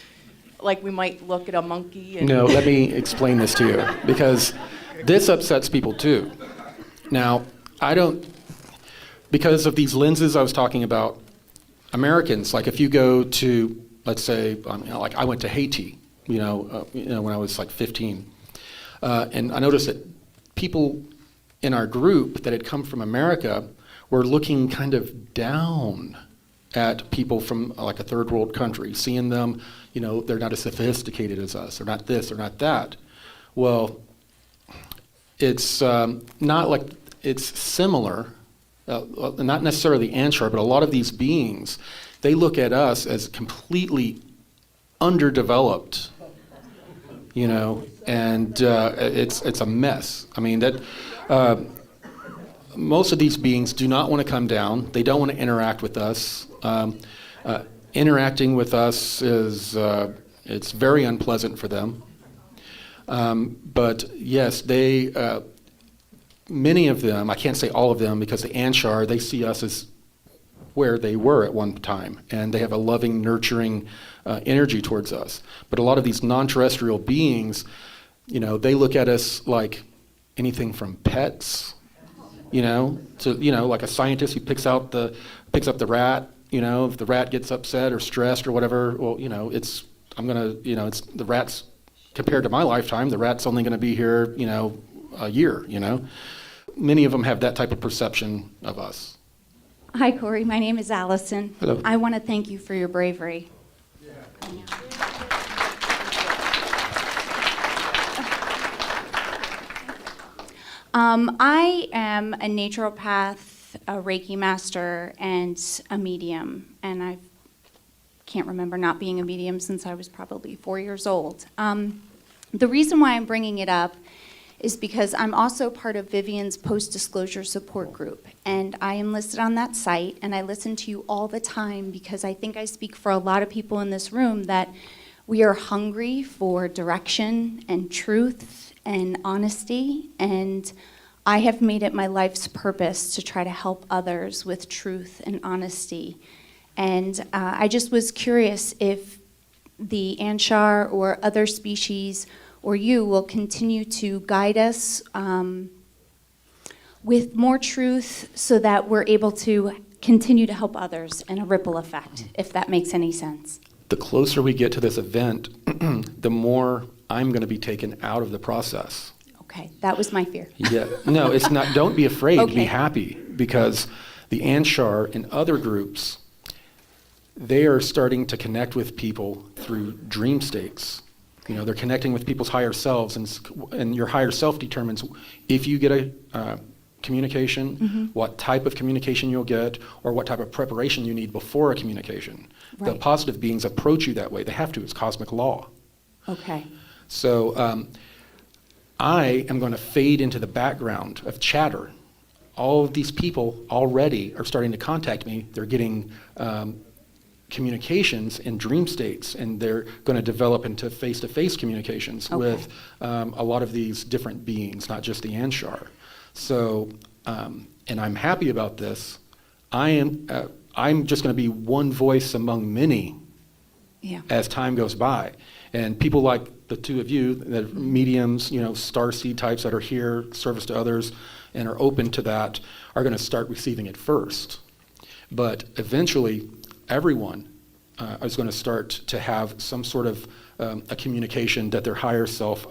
we might look at a monkey? No, let me explain this to you, because this upsets people too. Now, because of these lenses I was talking about, Americans, like if you go to, let's say, like I went to Haiti, when I was like 15, and I noticed that people in our group that had come from America were looking kind of down at people from like a third world country, seeing them, they're not as sophisticated as us, they're not this, they're not that. Well, it's not like, it's similar. Not necessarily Anshar, but a lot of these beings, they look at us as completely underdeveloped, and it's a mess. Most of these beings do not want to come down. They don't want to interact with us. Interacting with us it's very unpleasant for them. But yes, many of them, I can't say all of them, because the Anshar, they see us as where they were at one time, and they have a loving, nurturing energy towards us. But a lot of these non-terrestrial beings, they look at us like anything from pets, to like a scientist who picks up the rat. If the rat gets upset or stressed or whatever, well, it's the rat's, compared to my lifetime, the rat's only going to be here, a year. Many of them have that type of perception of us. Hi, Corey. My name is Allison. Hello. I want to thank you for your bravery. I am a naturopath, a Reiki master, and a medium. And I can't remember not being a medium since I was probably 4 years old. The reason why I'm bringing it up is because I'm also part of Vivian's post-disclosure support group, and I am listed on that site, and I listen to you all the time because I think I speak for a lot of people in this room that we are hungry for direction and truth and honesty, and I have made it my life's purpose to try to help others with truth and honesty. And I just was curious if the Anshar or other species or you will continue to guide us with more truth so that we're able to continue to help others in a ripple effect, if that makes any sense. The closer we get to this event, the more I'm going to be taken out of the process. Okay, that was my fear. Yeah, no, it's not. Don't be afraid. Okay. Be happy, because the Anshar and other groups, they are starting to connect with people through dream states. They're connecting with people's higher selves, and your higher self determines if you get a communication, what type of communication you'll get, or what type of preparation you need before a communication. Right. The positive beings approach you that way. They have to. It's cosmic law. Okay. So I am going to fade into the background of chatter. All of these people already are starting to contact me. They're getting communications in dream states, and they're going to develop into face-to-face communications with a lot of these different beings, not just the Anshar. So, and I'm happy about this. I'm just going to be one voice among many as time goes by. And people like the two of you, that mediums, starseed types that are here, service to others, and are open to that, are going to start receiving it first. But eventually, everyone is going to start to have some sort of a communication that their higher self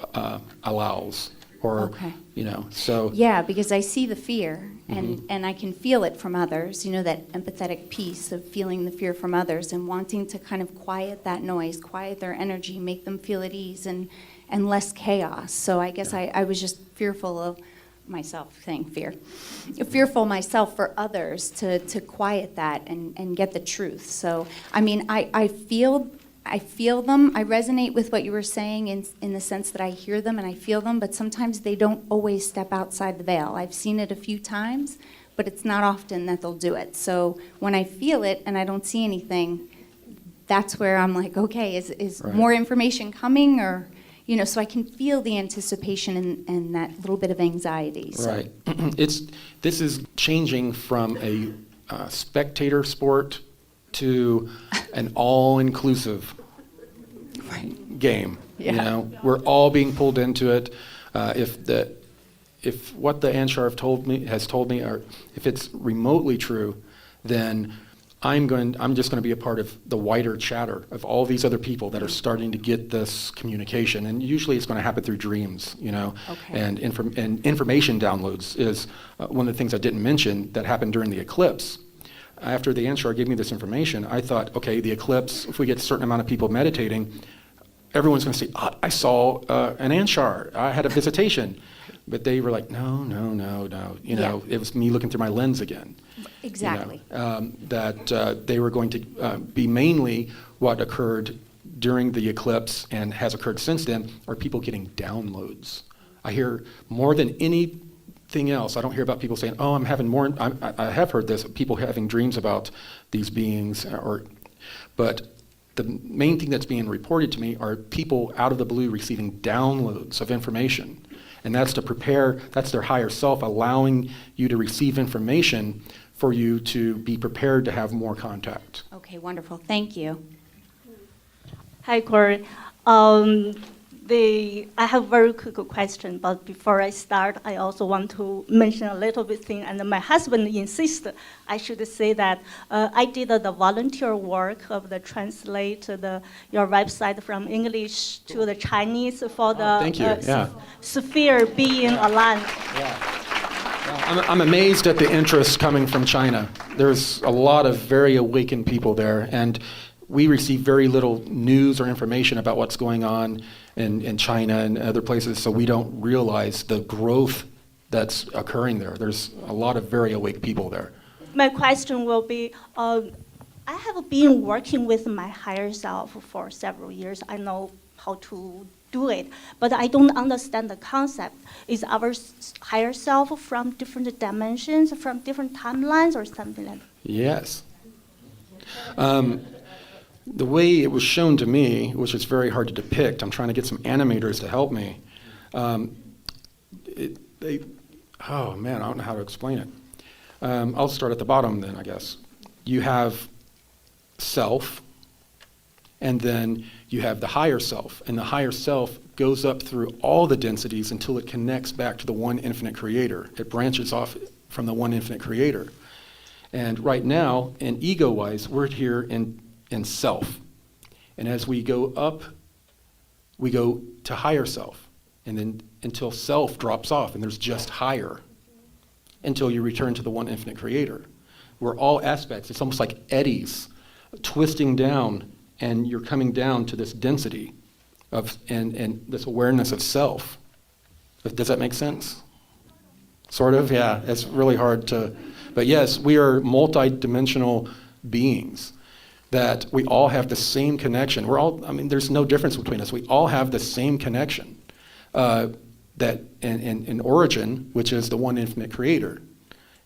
allows. Or, so. Yeah, because I see the fear, and I can feel it from others, that empathetic piece of feeling the fear from others and wanting to kind of quiet that noise, quiet their energy, make them feel at ease and less chaos. So I guess I was just fearful of myself, fearful myself for others to quiet that and get the truth. So, I mean, I feel them. I resonate with what you were saying in the sense that I hear them and I feel them, but sometimes they don't always step outside the veil. I've seen it a few times, but it's not often that they'll do it. So when I feel it and I don't see anything, that's where I'm like, okay, is Right. more information coming? Or, so I can feel the anticipation and that little bit of anxiety. So. Right. This is changing from a spectator sport to an all-inclusive game. Yeah. We're all being pulled into it. If what the Anshar has told me, or if it's remotely true, then I'm just going to be a part of the wider chatter of all these other people that are starting to get this communication. And usually it's going to happen through dreams, Okay. and information downloads is one of the things I didn't mention that happened during the eclipse. After the Anshar gave me this information, I thought, okay, the eclipse, if we get a certain amount of people meditating, everyone's going to say, I saw an Anshar, I had a visitation. But they were like, no. It was me looking through my lens again. Exactly. That they were going to be mainly what occurred during the eclipse and has occurred since then are people getting downloads. I hear more than anything else, I don't hear about people saying, oh, I'm having more, I have heard this, people having dreams about these beings, but the main thing that's being reported to me are people out of the blue receiving downloads of information. And that's to prepare, that's their higher self allowing you to receive information for you to be prepared to have more contact. Okay, wonderful. Thank you. Hi, Khari. I have a very quick question, but before I start, I also want to mention a little bit thing. And my husband insists I should say that I did the volunteer work of the translate your website from English to the Chinese for the Thank you. sphere being aligned. I'm amazed at the interest coming from China. There's a lot of very awakened people there, and we receive very little news or information about what's going on in China and other places, so we don't realize the growth that's occurring there. There's a lot of very awake people there. My question will be, I have been working with my higher self for several years. I know how to do it, but I don't understand the concept. Is our higher self from different dimensions, from different timelines, or something like that? Yes. The way it was shown to me, which is very hard to depict, I'm trying to get some animators to help me. I don't know how to explain it. I'll start at the bottom then, I guess. You have self, and then you have the higher self, and the higher self goes up through all the densities until it connects back to the one infinite creator. It branches off from the one infinite creator. And right now, and ego-wise, we're here in self. And as we go up, we go to higher self. And then until self drops off and there's just higher, until you return to the one infinite creator. We're all aspects. It's almost like eddies twisting down, and you're coming down to this density of and this awareness of self. Does that make sense? Sort of, yeah. It's really hard to, but yes, we are multi-dimensional beings. That we all have the same connection. There's no difference between us. We all have the same connection that in origin, which is the one infinite creator.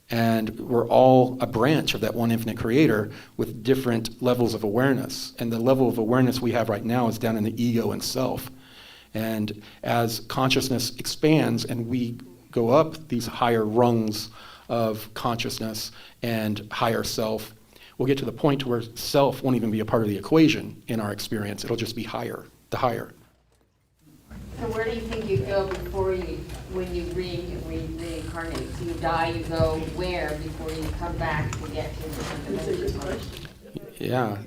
And we're all a branch of that one infinite creator with different levels of awareness. And the level of awareness we have right now is down in the ego and self. And as consciousness expands and we go up these higher rungs of consciousness and higher self, we'll get to the point where self won't even be a part of the equation in our experience. It'll just be higher, the higher. So where do you think you go when you reincarnate? So you die, you go where before you come back to get to the Yeah,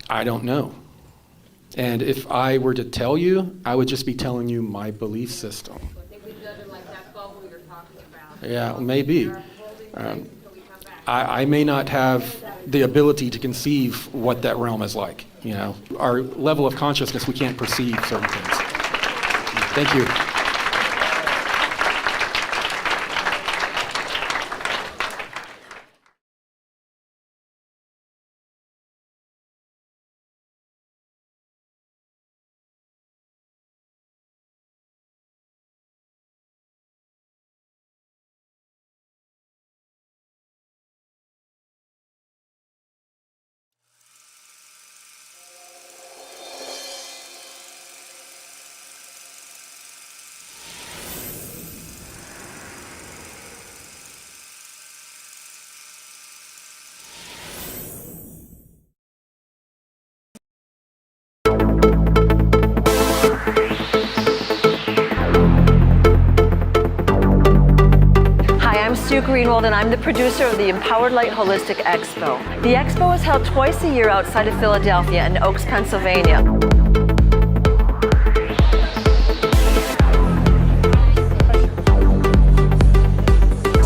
I don't know. And if I were to tell you, I would just be telling you my belief system. Yeah, maybe. I may not have the ability to conceive what that realm is like. Our level of consciousness, we can't perceive certain things. Thank you. Greenwald, and I'm the producer of the Empowered Light Holistic Expo. The expo is held twice a year outside of Philadelphia in Oaks, Pennsylvania.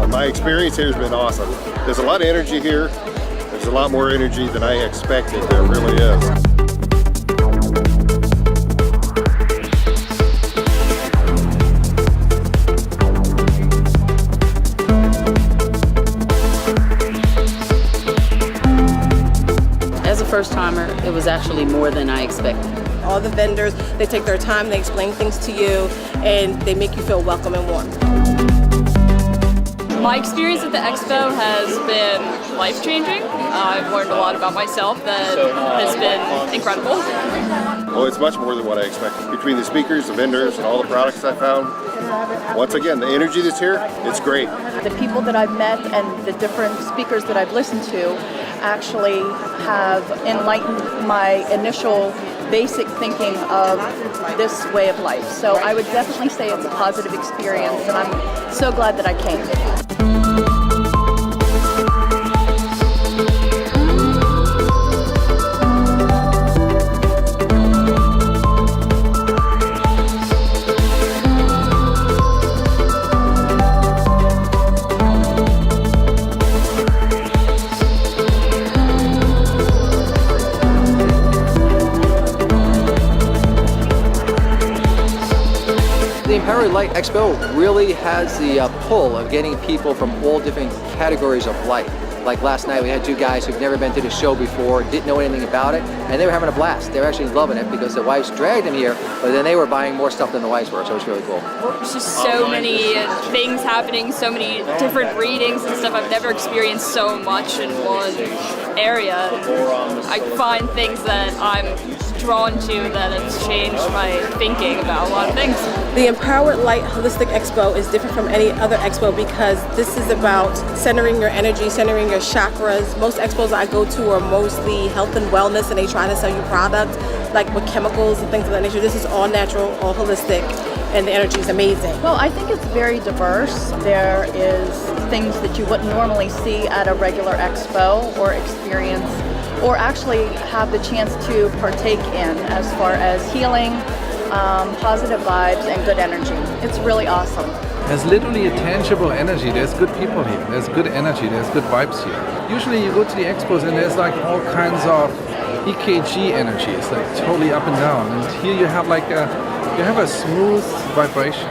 My experience here has been awesome. There's a lot of energy here. There's a lot more energy than I expected. There really is. As a first-timer, it was actually more than I expected. All the vendors, they take their time, they explain things to you, and they make you feel welcome and warm. My experience at the expo has been life-changing. I've learned a lot about myself that has been incredible. Well, it's much more than what I expected. Between the speakers, the vendors, and all the products I found, once again, the energy that's here, it's great. The people that I've met and the different speakers that I've listened to actually have enlightened my initial basic thinking of this way of life. So I would definitely say it's a positive experience, and I'm so glad that I came. The Empowered Light Expo really has the pull of getting people from all different categories of light. Like last night we had two guys who've never been to the show before, didn't know anything about it, and they were having a blast. They were actually loving it because the wives dragged them here, but then they were buying more stuff than the wives were, so it's really cool. There's just so many things happening, so many different readings and stuff. I've never experienced so much in one area. I find things that I'm drawn to that has changed my thinking about a lot of things. The Empowered Light Holistic Expo is different from any other expo because this is about centering your energy, centering your chakras. Most expos I go to are mostly health and wellness, and they try to sell you products like with chemicals and things of that nature. This is all natural, all holistic, and the energy is amazing. Well, I think it's very diverse. There is things that you wouldn't normally see at a regular expo or experience, or actually have the chance to partake in as far as healing, positive vibes, and good energy. It's really awesome. There's literally a tangible energy. There's good people here. There's good energy. There's good vibes here. Usually you go to the expos and there's like all kinds of EKG energy. It's like totally up and down. And here you have a smooth vibration.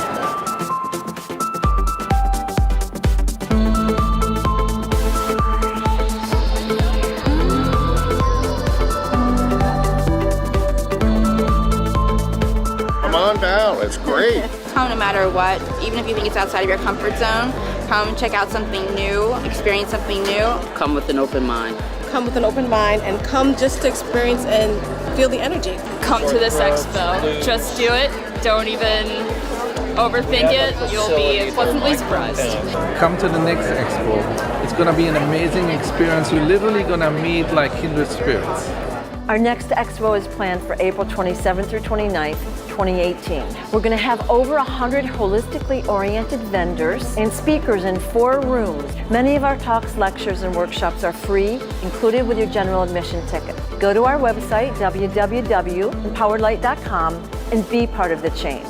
Come on down. It's great. Come no matter what, even if you think it's outside of your comfort zone, come check out something new, experience something new. Come with an open mind. Come with an open mind and come just to experience and feel the energy. Come to this expo. Just do it. Don't even overthink it, you'll be pleasantly surprised. Come to the next expo. It's going to be an amazing experience. You're literally going to meet like kindred spirits. Our next expo is planned for April 27th through 29th, 2018. We're going to have over 100 holistically oriented vendors and speakers in 4 rooms. Many of our talks, lectures, and workshops are free, included with your general admission ticket. Go to our website, www.empoweredlight.com, and be part of the change.